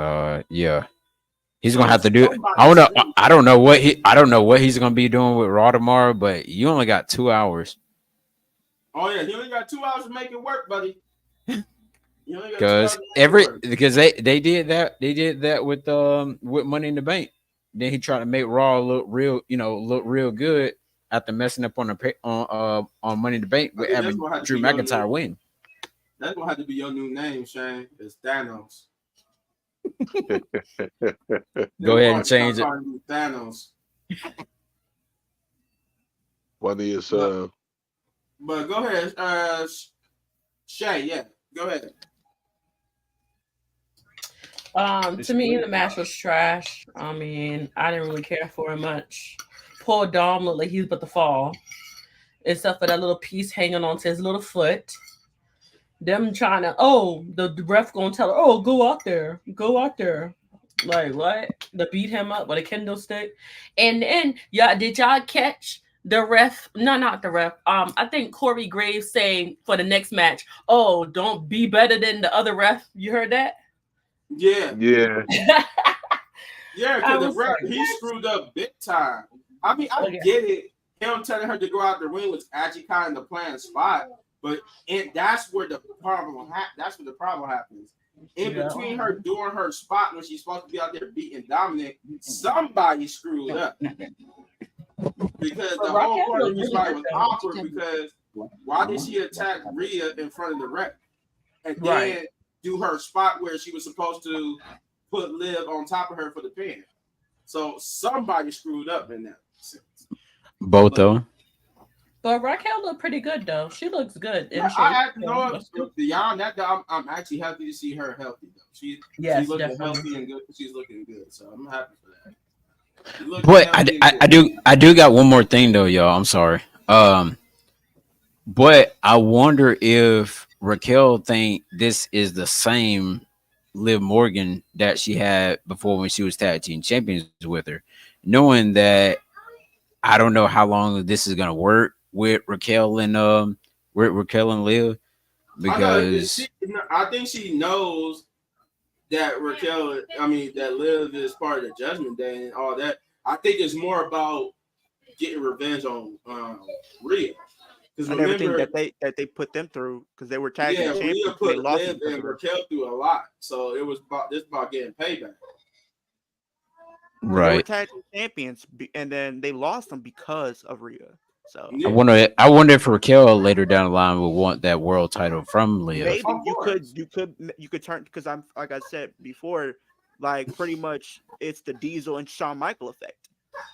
he's gonna have to do it. I don't know what he's gonna be doing with Raw tomorrow, but you only got 2 hours. Oh yeah, you only got 2 hours to make it work, buddy. Because they did that with Money in the Bank. Then he tried to make Raw look real good after messing up on Money in the Bank with having Drew McIntyre win. That's gonna have to be your new name, Shane. It's Thanos. Go ahead and change it. Thanos. Funny as But go ahead, Shay. Yeah, go ahead. To me, the match was trash. I mean, I didn't really care for it much. Poor Dom looked like he was about to fall, except for that little piece hanging onto his little foot. Them trying to, the ref gonna tell her, oh, go out there. Like what? To beat him up with a kendo stick. And then did y'all catch the ref? No, not the ref. I think Corey Graves saying for the next match, oh, don't be better than the other ref. You heard that? Yeah, Yeah. yeah, I because the was ref like, he screwed up big time. I mean, I Okay. get it. Him telling her to go out the ring was actually kind of the planned spot, but that's where the problem that's where the problem happens. In Yeah. between her doing her spot when she's supposed to be out there beating Dominic, somebody screwed up. Because But the Raquel whole part of looked this really fight good, was though. awkward because why did she attack Rhea in front of the ref and then Right. do her spot where she was supposed to put Liv on top of her for the pin? So somebody screwed up in that sense. Both But- of them. But Raquel looked pretty good though. She looks good in Yeah, shape. I know That's good. beyond that, though, I'm actually happy to see her healthy though. She's looking Definitely. healthy and good. She's looking good, so I'm happy for that. She's looking But healthy and good. I do got one more thing though, y'all. I'm sorry. But I wonder if Raquel think this is the same Liv Morgan that she had before when she was tag team champions with her, knowing that I don't know how long this is gonna work with Raquel and Liv because I think she knows that Raquel. I mean, that Liv is part of the Judgment Day and all that. I think it's more about getting revenge on Rhea. Because And everything remember, that they put them through because they were tag team yeah, champions. Rhea And they put lost Liv because and of her. Raquel through a lot, so it was about getting payback. They were right. tag team champions, and then they lost them because of Rhea. So Yeah. I wonder if Raquel later down the line will want that world title from Liv. maybe Of you course. could turn because I'm like I said before, like pretty much it's the Diesel and Shawn Michael effect.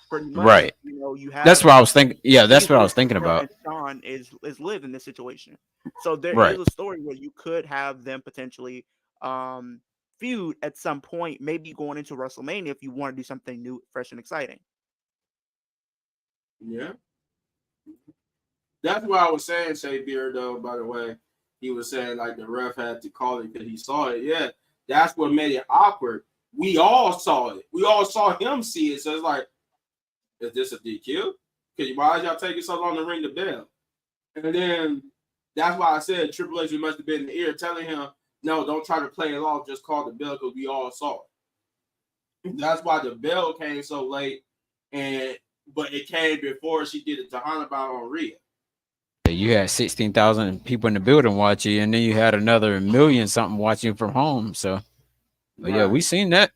Pretty much, Right. You know, you have That's what I was thinking. Yeah, that's what I Diesel was thinking about. and Shawn is Liv in this situation. So there is Right. a story where you could have them potentially feud at some point, maybe going into WrestleMania if you want to do something new, fresh, and exciting. Yeah. That's what I was saying, Shay Beard, though, by the way. He was saying like the ref had to call it because he saw it. Yeah, that's what made it awkward. We all saw it. We all saw him see it. So it's like, is this a DQ? Why is y'all taking so long to ring the bell? And then that's why I said Triple H must have been in the ear telling him, no, don't try to play it off. Just call the bell because we all saw it. That's why the bell came so late, but it came before she did a Tahana bout on Rhea. You had 16,000 people in the building watching, and then you had another million something watching from home. So, but yeah, we seen that.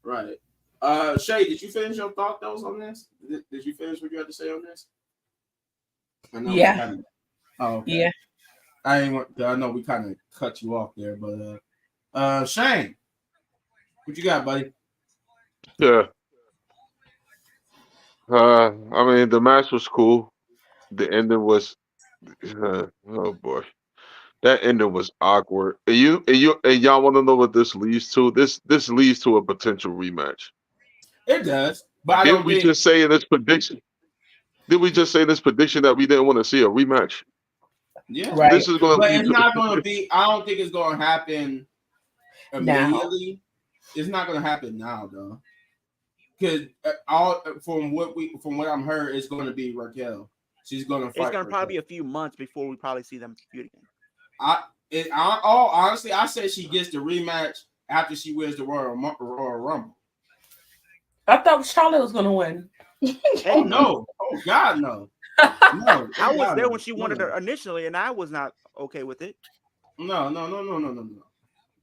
Right. Shay, did you finish your thought those on this? Did you finish what you had to say on this? Yeah. Oh, okay. Yeah. I know we kind of cut you off there, but Shane, what you got, buddy? Yeah. I mean, the match was cool. The ending was, oh boy, that ending was awkward. And y'all want to know what this leads to? This leads to a potential rematch. It does, but I Did don't we think. just say in this prediction? Did we just say in this prediction that we didn't want to see a rematch? Yeah, Right. This is going to but lead it's to. not going to be. I don't think it's going to happen immediately. It's not going to happen now, though, because from what I'm heard, it's going to be Raquel. She's going to fight. It's going to probably be a few months before we probably see them feud again. Honestly, I said she gets the rematch after she wins the Royal Rumble. I thought Charlotte was gonna win. Oh no! Oh God, no! No, I was there when she won it initially, and I was not okay with it. No.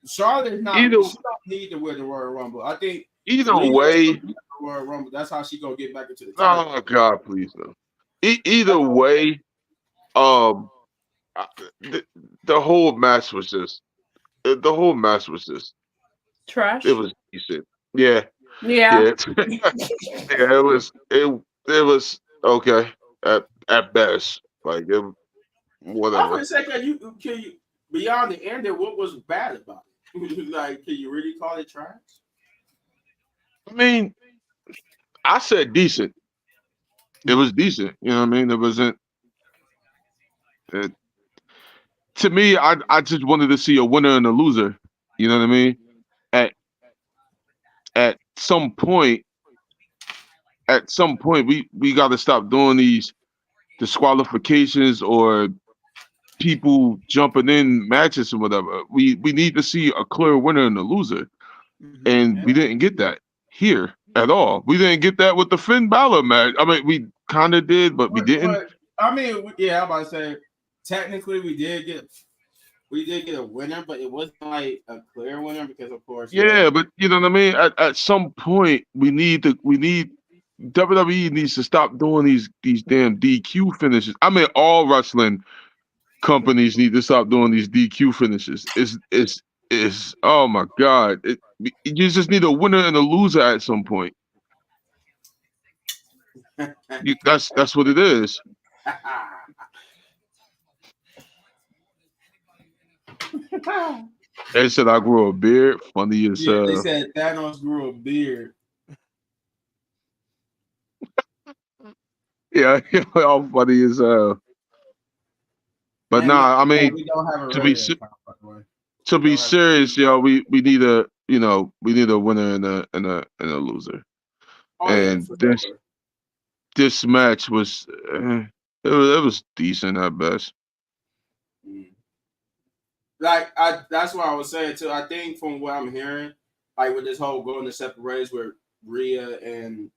Charlotte is not. She don't need to win the Royal Rumble. I think either way, Royal Rumble. That's how she gonna get back into the title. Oh God, please no. Either way, the whole match was just Trash. it was decent. Yeah. Yeah. Yeah, it was okay at best. Like I'm whatever. gonna say, can you beyond the ending? What was bad about it? Like, can you really call it trash? I mean, I said decent. It was decent. You know what I mean? It wasn't. It, to me, I just wanted to see a winner and a loser. You know what I mean? At at some point, we got to stop doing these disqualifications or people jumping in matches and whatever. We need to see a clear winner and a loser, and we didn't get that here at all. We didn't get that with the Finn Balor match. I mean, we kind of did, but we didn't. But I mean, yeah, I'm about to say technically we did get a winner, but it wasn't like a clear winner because of course, Yeah, but you know what I mean. At some point, we need WWE needs to stop doing these damn DQ finishes. I mean, all wrestling companies need to stop doing these DQ finishes. It's oh my god! You just need a winner and a loser at some point. That's what it is. They said I grew a beard. Funny as yeah, they said Thanos grew a beard. yeah, all funny as But And nah, I mean we don't have a to be radio. to be serious, we need we need a winner and a loser. Oh yeah, And for this sure. this match was it was decent at best. Like that's what I was saying too. I think from what I'm hearing, like with this whole going to separate ways with Rhea and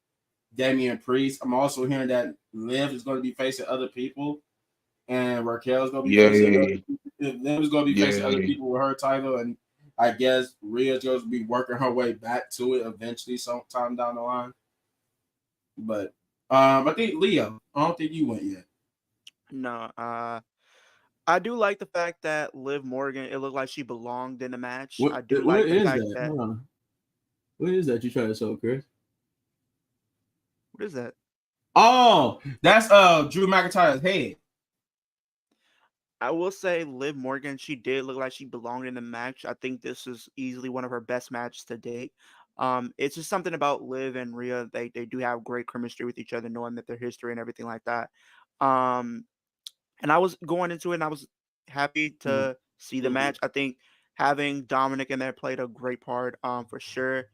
Damian Priest, I'm also hearing that Liv is going to be facing other people, and Raquel's going to be facing other Yay. people. Liv is going to be facing other Yay. people with her title, and I guess Rhea's going to be working her way back to it eventually, sometime down the line. But I think Leo, I don't think you went yet. No, I do like the fact that Liv Morgan, it looked like she belonged in the match. I do like the fact that. Hold on. What is that you trying to show, Chris? What is that? Oh, that's Drew McIntyre's head. I will say Liv Morgan, she did look like she belonged in the match. I think this is easily one of her best matches to date. It's just something about Liv and Rhea. They do have great chemistry with each other, knowing that their history and everything like that. And I was going into it and I was happy to see the match. I think having Dominic in there played a great part, for sure.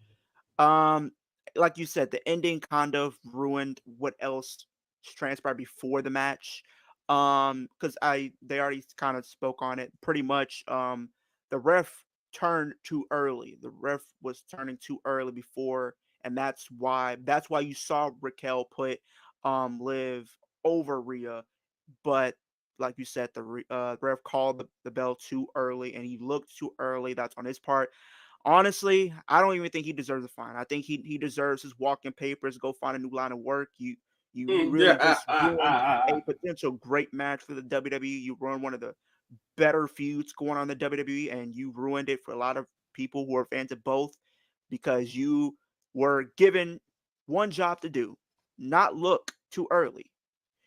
Like you said, the ending kind of ruined what else transpired before the match. Because they already kind of spoke on it. Pretty much, the ref turned too early. The ref was turning too early before, and that's why you saw Raquel put Liv over Rhea. But like you said, the ref called the bell too early, and he looked too early. That's on his part. Honestly, I don't even think he deserves a fine. I think he deserves his walking papers. Go find a new line of work. You really just ruined a potential great match for the WWE. You ruined one of the better feuds going on in the WWE, and you ruined it for a lot of people who are fans of both because you were given one job to do, not look too early.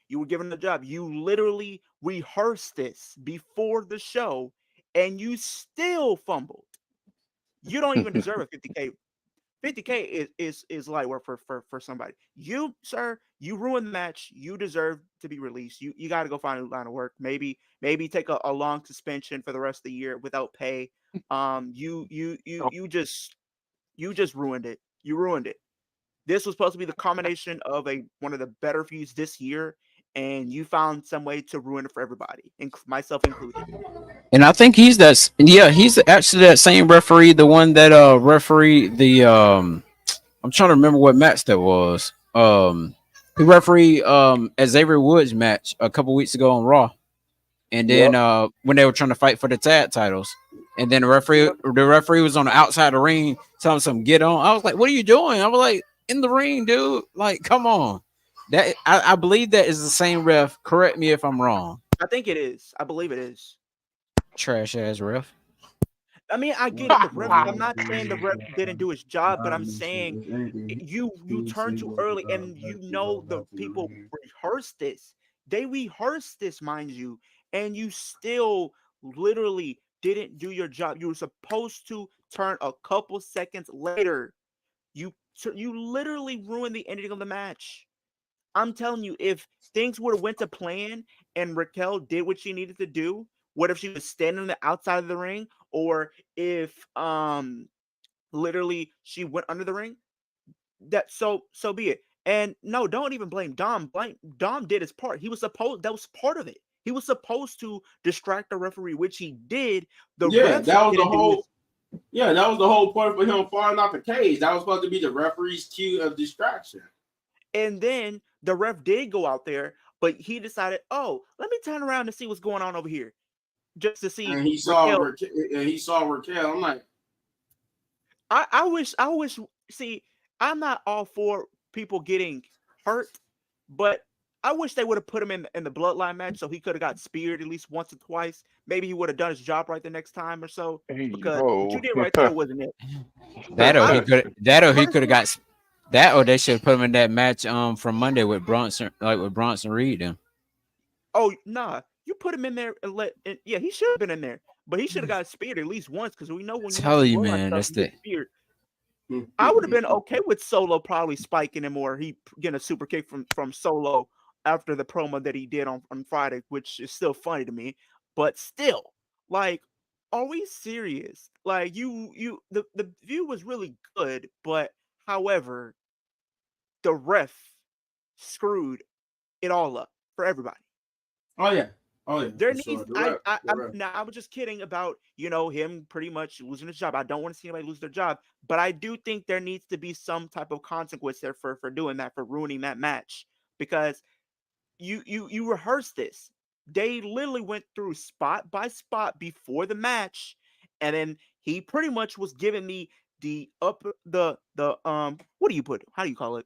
You were given the job. You literally rehearsed this before the show, and you still fumbled. You don't even deserve a 50K. 50K is light work for somebody. You, sir, you ruined the match. You deserve to be released. You got to go find a line of work. Maybe take a long suspension for the rest of the year without pay. You just ruined it. You ruined it. This was supposed to be the combination of one of the better feuds this year, and you found some way to ruin it for everybody, myself included. And I think he's he's actually that same referee, the one that referee the I'm trying to remember what match that was. He referee Xavier Woods match a couple weeks ago on Raw. And then when they were trying to fight for the tag titles. And then the referee was on the outside of the ring telling some get on. I was like, what are you doing? I was like, in the ring, dude. Like, come on. That I believe that is the same ref. Correct me if I'm wrong. I think it is. I believe it is. Trash ass ref. I mean, I get it. The ref. I'm not saying the ref didn't do his job, but I'm saying you turned too early, and the people rehearsed this. They rehearsed this, mind you, and you still literally didn't do your job. You were supposed to turn a couple seconds later. You literally ruined the ending of the match. I'm telling you, if things would have went to plan and Raquel did what she needed to do, what if she was standing on the outside of the ring, or if literally she went under the ring? So be it. And no, don't even blame Dom. Dom did his part. That was part of it. He was supposed to distract the referee, which he did. The Yeah, refs that was the didn't do whole. Yeah, that was the whole point for him falling off the cage. That was supposed to be the referee's cue of distraction. And then the ref did go out there, but he decided, oh, let me turn around and see what's going on over here, just to see And he saw Raquel. Raquel. I'm like, I wish. See, I'm not all for people getting hurt, but I wish they would have put him in the bloodline match so he could have got speared at least once or twice. Maybe he would have done his job right the next time or so. Hey, Because what you yo. did right there wasn't it. That or he could. That or he could have got. Personally, That or they should have put him in that match from Monday with Bronson, like with Bronson Reed. Then oh nah, you put him in there and yeah, he should have been in there, but he should have got speared at least once because we know when you have tell some you, bloodline man, stuff, that's you the get speared. I would have been okay with Solo probably spiking him or he getting a super kick from Solo after the promo that he did on Friday, which is still funny to me. But still, like, are we serious? Like, the view was really good, but however, the ref screwed it all up for everybody. oh yeah, There for needs sure. The ref. now I was just kidding about him pretty much losing his job. I don't want to see anybody lose their job, but I do think there needs to be some type of consequence there for doing that, for ruining that match, because you rehearsed this. They literally went through spot by spot before the match, and then he pretty much was giving me the up the what do you put? How do you call it?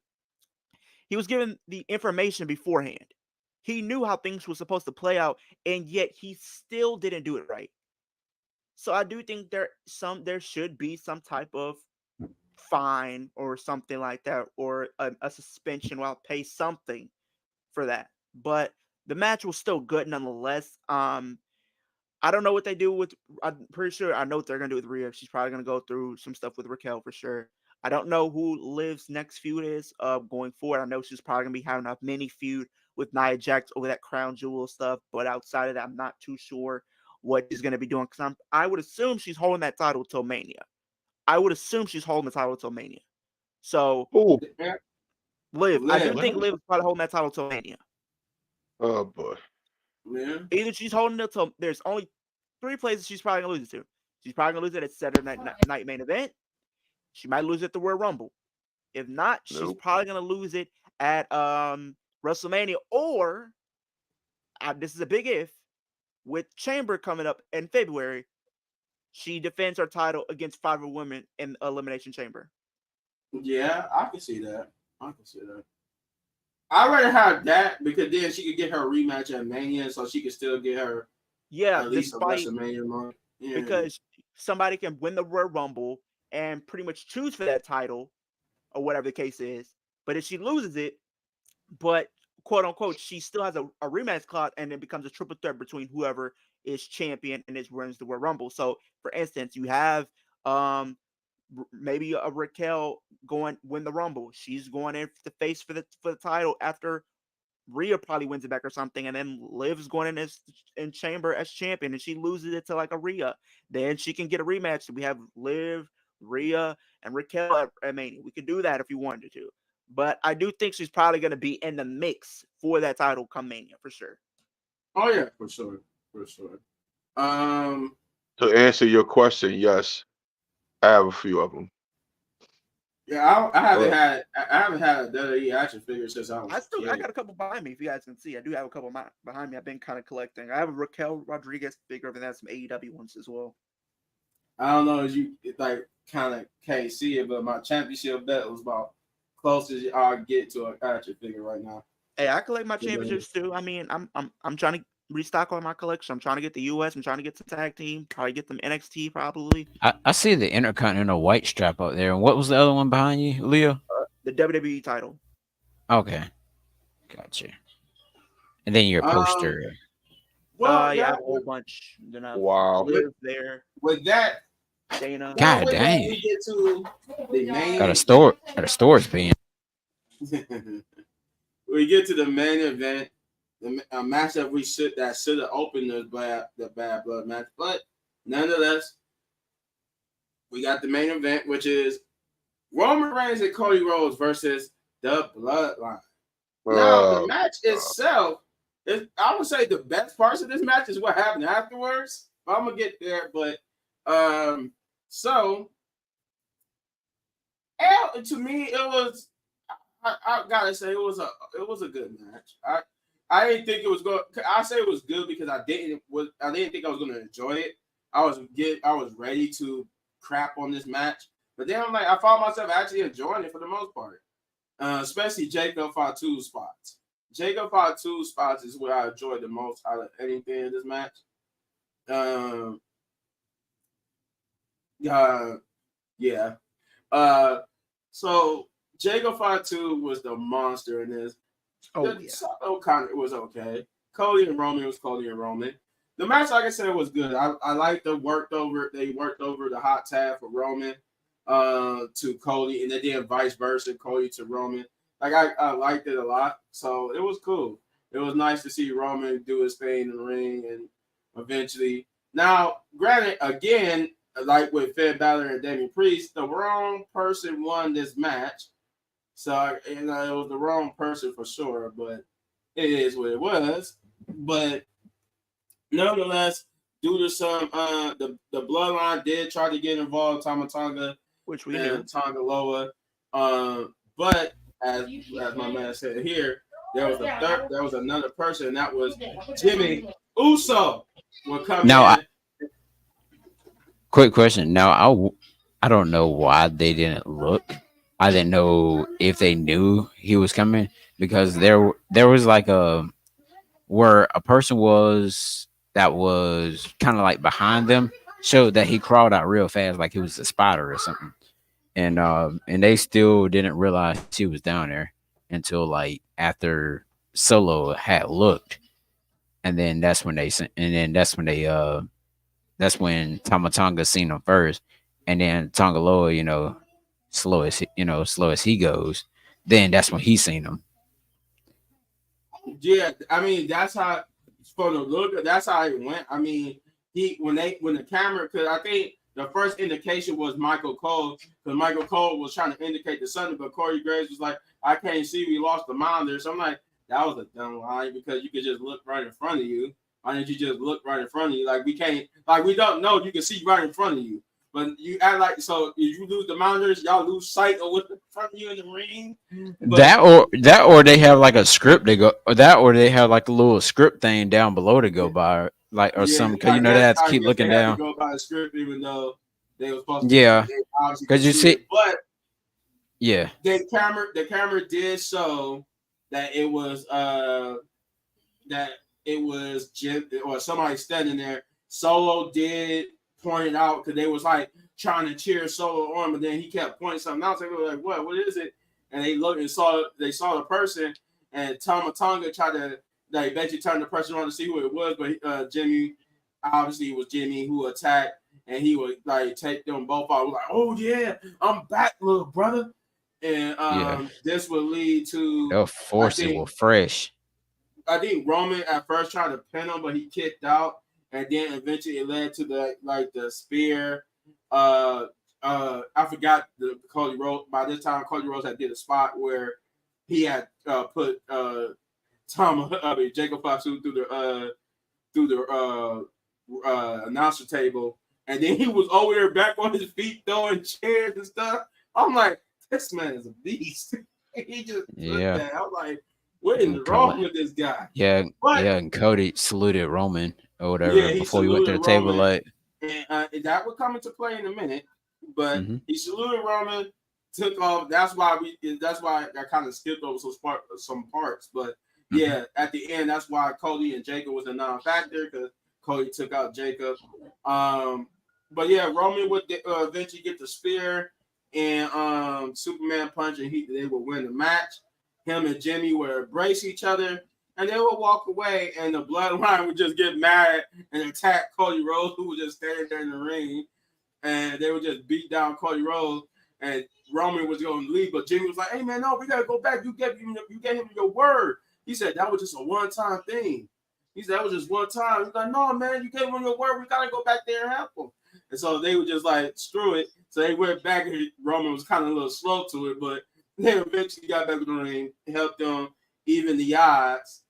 He was given the information beforehand. He knew how things were supposed to play out, and yet he still didn't do it right. So I do think there should be some type of fine or something like that, or a suspension while pay something for that. But the match was still good nonetheless. I don't know what they do with. I'm pretty sure I know what they're gonna do with Rhea. She's probably gonna go through some stuff with Raquel for sure. I don't know who Liv's next feud is going forward. I know she's probably gonna be having a mini feud with Nia Jax over that crown jewel stuff, but outside of that, I'm not too sure what she's gonna be doing. Because I would assume she's holding that title till Mania. I would assume she's holding the title till Mania. So Oh, Liv, I do Liv. think Liv is probably holding that title till Mania. oh boy. Yeah. Either she's holding it till there's only 3 places she's probably gonna lose it to. She's probably gonna lose it at Saturday night main event. She might lose it at the Royal Rumble. If not, she's Nope. probably gonna lose it at WrestleMania. Or this is a big if, with Chamber coming up in February, she defends her title against 5 women in Elimination Chamber. Yeah, I can see that. I can see that. I'd rather have that because then she could get her rematch at Mania, so she could still get her Yeah, at least a despite WrestleMania month. Yeah. because somebody can win the Royal Rumble and pretty much choose for that title or whatever the case is. But if she loses it, but quote unquote, she still has a rematch clause and it becomes a triple threat between whoever is champion and is wins the Royal Rumble. So for instance, you have maybe a Raquel going win the Rumble. She's going in to face for the title after Rhea probably wins it back or something, and then Liv's going in Chamber as champion, and she loses it to like a Rhea. Then she can get a rematch. We have Liv, Rhea, and Raquel at Mania. We could do that if you wanted to. But I do think she's probably going to be in the mix for that title come Mania for sure. Oh yeah, for sure, for sure. To answer your question, yes, I have a few of them. Yeah, I haven't had a WWE action figure since I was. I got a couple behind me. If you guys can see, I do have a couple behind me. I've been kind of collecting. I have a Raquel Rodriguez figure, and that's some AEW ones as well. I don't know if you like kind of can't see it, but my championship bet was about closest I get to an action figure right now. Hey, I collect my championships too. I mean, I'm trying to restock on my collection. I'm trying to get the US. I'm trying to get the tag team. Probably get them NXT. Probably I see the Intercontinental white strap up there. And what was the other one behind you, Leo? the WWE title. Okay, gotcha. And then your Um, poster. Well, Yeah, I yeah. have a whole bunch. Then I Wow. live there. With that, Dana. God with that, dang. we get to the main. Got a storage bin. We get to the main event, a match that should have opened the Bad Blood match, but nonetheless, we got the main event, which is Roman Reigns and Cody Rhodes versus the Bloodline. Now, the match itself is, I would say, the best parts of this match is what happened afterwards. I'm gonna get there, but so to me, it was. I gotta say, it was a good match. I didn't think it was going. I say it was good because I didn't think I was going to enjoy it. I was ready to crap on this match, but then I found myself actually enjoying it for the most part. Especially Jacob Fatu's spots. Jacob Fatu's spots is what I enjoyed the most out of anything in this match. Yeah. So Jacob Fatu was the monster in this. It was okay. Cody and Roman was Cody and Roman. The match, like I said, was good. I like they worked over the hot tag for Roman to Cody, and then vice versa, Cody to Roman. I liked it a lot. So it was cool. It was nice to see Roman do his thing in the ring, and eventually. Now, granted, again, like with Finn Balor and Damian Priest, the wrong person won this match. So it was the wrong person for sure, but it is what it was. But nonetheless, due to some the Bloodline did try to get involved, Tama Tonga, which we and knew. Tonga Loa. But as my man said here, there was another person, and that was Jimmy Uso will come in. Quick question. Now, I don't know why they didn't look. I didn't know if they knew he was coming because there was where a person was that was kind of like behind them showed that he crawled out real fast like he was a spider or something, and they still didn't realize he was down there until like after Solo had looked, and then that's when Tama Tonga seen him first, and then Tonga Loa, slow as he goes, then that's when he seen him. Yeah, I mean that's how for the look. That's how it went. I mean, when the camera, because I think the first indication was Michael Cole, because Michael Cole was trying to indicate to something, but Corey Graves was like, "I can't see. We lost the monitor." So I'm like, that was a dumb line because you could just look right in front of you. Why didn't you just look right in front of you? Like we can't, like we don't know. You can see right in front of you. But you act like so. If you lose the monitors, y'all lose sight of what's in front of you in the ring. But, that or they have like a script they go or they have like a little script thing down below to go by something because they have to keep looking down. To go by the script even though they were supposed to. Yeah, because you see, but yeah, the camera did show that it was Jim or somebody standing there. Solo did point it out because they was like trying to cheer Solo on, but then he kept pointing something out. So they were like, "What is it?" And they looked and saw the person, and Tama Tonga tried to basically turn the person on to see who it was, but Jimmy, obviously it was Jimmy who attacked, and he would take them both out. Like, "Oh yeah, I'm back, little brother," and this would lead to they'll force it with fresh. I think Roman at first tried to pin him, but he kicked out, and then eventually it led to the spear. I forgot the Cody Rhodes. By this time, Cody Rhodes had did a spot where he had put Jacob Fatu through the announcer table, and then he was over there back on his feet throwing chairs and stuff. I'm like, this man is a beast. He just that. I'm like, what is wrong with this guy? Yeah, and Cody saluted Roman or whatever before he went to the table. And that would come into play in a minute. But he saluted Roman, took off. That's why I kind of skipped over some parts. But yeah, at the end, that's why Cody and Jacob was a non-factor because Cody took out Jacob. But yeah, Roman would eventually get the spear and Superman punch, and they would win the match. Him and Jimmy would embrace each other, and they would walk away, and the Bloodline would just get mad and attack Cody Rhodes, who was just standing there in the ring, and they would just beat down Cody Rhodes, and Roman was going to leave, but Jimmy was like, "Hey man, no, we gotta go back. You gave him your word." He said that was just a one-time thing. He said that was just one time. He's like, "No man, you gave him your word. We gotta go back there and help him." And so they were just like, "Screw it." So they went back, and Roman was kind of a little slow to it, but they eventually got back in the ring, helped them even the odds,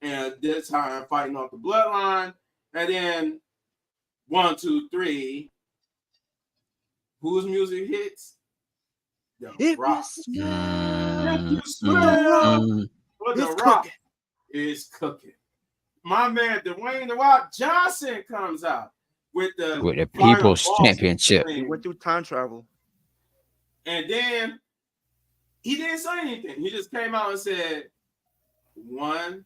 and this time fighting off the Bloodline. And then 1, 2, 3. Whose music hits? The Rock. But The Rock is cooking. My man Dwayne The Rock Johnson comes out with the People's Championship. He went through time travel. And then he didn't say anything. He just came out and said 1,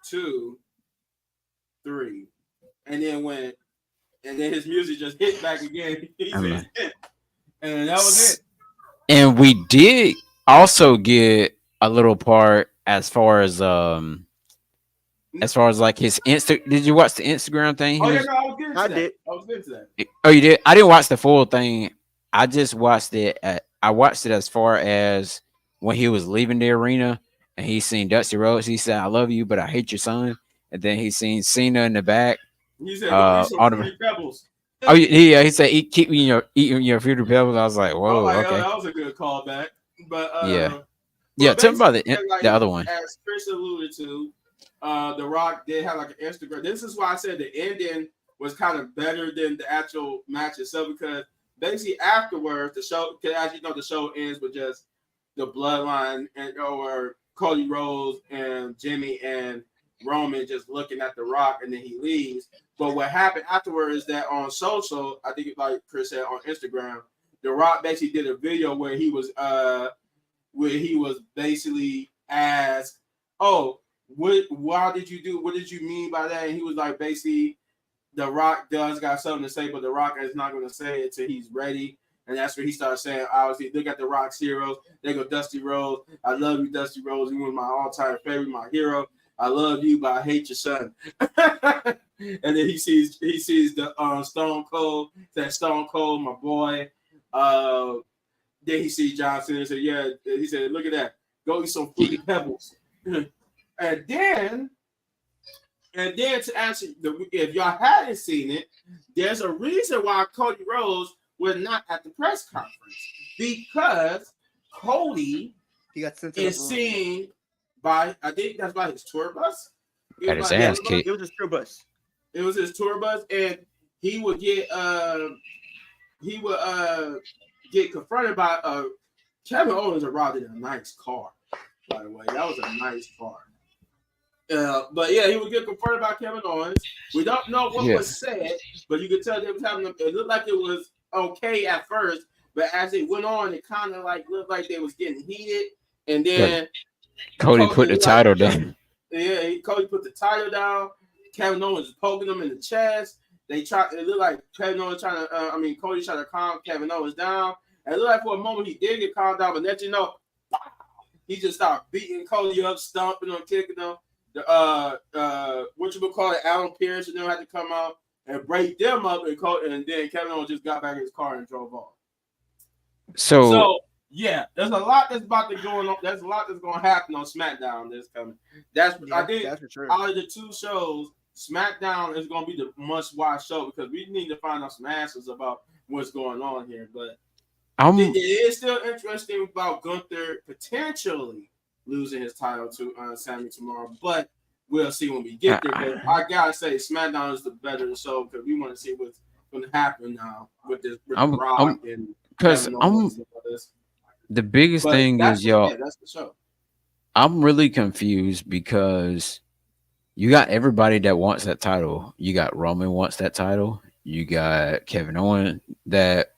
2, 3. And then his music just hit back again. He said, and that was it. And we did also get a little part as far as like his Insta. Did you watch the Instagram thing? Oh yeah, no, I was getting to that. did. I was getting to that. Oh, you did? I didn't watch the full thing. I just watched it. I watched it as far as when he was leaving the arena and he seen Dusty Rhodes. He said, "I love you, but I hate your son." And then he seen Cena in the back. He said, "Go eat some Fruity Pebbles." Oh yeah, he said, "Keep eating your Fruity Pebbles." I was like, "Whoa, okay." Oh, that was a good callback. But yeah. Tell me about the other one. As Chris alluded to, The Rock did have like an Instagram. This is why I said the ending was kind of better than the actual match itself, because basically afterwards the show, because as you know, the show ends with just the Bloodline or Cody Rhodes and Jimmy and Roman just looking at The Rock, and then he leaves. But what happened afterwards is that on social, I think like Chris said on Instagram, The Rock basically did a video where he was basically asked, "Oh, what did you mean by that?" And he was like, basically, The Rock does got something to say, but The Rock is not going to say it till he's ready. And that's where he started saying, obviously, look at The Rock's heroes. They go Dusty Rhodes. I love you, Dusty Rhodes. You were my all-time favorite, my hero. I love you, but I hate your son. And then he sees the Stone Cold. That Stone Cold, my boy. Then he sees John Cena and said, "Yeah." He said, "Look at that. Go eat some Fruity Pebbles." And then to answer if y'all hadn't seen it, there's a reason why Cody Rhodes was not at the press conference, because Cody is seen by, I think that's by his tour bus. Got his ass kicked. It was his tour bus. It was his tour bus, and he would get confronted by Kevin Owens arrived in a nice car, by the way. That was a nice car. But yeah, he would get confronted by Kevin Owens. We don't know what was said, but you could tell they was having it looked like it was okay at first, but as it went on, it kind of like looked like they was getting heated, and then Cody put the title down. Yeah, Cody put the title down. Kevin Owens was poking him in the chest. It looked like Kevin Owens Cody trying to calm Kevin Owens down. And it looked like for a moment he did get calmed down, but then he just started beating Cody up, stomping him, kicking him. Alan Pierce and them had to come out and break them up, and then Kevin Owens just got back in his car and drove off. So yeah, there's a lot that's about to go on. There's a lot that's going to happen on SmackDown that's coming. I think that's for sure. Out of the two shows, SmackDown is going to be the must-watch show, because we need to find out some answers about what's going on here. But it is still interesting about Gunther potentially losing his title to Sammy tomorrow, but we'll see when we get there. But I gotta say, SmackDown is the better show, because we want to see what's going to happen now with The Rock and because the biggest thing is, y'all. Yeah, that's the show. I'm really confused because you got everybody that wants that title. You got Roman wants that title. You got Kevin Owens that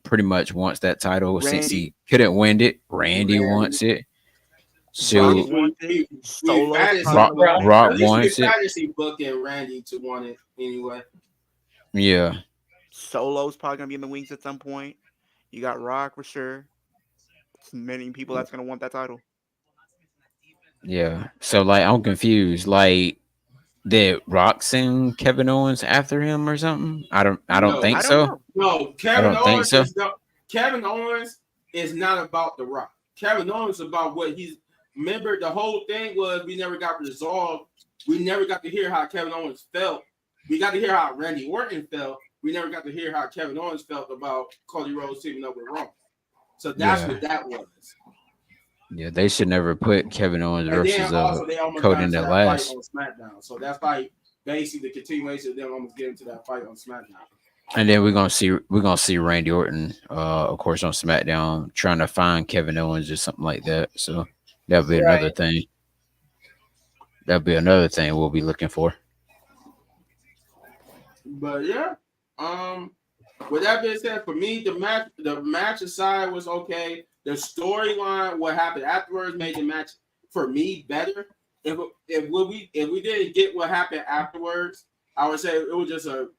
pretty much wants that title since he couldn't win it. Randy wants it. So Rock wants it. Fantasy booking Randy to want it anyway. Yeah. Solo's probably gonna be in the wings at some point. You got Rock for sure. Many people that's gonna want that title. Yeah. So like I'm confused. Like did Rock send Kevin Owens after him or something? I don't No, think I don't so. know. no. I don't think so. Kevin Owens is not about the Rock. Kevin Owens is about what he's. Remember, the whole thing was we never got resolved. We never got to hear how Kevin Owens felt. We got to hear how Randy Orton felt. We never got to hear how Kevin Owens felt about Cody Rhodes teaming up with Roman. So that's Yeah. what that was. Yeah, they should never put Kevin Owens And then versus also they almost Cody got in into that that fight last. on SmackDown. So that's like basically the continuation of them almost getting to that fight on SmackDown. And then we're gonna see Randy Orton, of course, on SmackDown trying to find Kevin Owens or something like that. So that'll be another Right. thing. That'll be another thing we'll be looking for. But yeah, with that being said, for me, the match aside was okay. The storyline, what happened afterwards, made the match for me better. If we didn't get what happened afterwards, I would say it was just a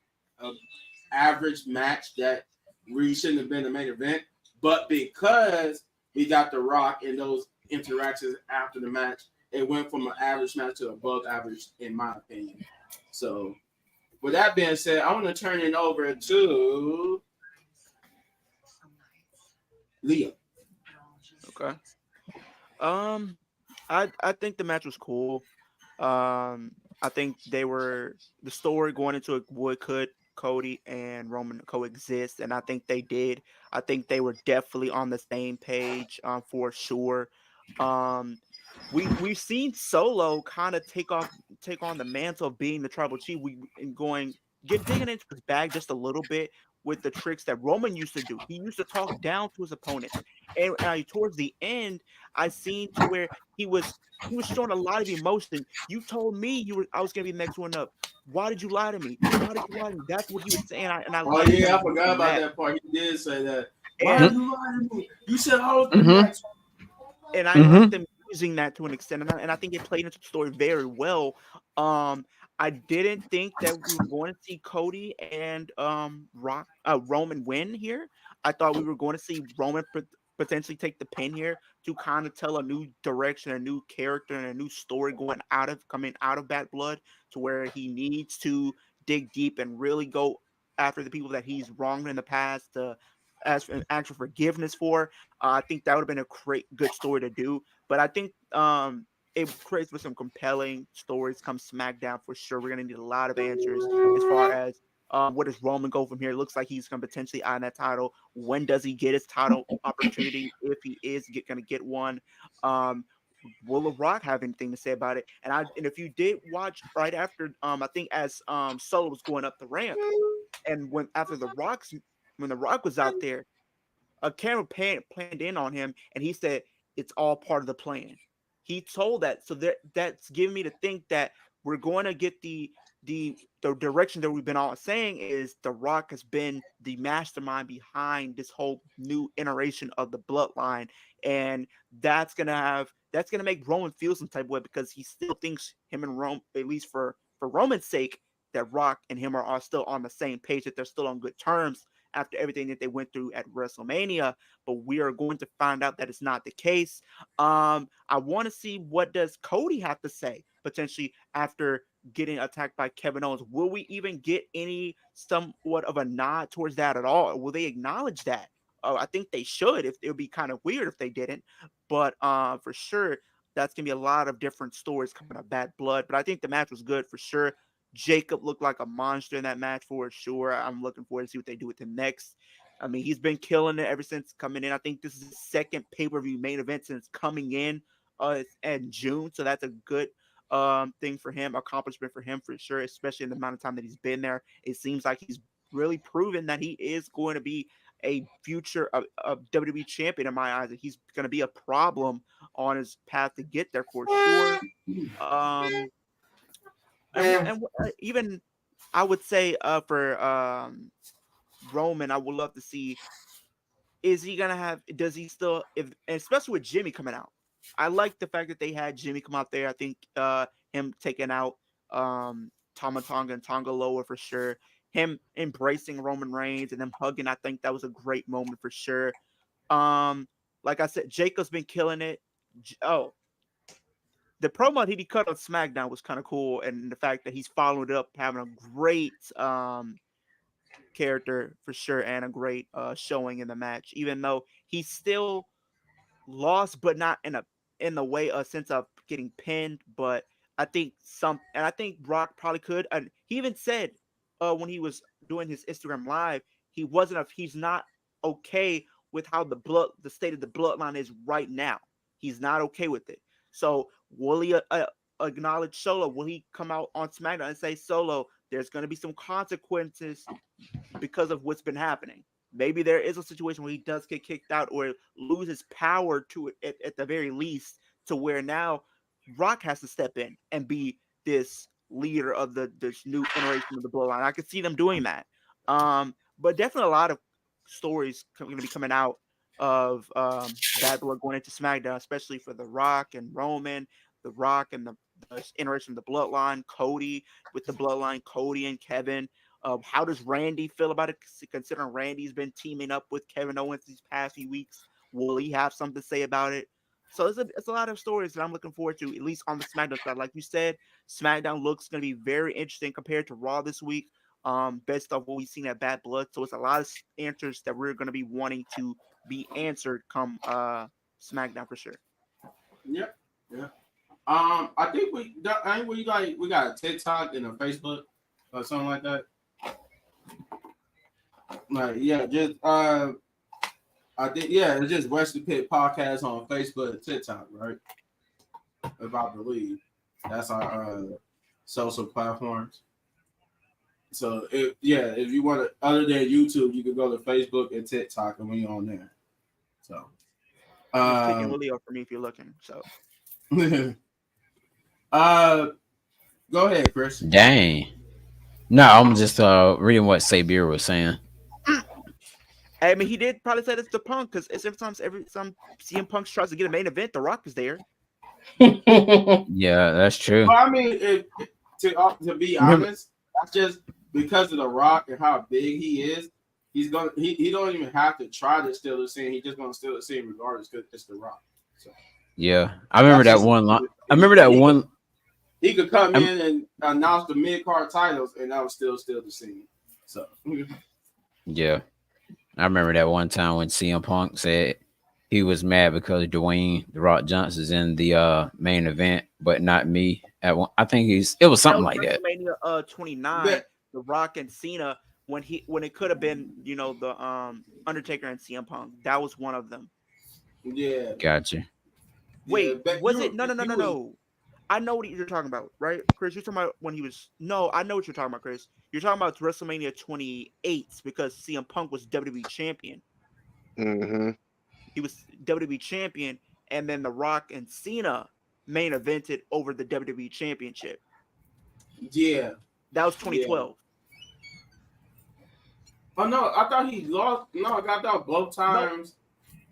average match that really shouldn't have been the main event. But because we got The Rock and those interactions after the match, it went from an average match to above average, in my opinion. So with that being said, I want to turn it over to Leo. Okay. I think the match was cool. I think the story going into it could Cody and Roman coexist, and I think they did. I think they were definitely on the same page, for sure. Um, we've seen Solo kind of take on the mantle of being the tribal chief. We and going get digging into his bag just a little bit with the tricks that Roman used to do. He used to talk down to his opponents, and towards the end, I seen to where he was showing a lot of emotion. You told me I was gonna be the next one up. Why did you lie to me? Why did you lie to me? That's what he was saying, and I Oh liked yeah, him I forgot using about that. that part. He did say that. Why And you lying to me? You said I was the Mm-hmm. next. I like them using that to an extent, and I think it played into the story very well. I didn't think that we were going to see Cody and Roman win here. I thought we were going to see Roman potentially take the pin here to kind of tell a new direction, a new character, and a new story coming out of Bad Blood, to where he needs to dig deep and really go after the people that he's wronged in the past to ask for actual forgiveness for. I think that would have been a great, good story to do. But I think it creates with some compelling stories come SmackDown for sure. We're gonna need a lot of answers as far as what does Roman go from here. It looks like he's gonna potentially earn that title. When does he get his title opportunity? If he is gonna get one, um, will The Rock have anything to say about it? And if you did watch right after, I think as Solo was going up the ramp, and when The Rock was out there, a camera planned in on him, and he said it's all part of the plan. He told that, so that's giving me to think that we're going to get the direction that we've been all saying is The Rock has been the mastermind behind this whole new iteration of the bloodline, and that's gonna make Roman feel some type of way, because he still thinks him and Rome, at least for Roman's sake, that Rock and him are still on the same page, that they're still on good terms after everything that they went through at WrestleMania. But we are going to find out that it's not the case. I want to see what does Cody have to say potentially after getting attacked by Kevin Owens. Will we even get any somewhat of a nod towards that at all? Will they acknowledge that? I think they should. If it would be kind of weird if they didn't, but for sure that's gonna be a lot of different stories coming up. Bad Blood, but I think the match was good for sure. Jacob looked like a monster in that match for sure. I'm looking forward to see what they do with him next. I mean, he's been killing it ever since coming in. I think this is his second pay-per-view main event since coming in June. So that's a good thing for him, accomplishment for him for sure, especially in the amount of time that he's been there. It seems like he's really proven that he is going to be a future WWE champion in my eyes. That he's going to be a problem on his path to get there for sure. Um, and even I would say for Roman, I would love to see, is he gonna have, does he still, if and especially with Jimmy coming out. I like the fact that they had Jimmy come out there. I think him taking out Tama Tonga and Tonga Loa for sure. Him embracing Roman Reigns and them hugging, I think that was a great moment for sure. Um, like I said, Jacob's been killing it. Oh, the promo that he cut on SmackDown was kind of cool, and the fact that he's followed up having a great character for sure and a great showing in the match, even though he still lost, but not in the way a sense of getting pinned. But I think Brock probably could. And he even said when he was doing his Instagram live, he's not okay with how the state of the bloodline is right now. He's not okay with it. So will he acknowledge Solo? Will he come out on SmackDown and say, Solo, there's going to be some consequences because of what's been happening? Maybe there is a situation where he does get kicked out or loses power to it at the very least, to where now Rock has to step in and be this leader of this new iteration of the bloodline. I could see them doing that. But definitely a lot of stories going to be coming out of Bad Blood going into SmackDown, especially for The Rock and Roman, The Rock and the iteration of the bloodline, Cody with the bloodline, Cody and Kevin. How does Randy feel about it, considering Randy's been teaming up with Kevin Owens these past few weeks? Will he have something to say about it? So it's a lot of stories that I'm looking forward to, at least on the SmackDown side. Like you said, SmackDown looks going to be very interesting compared to Raw this week, based off what we've seen at Bad Blood. So it's a lot of answers that we're going to be wanting to be answered come SmackDown for sure. Yep. Yeah. I think we got a TikTok and a Facebook or something like that. Like, yeah, just I think it's just Wesley Pitt Podcast on Facebook and TikTok, right? If I believe that's our social platforms. So if you want to, other than YouTube, you can go to Facebook and TikTok, and we on there. So Picking Willie up for me if you're looking. So go ahead, Chris. Dang. No, I'm just reading what Sabir was saying. I mean, he did probably say this to Punk, because every time CM Punk tries to get a main event, The Rock is there. Yeah, that's true. Well, I mean, to be honest, that's just because of The Rock and how big he is. He don't even have to try to steal the scene. He's just gonna steal the scene regardless because it's The Rock. So, yeah, I remember that one line. I remember that one. He could come in and announce the mid-card titles, and that would still steal the scene. So, yeah, I remember that one time when CM Punk said he was mad because Dwayne The Rock Johnson's in the main event, but not me. I think it was something like that. WrestleMania 29, The Rock and Cena, when it could have been, the Undertaker and CM Punk. That was one of them. Yeah. Gotcha. Wait, was it? No. I know what you're talking about, right, Chris? You're talking about when he was. No, I know what you're talking about, Chris. You're talking about WrestleMania 28 because CM Punk was WWE champion. Mm-hmm. He was WWE champion, and then The Rock and Cena main evented over the WWE championship. Yeah. That was 2012. Yeah. Oh no, I thought he lost. No, I thought both times.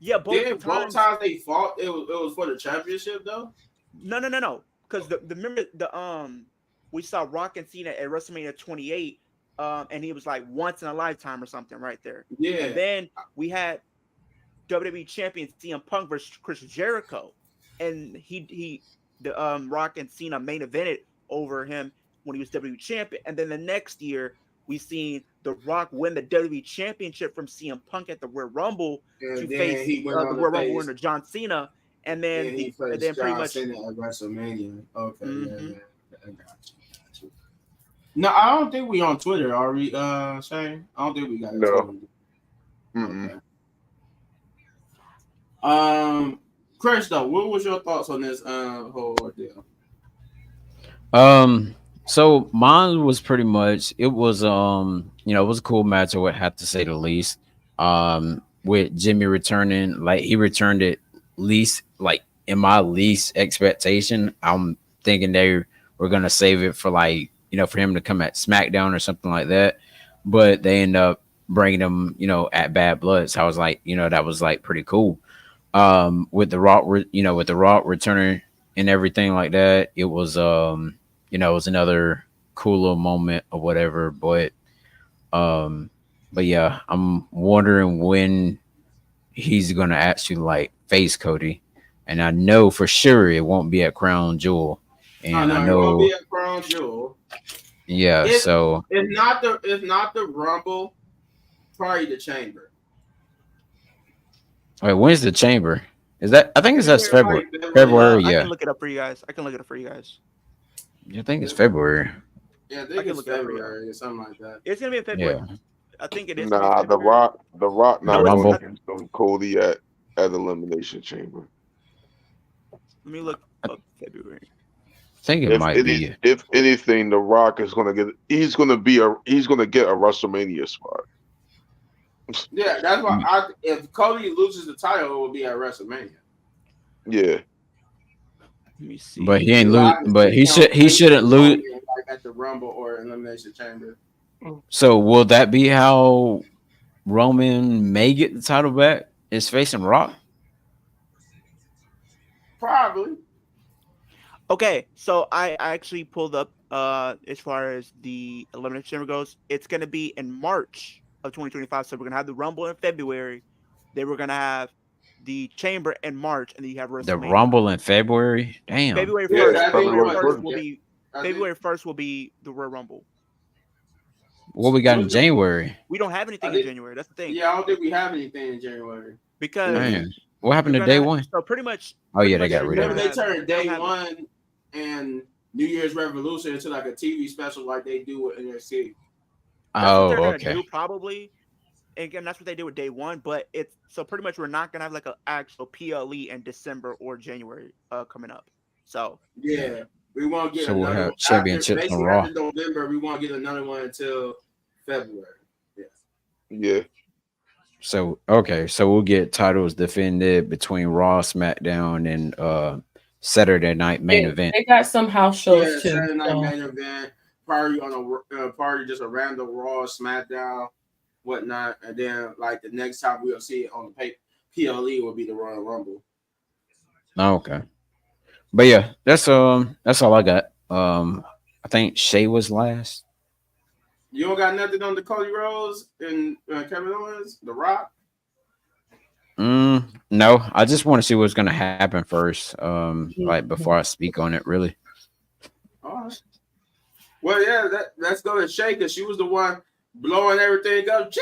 No. Yeah, both times they fought. It was for the championship though. No. Because remember we saw Rock and Cena at WrestleMania 28, and he was like once in a lifetime or something right there. Yeah. And then we had WWE champion CM Punk versus Chris Jericho, and the Rock and Cena main evented over him when he was WWE champion. And then the next year we seen The Rock win the WWE championship from CM Punk at the Royal Rumble to face the Royal Rumble winner John Cena. And then he pretty much Cena at WrestleMania. Okay, mm-hmm. Yeah, I got you. No, I don't think we on Twitter, are we, Shane? I don't think we got it. No. Okay. Chris, though, what was your thoughts on this whole ordeal? So mine was pretty much it was it was a cool match, I would have to say the least. With Jimmy returning, like he returned it least like in my least expectation. I'm thinking they were gonna save it for for him to come at SmackDown or something like that, but they end up bringing him at Bad Blood. So I was like, that was like pretty cool. With the Rock returning and everything like that, it was it was another cool little moment or whatever. But yeah, I'm wondering when he's gonna actually face Cody. and I know for sure it won't be at Crown Jewel. And I It won't be know, a Crown Jewel. yeah. So If not the Rumble, probably the Chamber. wait, when's the Chamber? Is that? I think it's that's February. February, I yeah. can look it up for you guys. I think it's February. Yeah, I I think can it's look it up for you. February or something like that. It's gonna be in February. Yeah. I think it is. Nah, gonna be February. The Rock The not going Rumble. to use Cody at Elimination Chamber. Let me look up February. I think it might be. If anything, The Rock is going to get. He's going to get a WrestleMania spot. Yeah, that's why if Cody loses the title, it will be at WrestleMania. Yeah. Let me see. But he ain't lose. But he shouldn't lose. Like at the Rumble or Elimination Chamber. So will that be how Roman may get the title back? Is facing Rock? Probably. Okay, so I actually pulled up as far as the Elimination Chamber goes. It's gonna be in March of 2025. So we're gonna have the Rumble in February. Then we're gonna have the Chamber in March, and then you have WrestleMania. The Rumble in February? Damn. February Yeah, 1st. that's February probably 1st will be February 1st will be the Royal Rumble. What we got in January? We don't have anything in January. That's the thing. Yeah, I don't think we have anything in January. Because Man, what happened to day one? So pretty much. Oh yeah, they got rid of Remember it. they turned day one and New Year's Revolution into like a TV special like they do with NXT. Oh, they're gonna okay. do probably. And again, that's what they did with day one. But it's so pretty much we're not gonna have like an actual PLE in December or January coming up. So yeah, we won't get. So we'll another have championships on Raw. After November, we won't get another one until February. Yeah. So okay, so we'll get titles defended between Raw, SmackDown, and Saturday Night Main Event. They got some house shows too. Saturday Night so. Main Event. Party on a party, just a random Raw, SmackDown, whatnot, and then like the next time we'll see it on the PLE will be the Royal Rumble. Okay, but yeah, that's all I got. I think Shay was last. You don't got nothing on the Cody Rhodes and Kevin Owens, The Rock? No, I just want to see what's gonna happen first. Like before I speak on it, really. All right. Well, yeah, let's go to Shay because she was the one blowing everything up.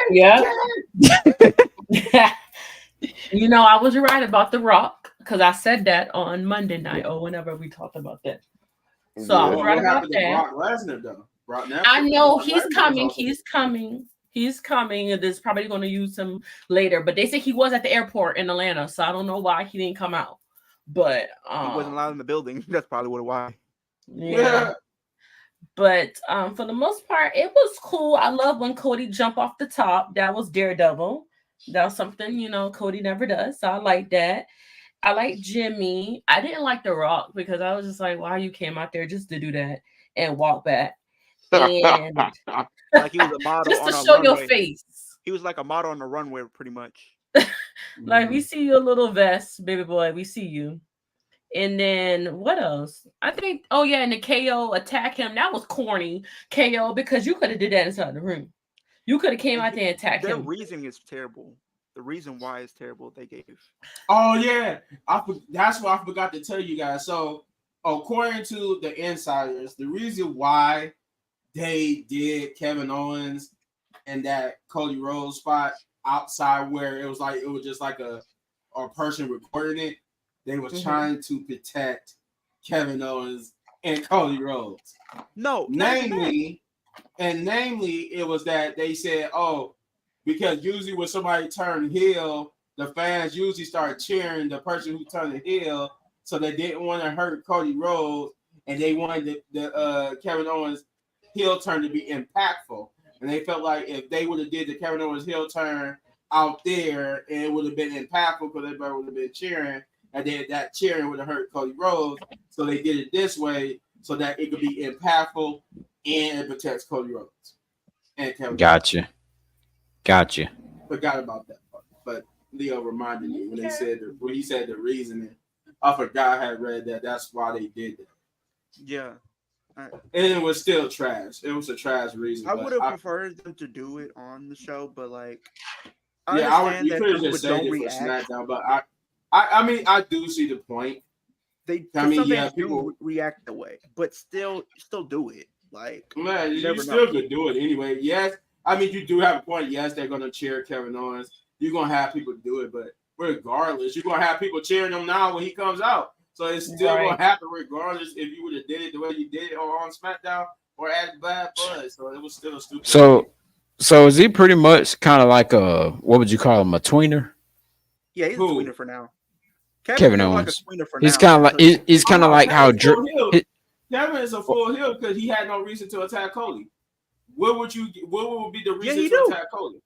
Yeah. You know, I was right about The Rock because I said that on Monday night or whenever we talked about that. So I was right about that. Brock Lesnar, though. I know he's coming. He's coming. He's coming. And there's probably going to use him later. But they say he was at the airport in Atlanta, so I don't know why he didn't come out. But he wasn't allowed in the building. That's probably why. Yeah. But for the most part, it was cool. I love when Cody jumped off the top. That was Daredevil. That was something, you know, Cody never does. So I like that. I like Jimmy. I didn't like The Rock because I was just like, why you came out there just to do that and walk back? And like he was a model just on to a show runway. your face. He was like a model on the runway, pretty much. Like, we see your little vest, baby boy. We see you. And then what else? I think, oh yeah, and the KO attack him. That was corny, KO, because you could have did that inside the room. You could have came out there and attacked him. Their reasoning is terrible. The reason why is terrible they gave. Oh yeah, that's what I forgot to tell you guys. So according to the insiders, the reason why they did Kevin Owens and that Cody Rhodes spot outside where it was just like a person recording it, they were trying to protect Kevin Owens and Cody Rhodes. Namely, it was that they said, oh, because usually when somebody turned heel, the fans usually start cheering the person who turned the heel, so they didn't want to hurt Cody Rhodes, and they wanted the Kevin Owens heel turn to be impactful. And they felt like if they would have did the Kevin Owens heel turn out there, and it would have been impactful because everybody would have been cheering, and then that cheering would have hurt Cody Rhodes. So they did it this way so that it could be impactful and it protects Cody Rhodes and Kevin. Gotcha. Forgot about that part, but Leo reminded me when he said the reasoning. I forgot I had read that. That's why they did that. Yeah. And it was still trash. It was a trash reason. I would have preferred them to do it on the show, but like, you could have just said it for SmackDown, but I I mean, I do see the point. They I mean, some yeah, fans people. do react the way, but still do it. Like Man, you you never still know. could do it anyway. Yes, I mean you do have a point. Yes, they're gonna cheer Kevin Owens. You're gonna have people do it, but regardless, you're gonna have people cheering him now when he comes out. So it's still gonna happen regardless if you would have did it the way you did it or on SmackDown or at Bad Blood. So it was still a stupid. So is he pretty much kind of like a, what would you call him, a tweener? Yeah, he's Who? a tweener for now. Kevin more Owens. like a tweener for He's now. kind of like he's kind of like how Kevin's Drew. full heel. Kevin is a full heel because he had no reason to attack Cody. What would be the reason to attack Cody?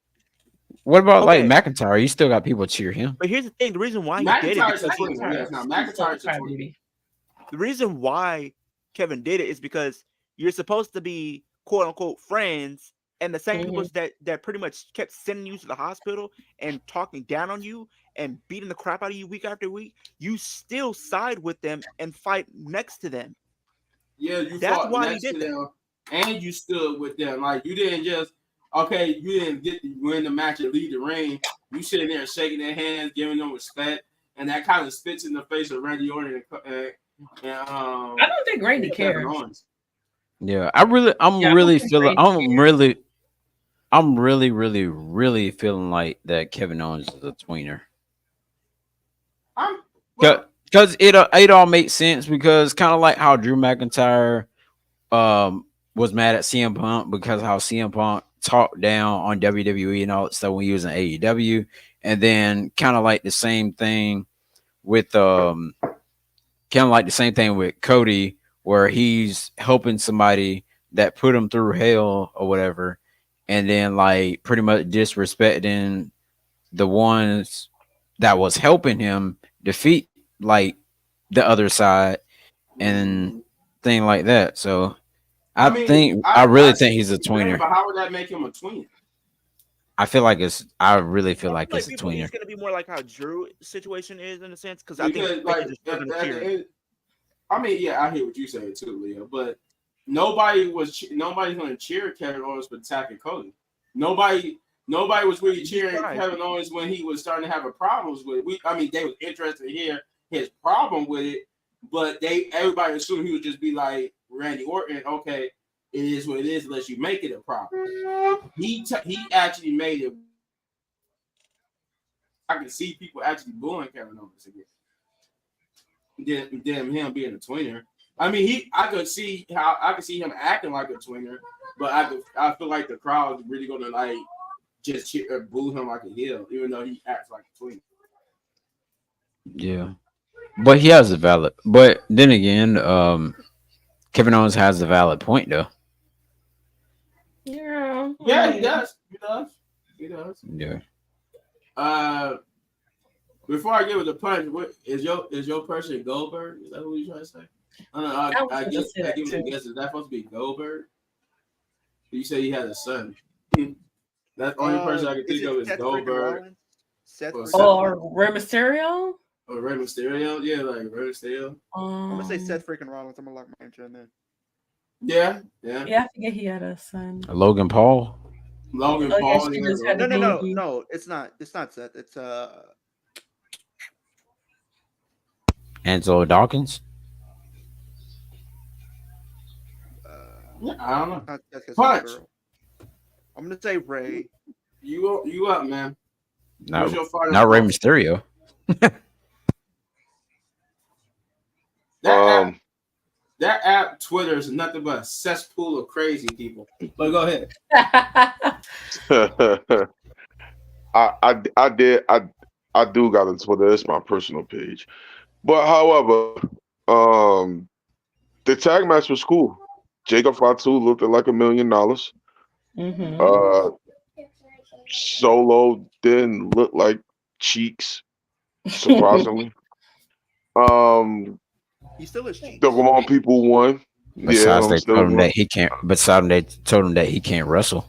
What about like McIntyre? You still got people cheer him. But here's the thing: the reason why he did it McIntyre's a because tweener. Yes, now McIntyre's a tweener. the reason why Kevin did it is because you're supposed to be quote unquote friends, and the same people that pretty much kept sending you to the hospital and talking down on you and beating the crap out of you week after week, you still side with them and fight next to them. Yeah, you That's fought why next he did to them, and you stood with them. Like you didn't just you didn't get to win the match and lead the ring. You sitting there shaking their hands, giving them respect, and that kind of spits in the face of Randy Orton and I don't think Randy cares. Yeah, I'm really feeling like that Kevin Owens is a tweener. Because it all makes sense, because kind of like how Drew McIntyre was mad at CM Punk because how CM Punk talked down on WWE and all that stuff when he was in AEW, and then kind of like the same thing with Cody, where he's helping somebody that put him through hell or whatever, and then like pretty much disrespecting the ones that was helping him defeat like the other side and thing like that. So I really think he's a tweener. But how would that make him a tweener? I really feel like it's a tweener. He's gonna be more like how Drew's situation is in a sense, because I mean, yeah, I hear what you're saying too, Leo. But nobody's going to cheer Kevin Owens for attacking Cody. Nobody was really cheering Kevin Owens when he was starting to have problems with it. They was interested to hear his problem with it, but everybody assumed he would just be like Randy Orton. Okay, it is what it is, unless you make it a problem. He actually made it. I can see people actually booing Kevin Owens again. Than him being a tweener. I could see him acting like a tweener, but I feel like the crowd's really gonna like just cheer or boo him like a heel, even though he acts like a tweener. Yeah, but he has a valid. But then again, Kevin Owens has a valid point though. Yeah, he does. Yeah. Before I give it the punch, what is your person Goldberg? Is that what you trying to say? I guess I give it a guess. Is that supposed to be Goldberg? You say he has a son. That's the only person I can think of is Goldberg. Or Rey Mysterio? Or Rey Mysterio? Yeah, like Rey Mysterio. I'm gonna say Seth freaking Rollins. I'm gonna lock my answer in there. Yeah. I forget he had a son. Logan Paul. Paul. No, it's not. It's not Seth. It's Angelo Dawkins. I don't know. Punch. I'm gonna say Ray. You up, man? Not Rey Mysterio. That app Twitter is nothing but a cesspool of crazy people. But go ahead. I do got a Twitter. It's my personal page. But however, the tag match was cool. Jacob Fatu looked like $1 million. Solo didn't look like cheeks, surprisingly. He still is cheeks. The wrong people won. Besides, they told him that he can't. Besides, they told him that he can't wrestle.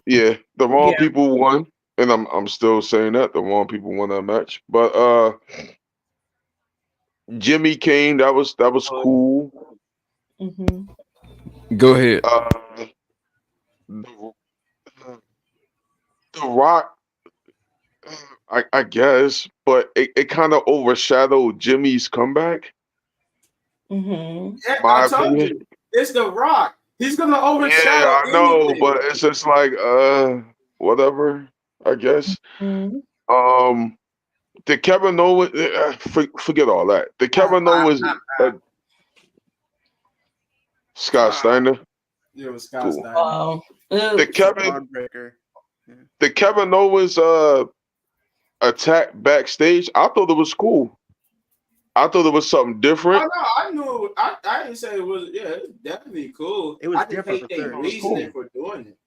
Yeah, the wrong people won, and I'm still saying that the wrong people won that match. But Jimmy Kane, that was cool. Go ahead. The Rock, I guess, but it kind of overshadowed Jimmy's comeback. Mm-hmm. Yeah, My I told opinion. you, it's The Rock. He's gonna Yeah, overshadow I know, anything. but it's just like whatever. I guess. Mm-hmm. The Kevin Owens, forget all that. The Kevin Owens, Scott Steiner, Yeah, with Scott cool. Steiner. Wow. The Kevin, Braun Breaker. Yeah. the Kevin Owens attack backstage. I thought it was cool. I thought it was something Oh different. no, I knew. I didn't say it was. Yeah, it's definitely cool. It was I just different hate for they sure. reasoning for doing it.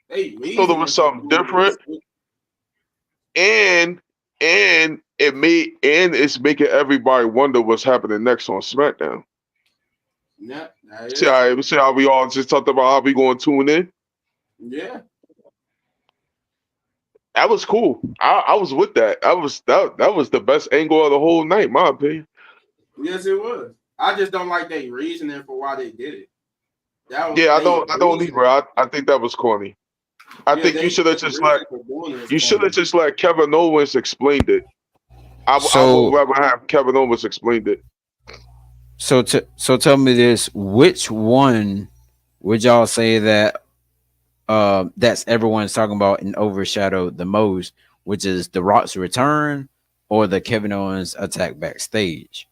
They I thought it reasoning was for something doing different, it. and it's making everybody wonder what's happening next on SmackDown. Yeah, that is true. See how we all just talked about how we going to tune in. Yeah, That was cool. I was with that. That was the best angle of the whole night, my opinion. yes, it was. I just don't like they reasoning for why they did it. That was Yeah, I they don't either. reasoning. I think that was corny. I Yeah, think you should have they just reason for doing it. you should have just let Kevin Owens explained it. I would So rather have Kevin Owens explained it. so tell me this: which one would y'all say that that's everyone's talking about and overshadowed the most, which is the Rock's return or the Kevin Owens attack backstage?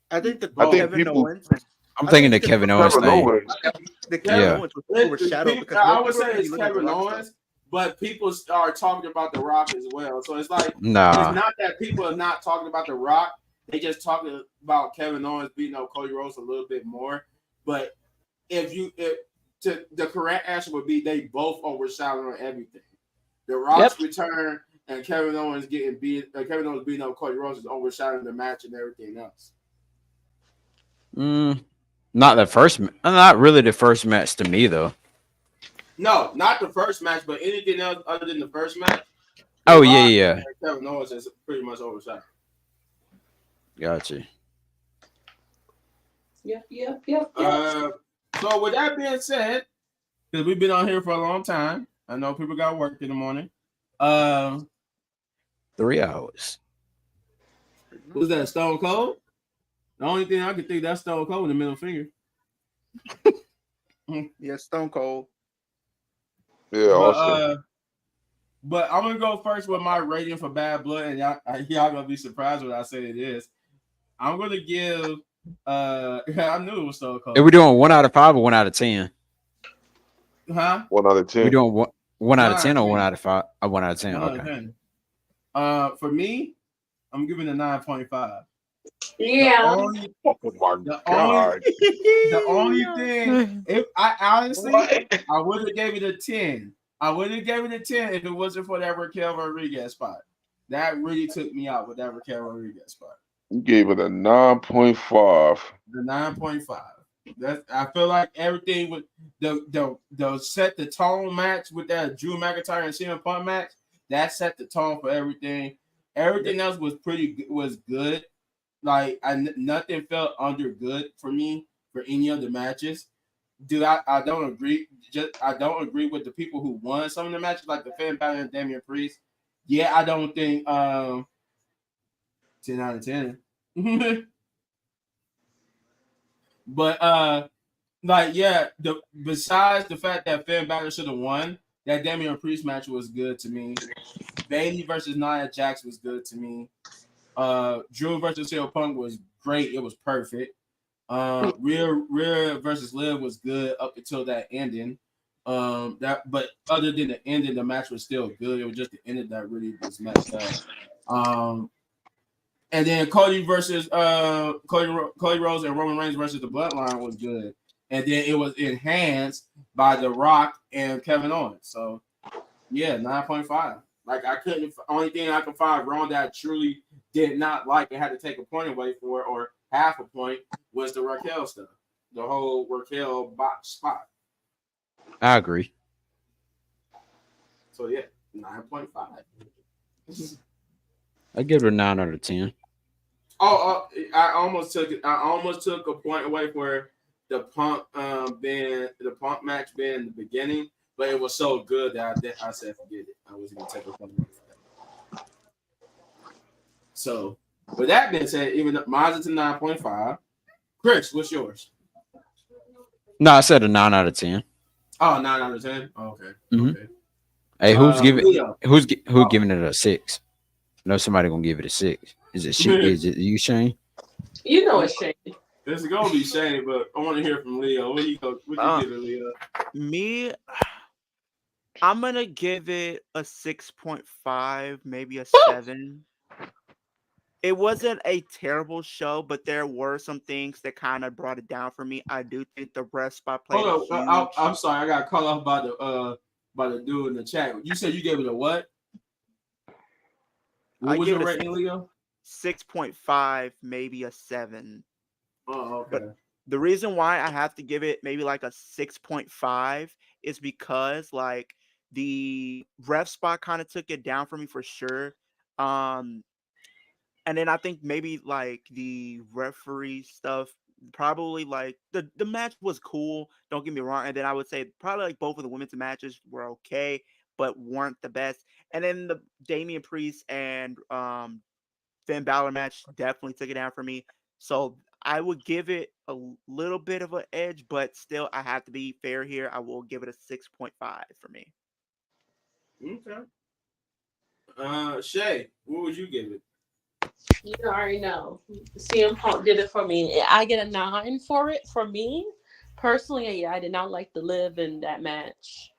I think the I think Kevin people Owens. I'm I thinking think the the Kevin Owens Kevin thing. Owens. the Kevin Yeah. Owens was overshadowed because I most would people say are it's looking at the Kevin Rock stuff. Owens, but people are talking about The Rock as well. So it's like it's Nah. not that people are not talking about The Rock. They just talking about Kevin Owens beating up Cody Rhodes a little bit more. But the correct answer would be they both overshadowing everything. The Rock's return and Kevin Owens beating up Cody Rhodes is overshadowing the match and everything else. Not really the first match to me though. No, not the first match, but anything else other than the first match. Oh The yeah, Rock yeah. and Kevin Owens is pretty much overshadowed. Gotcha. Yep. So with that being said, because we've been on here for a long time, I know people got work in the morning. 3 hours. Was that Stone Cold? The only thing I could think that's Stone Cold with the middle finger. Yeah, Stone Cold. Yeah, also. But I'm gonna go first with my rating for Bad Blood, and y'all gonna be surprised when I say it is. I'm gonna give. I knew it was Stone Cold. Are we doing 1 out of 5 or 1 out of 10? Huh? 1 out of 10. We doing one out of 10 or 10. 1 out of 5? 1 out of 10. Okay. For me, I'm giving a 9.5. Yeah. Oh my God. The only thing, if I honestly, I would have gave it a 10. I would have gave it a 10 if it wasn't for that Raquel Rodriguez spot. That really took me out with that Raquel Rodriguez spot. You gave it a 9.5. The 9.5. I feel like everything with the set the tone match with that Drew McIntyre and CM Punk match. That set the tone for everything. Everything else was good. Like nothing felt under good for me for any of the matches. Dude, I don't agree. I don't agree with the people who won some of the matches, like the Finn Balor and Damian Priest. Yeah, I don't think 10 out of 10. But besides the fact that Finn Balor should have won, that Damian Priest match was good to me. Bayley versus Nia Jax was good to me. Drew versus CM Punk was great. It was perfect. Rhea versus Liv was good up until that ending. But other than the ending, the match was still good. It was just the ending that really was messed up. And then Cody versus Cody Rhodes and Roman Reigns versus the Bloodline was good. And then it was enhanced by The Rock and Kevin Owens. So yeah, 9.5. Like only thing I could find wrong that I truly did not like and had to take a point away for or half a point was the Raquel stuff. The whole Raquel box spot. I agree. So yeah, 9.5. I give it a 9 out of 10. I almost took a point away for the Punk match being the beginning, but it was so good that I said forget it. I was gonna take a point away from So, with that being said, even though mine's is a 9.5. Chris, what's yours? No, I said a 9 out of 10. Oh, 9 out of 10. Oh, okay. Mhm. Okay. Hey, who's Leo. giving it a 6? I know somebody gonna give it a 6. Is it you, Shane? You know it's Shane. It's gonna be Shane, but I want to hear from Leo. What you give it, Leo? Me, I'm gonna give it a 6.5, maybe a 7. It wasn't a terrible show, but there were some things that kind of brought it down for me. I do think the ref spot played a Hold huge. on, I'm sorry, I got cut off by the dude in the chat. You said you gave it a what? What was your rating, Leo? 6.5, maybe a 7. Oh, okay. But the reason why I have to give it maybe like a 6.5 is because like the ref spot kind of took it down for me for sure. And then I think maybe like the referee stuff, probably like the match was cool. Don't get me wrong. And then I would say probably like both of the women's matches were okay, but weren't the best. And then the Damian Priest and Finn Balor match definitely took it down for me. So I would give it a little bit of an edge, but still I have to be fair here. I will give it a 6.5 for me. Okay. Shay, what would you give it? You already know. CM Punk did it for me. I get a 9 for it. For me, personally, I did not like the Liv in that match.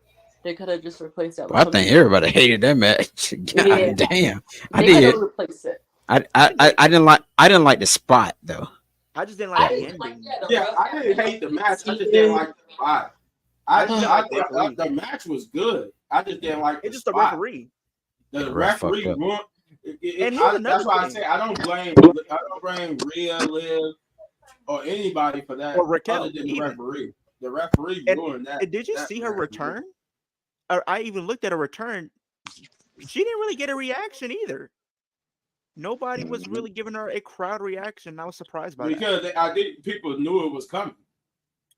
They could have just replaced that. I think everybody hated that match. God damn. I they did. Replace it. I didn't like the spot though. I just didn't like the ending. I didn't hate the match. I just didn't like the spot. The match was good. I just didn't like it's just the referee. The referee ruined. That's why I say I don't blame Rhea, Liv, or anybody for that. Or Raquel, other than the referee. The referee ruined that. And did you see her return? Or I even looked at her return. She didn't really get a reaction either. Nobody was really giving her a crowd reaction. I was surprised by that. Because I think people knew it was coming.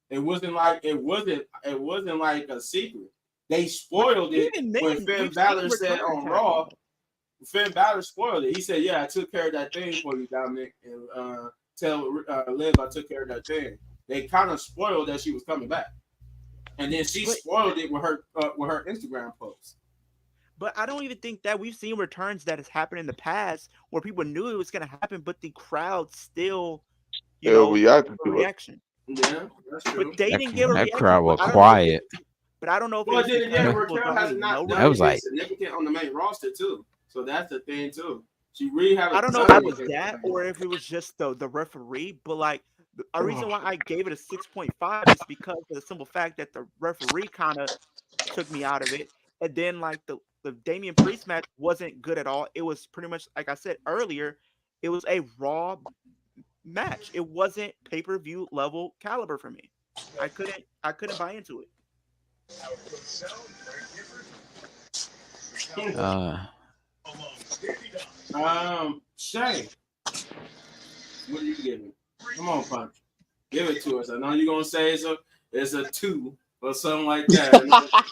It wasn't like a secret. They spoiled it when Finn Balor said on Raw. Finn Balor spoiled it. He said, "Yeah, I took care of that thing for you, Dominic, and tell Liv I took care of that thing." They kind of spoiled that she was coming back, and then she spoiled it with her Instagram post. But I don't even think that we've seen returns that has happened in the past where people knew it was going to happen, but the crowd still, reacted to reaction. Yeah, that's true. But they didn't give a reaction. That crowd was quiet. But I don't know if Raquel has not done anything significant on the main roster too. So that's the thing too. She really haven't. I don't know if it was that or if it was just the referee, but like a reason why I gave it a 6.5 is because of the simple fact that the referee kind of took me out of it. And then like the Damian Priest match wasn't good at all. It was pretty much like I said earlier, it was a Raw match. It wasn't pay-per-view level caliber for me. I couldn't buy into it. Shane, what are you giving? Come on, Punch. Give it to us. I know you're gonna say it's a 2 or something like that.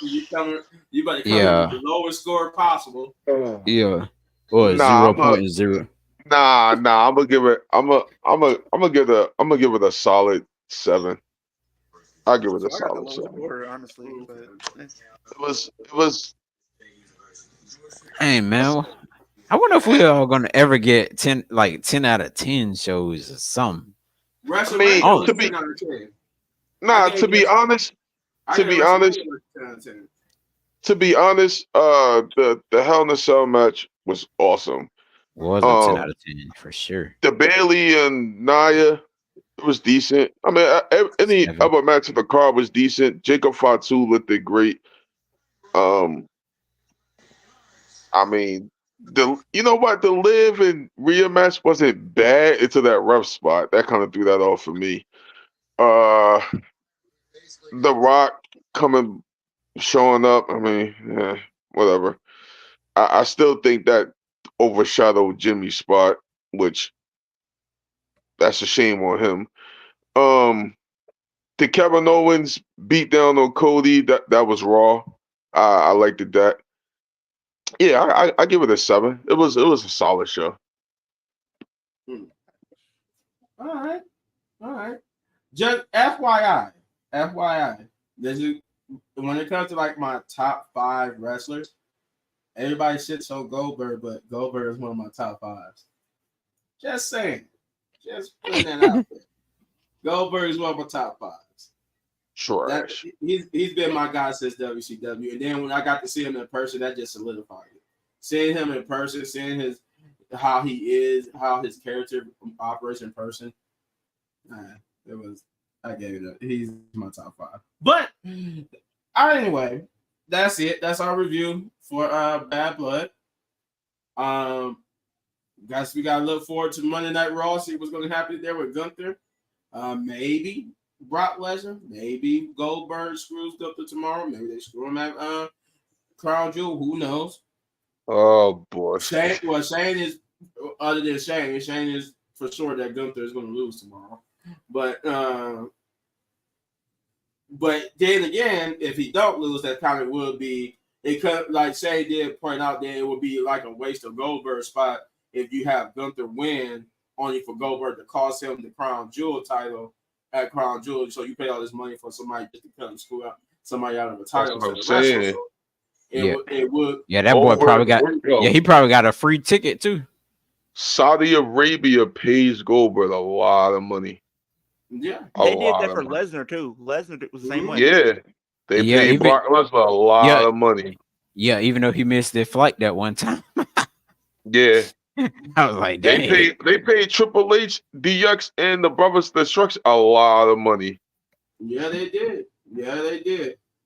You better come with the lowest score possible. Yeah. Or 0.0. Nah. I'm gonna give it. I'm gonna give it a solid 7. I'll give it a solid 7. Score, honestly, but it was. Hey man, I wonder if we are gonna ever get 10 out of 10 shows or something. To be honest, the Hell in a Cell match was awesome. Was a 10 out of 10 for sure. The Bailey and Nia, it was decent. I mean, any other match of the card was decent. Jacob Fatu looked great. I mean, the Liv and Rhea match wasn't bad until that rough spot. That kind of threw that off for me. The Rock showing up. I mean, whatever. I still think that overshadowed Jimmy's spot, which that's a shame on him. The Kevin Owens beat down on Cody, that was raw. I liked that. Yeah, I give it a 7. It was a solid show. All right. Just FYI. This is when it comes to like my top 5 wrestlers. Everybody shits on Goldberg, but Goldberg is one of my top 5s. Just saying. Just putting that out there. Goldberg is one of my top 5s. Trash. He's been my guy since WCW, and then when I got to see him in person, that just solidified it. Seeing him in person, seeing how he is, how his character operates in person, I gave it up. He's my top 5. But anyway, that's it. That's our review for Bad Blood. Guys, we gotta look forward to Monday Night Raw. See what's gonna happen there with Gunther. Maybe Brock Lesnar. Maybe Goldberg screws Gunther tomorrow. Maybe they screw him at Crown Jewel. Who knows? Oh boy. Shane is other than Shane is for sure that Gunther is gonna lose tomorrow. But then again, if he don't lose, that kind of would be it. Could, like Shane did point out, that it would be like a waste of Goldberg's spot if you have Gunther win only for Goldberg to cost him the Crown Jewel title at Crown Jewel. So you pay all this money for somebody just to come and screw out somebody out of a title. That's what I'm saying. So it would. Yeah, that boy probably got. Yeah, he probably got a free ticket too. Saudi Arabia pays Goldberg a lot of money. Yeah, they did that for Lesnar too. Lesnar was the same way. Yeah, they paid Brock Lesnar a lot of money. Yeah, even though he missed their flight that one time. Yeah, I was like, dang. They paid Triple H, DX, and the Brothers Destruction a lot of money. Yeah, they did.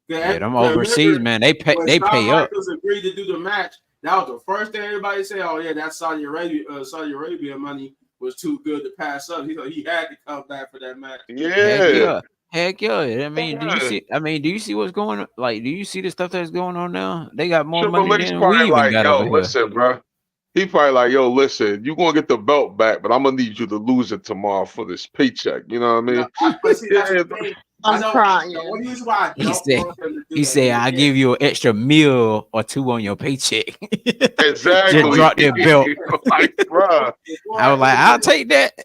Yeah, them overseas, man, they pay up. Michaels agreed to do the match. That was the first thing everybody said. Oh yeah, that Saudi Arabia money was too good to pass up. He had to come back for that match. Yeah. Heck yeah. I mean, do you see what's going on? Like, do you see the stuff that's going on now? They got more money than we even got over here. Listen, bro. He probably like, yo, listen, you're gonna get the belt back, but I'm gonna need you to lose it tomorrow for this paycheck. You know what I mean? But see, that's the thing. I'm crying. He said, I'll give you an extra meal or two on your paycheck. Exactly. Just drop that belt. Like, bro. I was like, I'll take that.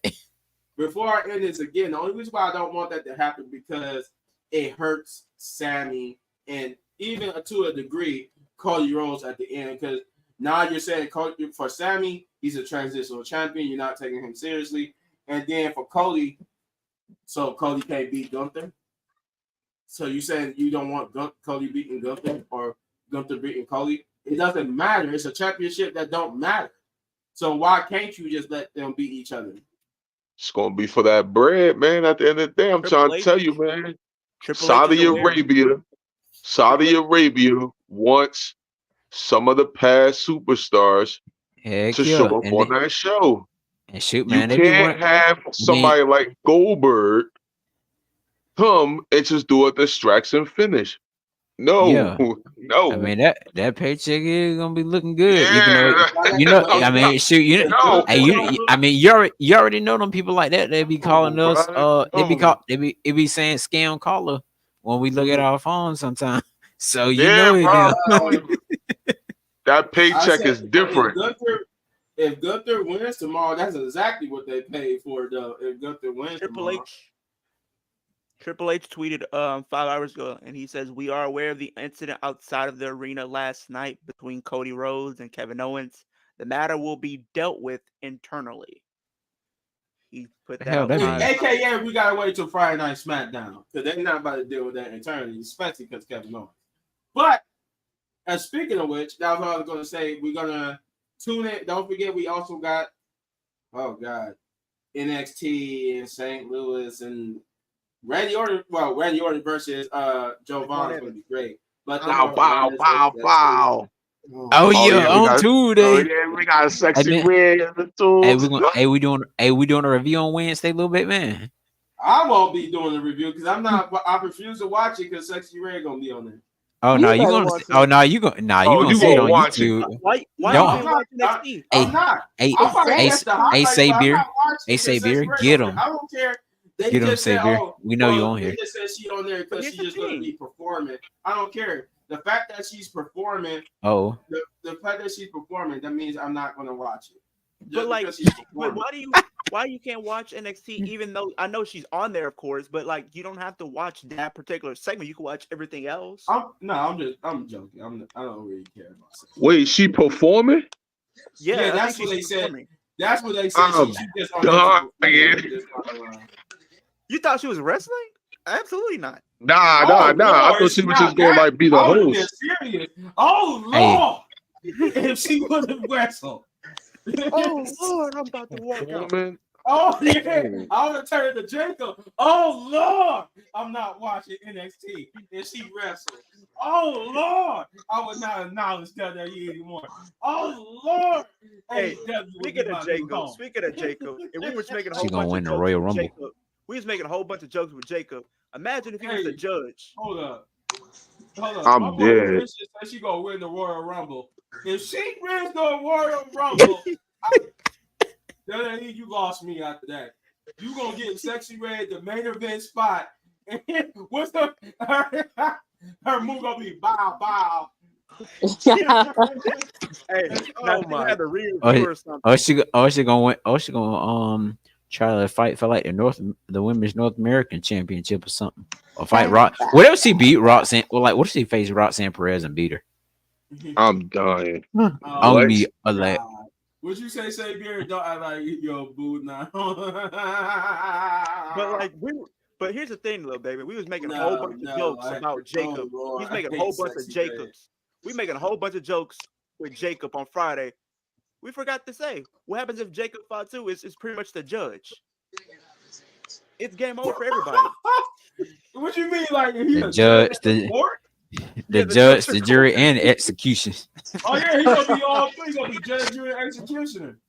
Before I end this again, the only reason why I don't want that to happen because it hurts Sammy and even to a degree Cody Rhodes at the end, because now you're saying for Sammy, he's a transitional champion. You're not taking him seriously. And then for Cody, so Cody can't beat Gunther. So you saying you don't want Cody beating Gunther or Gunther beating Cody? It doesn't matter. It's a championship that don't matter. So why can't you just let them beat each other? It's gonna be for that bread, man. At the end of the day, I'm trying to tell you, man. Saudi Arabia wants some of the past superstars to show up on that show. And shoot, man, you can't have somebody like Goldberg come and just do a distraction finish. No. I mean that paycheck is gonna be looking good, even though I mean, shoot, you already know them people like that. They be calling us. They be saying scam caller when we look at our phones sometimes. So you know that paycheck is different. If Gunther wins tomorrow, that's exactly what they paid for. Though, if Gunther wins tomorrow. Triple H tweeted 5 hours ago, and he says, "We are aware of the incident outside of the arena last night between Cody Rhodes and Kevin Owens. The matter will be dealt with internally." He put that out. AKA, we gotta wait till Friday Night SmackDown because they're not about to deal with that internally, especially because Kevin Owens. But speaking of which, that was what I was gonna say. We're gonna tune in. Don't forget, we also got NXT in St. Louis and Randy Orton versus Joe Vaughn is going to be great. But wow. Oh yeah, on Tuesday. We got a sexy red in the tools. We doing a review on Wednesday a little bit, man. I won't be doing the review because I refuse to watch it because Sexy Red gonna be on there. Oh no, you gonna? Oh no, you gonna see it on YouTube. Why don't you watch NXT? I'm not. Hey, say beer, get him. I don't care. They get him, say beer. We know you on here. They just said she on there because she's just gonna be performing. I don't care. The fact that she's performing. Oh. The fact that she's performing, that means I'm not gonna watch it. But like, because she's but performing. why you can't watch NXT? Even though I know she's on there, of course, but like you don't have to watch that particular segment. You can watch everything else. I'm joking. I don't really care about sex. Wait, she performing? Yeah, I that's think what they she's said. performing. That's what they said. I'm She just on there to perform. Just not around. You thought she was wrestling? Absolutely not. Nah. Oh, I Lord, thought she was just not gonna that. like be the I would have been host. serious. Oh Lord, if she would have wrestled. Oh Lord, I'm about to walk out. Performing? Oh yeah, I would have turned to Jacob. Oh Lord, I'm not watching NXT, and she wrestled. Oh Lord, I would not acknowledge WWE anymore. Oh Lord, Hey, AEW would speaking be of my new Jacob, home. and we was making a She whole gonna bunch win of the jokes Royal with Rumble. Jacob. We was making a whole bunch of jokes with Jacob. Imagine if he was the judge. Hold up. My I'm boy dead. Chris just said she gonna win the Royal Rumble. If she wins the Royal Rumble, WWE, you lost me after that. You gonna get Sexy Red the main event spot. And what's her move gonna be bow bow. Hey, Oh my! had a review or something. She gonna win. She gonna try to fight for like the women's North American Championship or something, or fight Rock. What if she beat Roxanne? Well, like what if she faced Roxanne Perez and beat her? I'm dying. I'll Lex- be a like. Would you say Beer? Don't act like yo boo now. But here's the thing, little baby. We was making a whole bunch of jokes about Jacob. He's making a whole bunch of Jacobs. We making a whole bunch of jokes with Jacob on Friday. We forgot to say what happens if Jacob fought too. Is pretty much the judge. It's game over for everybody. What you mean, like The judge, the judge, the jury, and the execution. Oh yeah, he's gonna be all three. He's gonna be judge, jury, and executioner.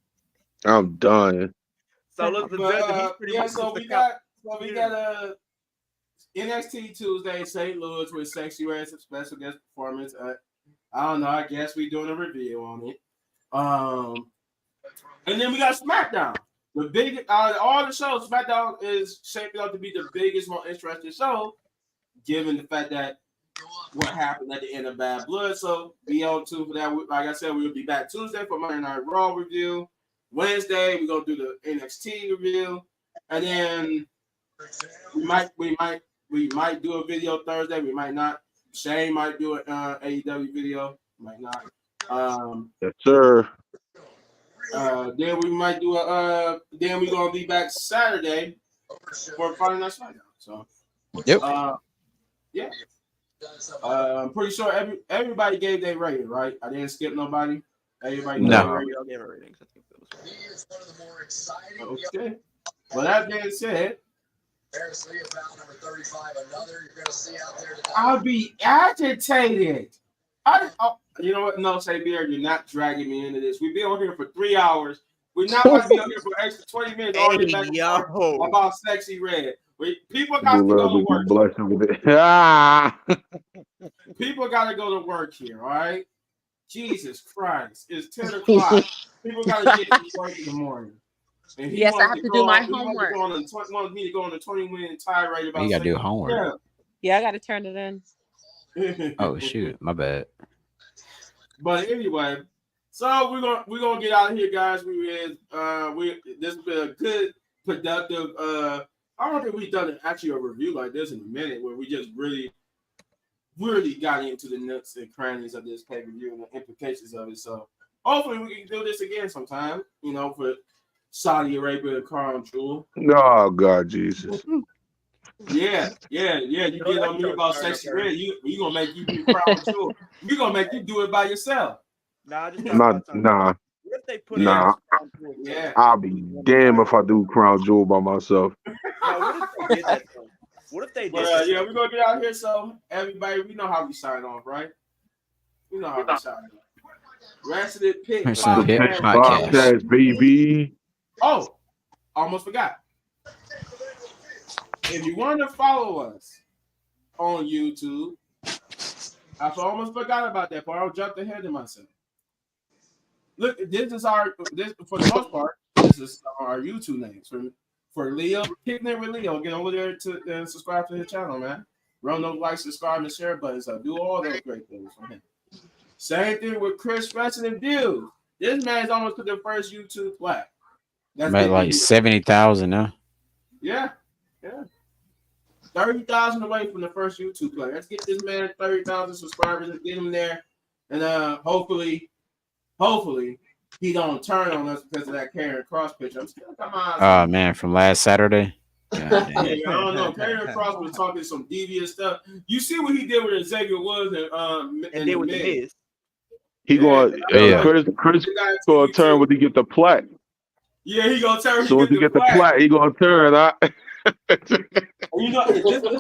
I'm dying. So look, the judge. He's pretty much so we got NXT Tuesday, St. Louis with Sexy Red, some special guest performance. I don't know. I guess we're doing a review on it. And then we got SmackDown. The big all the shows. SmackDown is shaping up to be the biggest, most interesting show, given the fact that what happened at the end of Bad Blood. So be on tune for that. Like I said, we'll be back Tuesday for Monday Night Raw review. Wednesday we're gonna do the NXT review, and then we might do a video Thursday. We might not. Shane might do an AEW video. Might not. Yes, sir. Then we might do then we're gonna be back Saturday for Friday Night SmackDown. So Yep. Yeah. I'm pretty sure everybody gave their rating, right? I didn't skip nobody. Everybody gave their rating. Okay. Well, that being said, I'll be agitated. You know what? No, say Beard, you're not dragging me into this. We've been on here for 3 hours. We're not going to be on here for extra 20 minutes already back about Sexy Red. People got to go to work. People got to go to work here, all right? Jesus Christ. It's 10 o'clock. People got to get to work in the morning. And yes, I have to do my homework. He wants me to go on a 20-minute tirade about You got to do homework. Yeah, I got to turn it in. Oh, shoot. My bad. But anyway, so we're gonna get out of here, guys. This has been a good, productive. I don't think we've done actually a review like this in a minute, where we just really got into the nuts and crannies of this pay-per-view and the implications of it. So hopefully we can do this again sometime. You know, for Saudi Arabia and Crown Jewel. Oh God, Jesus. Yeah. You get on me about Sexy Red. You gonna make you be Crown Jewel. We gonna make you do it by yourself. Nah. Nah. What if they put Yeah. I'll be damned if I do Crown Jewel by myself. Now, what if they did that though? What if they did that? Yeah, we're gonna get out here. So everybody, we know how we sign off, right? We know how we sign off. Resident Pick Podcast, baby. Oh, almost forgot. If you want to follow us on YouTube, I almost forgot about that part. I jumped ahead of myself. Look, this for the most part, this is our YouTube names. For Leo, kicking it with Leo, get over there and subscribe to his channel, man. Run those like, subscribe, and share buttons. So do all those great things for him. Same thing with Chris Resident Views. This man's almost to the first YouTube plaque. That's Made big like news. 70,000 now. Yeah. 30,000 away from the first YouTube plaque. Let's get this man 30,000 subscribers and get him there. And hopefully he don't turn on us because of that Karen Cross picture. I'm still come on. Oh man, from last Saturday. Yeah, I don't know. Karen Cross was talking some devious stuff. You see what he did with Xavier Woods And then with the Miz. He going Chris gonna turn when he get the plaque. Yeah, he gonna turn. So once he get the plaque, he gonna turn. You know, this is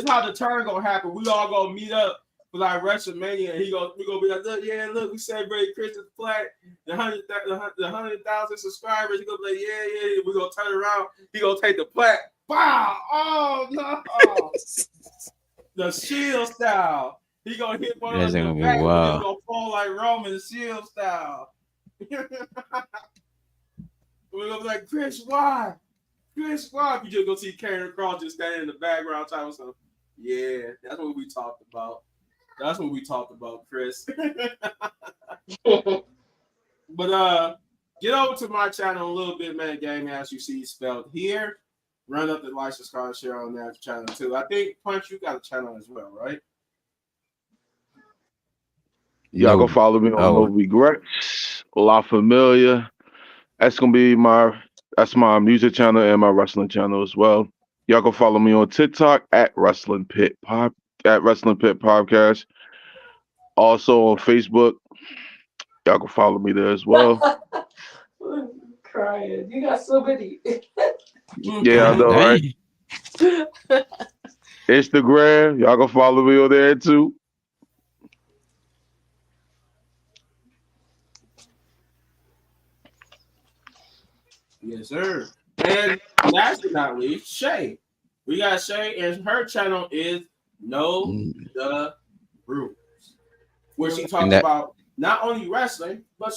how the turn gonna happen. We all gonna meet up for like WrestleMania, and we gonna be like, look, we celebrate Chris's plaque, the 100,000 subscribers. He gonna be like, yeah. We gonna turn around. He gonna take the plaque. Wow! Oh no! The Shield style. He gonna hit one of the back. He's gonna fall like Roman Shield style. We're gonna be like, Chris, why? Chris, why? You just go see Karen Cross just standing in the background talking something. Yeah, that's what we talked about. That's what we talked about, Chris. But get over to my channel a little bit, man. Game as you see spelled here. Run up the like, subscribe, share on that channel too. I think Punch, you got a channel as well, right? Y'all go follow me on No Regrets, La Familia. That's gonna be my music channel and my wrestling channel as well. Y'all go follow me on TikTok at Wrestling Pit Podcast. Also on Facebook. Y'all can follow me there as well. I'm crying. You got so many. Yeah, I know, right? Instagram. Y'all can follow me on there too. Yes, sir. And last but not least, Shay. We got Shay, and her channel is Know the Rules, where she talks about not only wrestling but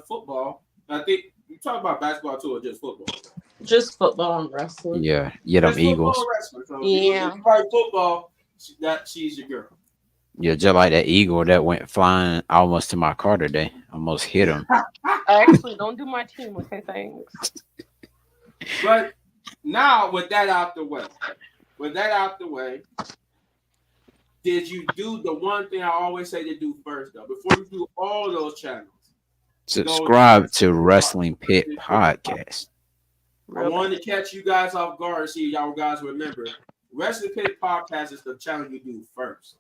football. I think you talk about basketball too, or just football. Just football and wrestling. Yeah, them Eagles. So yeah. if you like football, she's your girl. Yeah, just like that eagle that went flying almost to my car today. Almost hit him. Actually, don't do my team, okay? Thanks. But now, with that out the way, did you do the one thing I always say to do first, though? Before you do all those channels, subscribe to Wrestling Pit Podcast. I wanted to catch you guys off guard. See, y'all guys remember, Wrestling Pit Podcast is the channel you do first,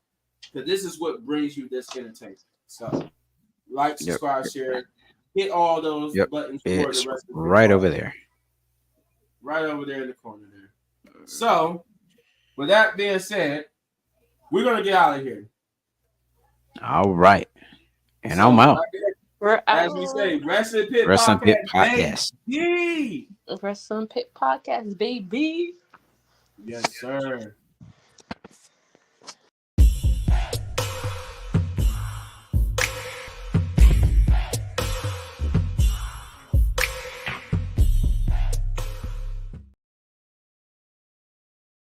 because this is what brings you this entertainment. So, like, subscribe, share, hit all those buttons. It's for the right over there. Right over there in the corner there. So, with that being said, we're going to get out of here. All right. And I'm out. As we say, Wrestling Pit Podcast. Baby. Wrestling Pit Podcast, baby. Yes, sir.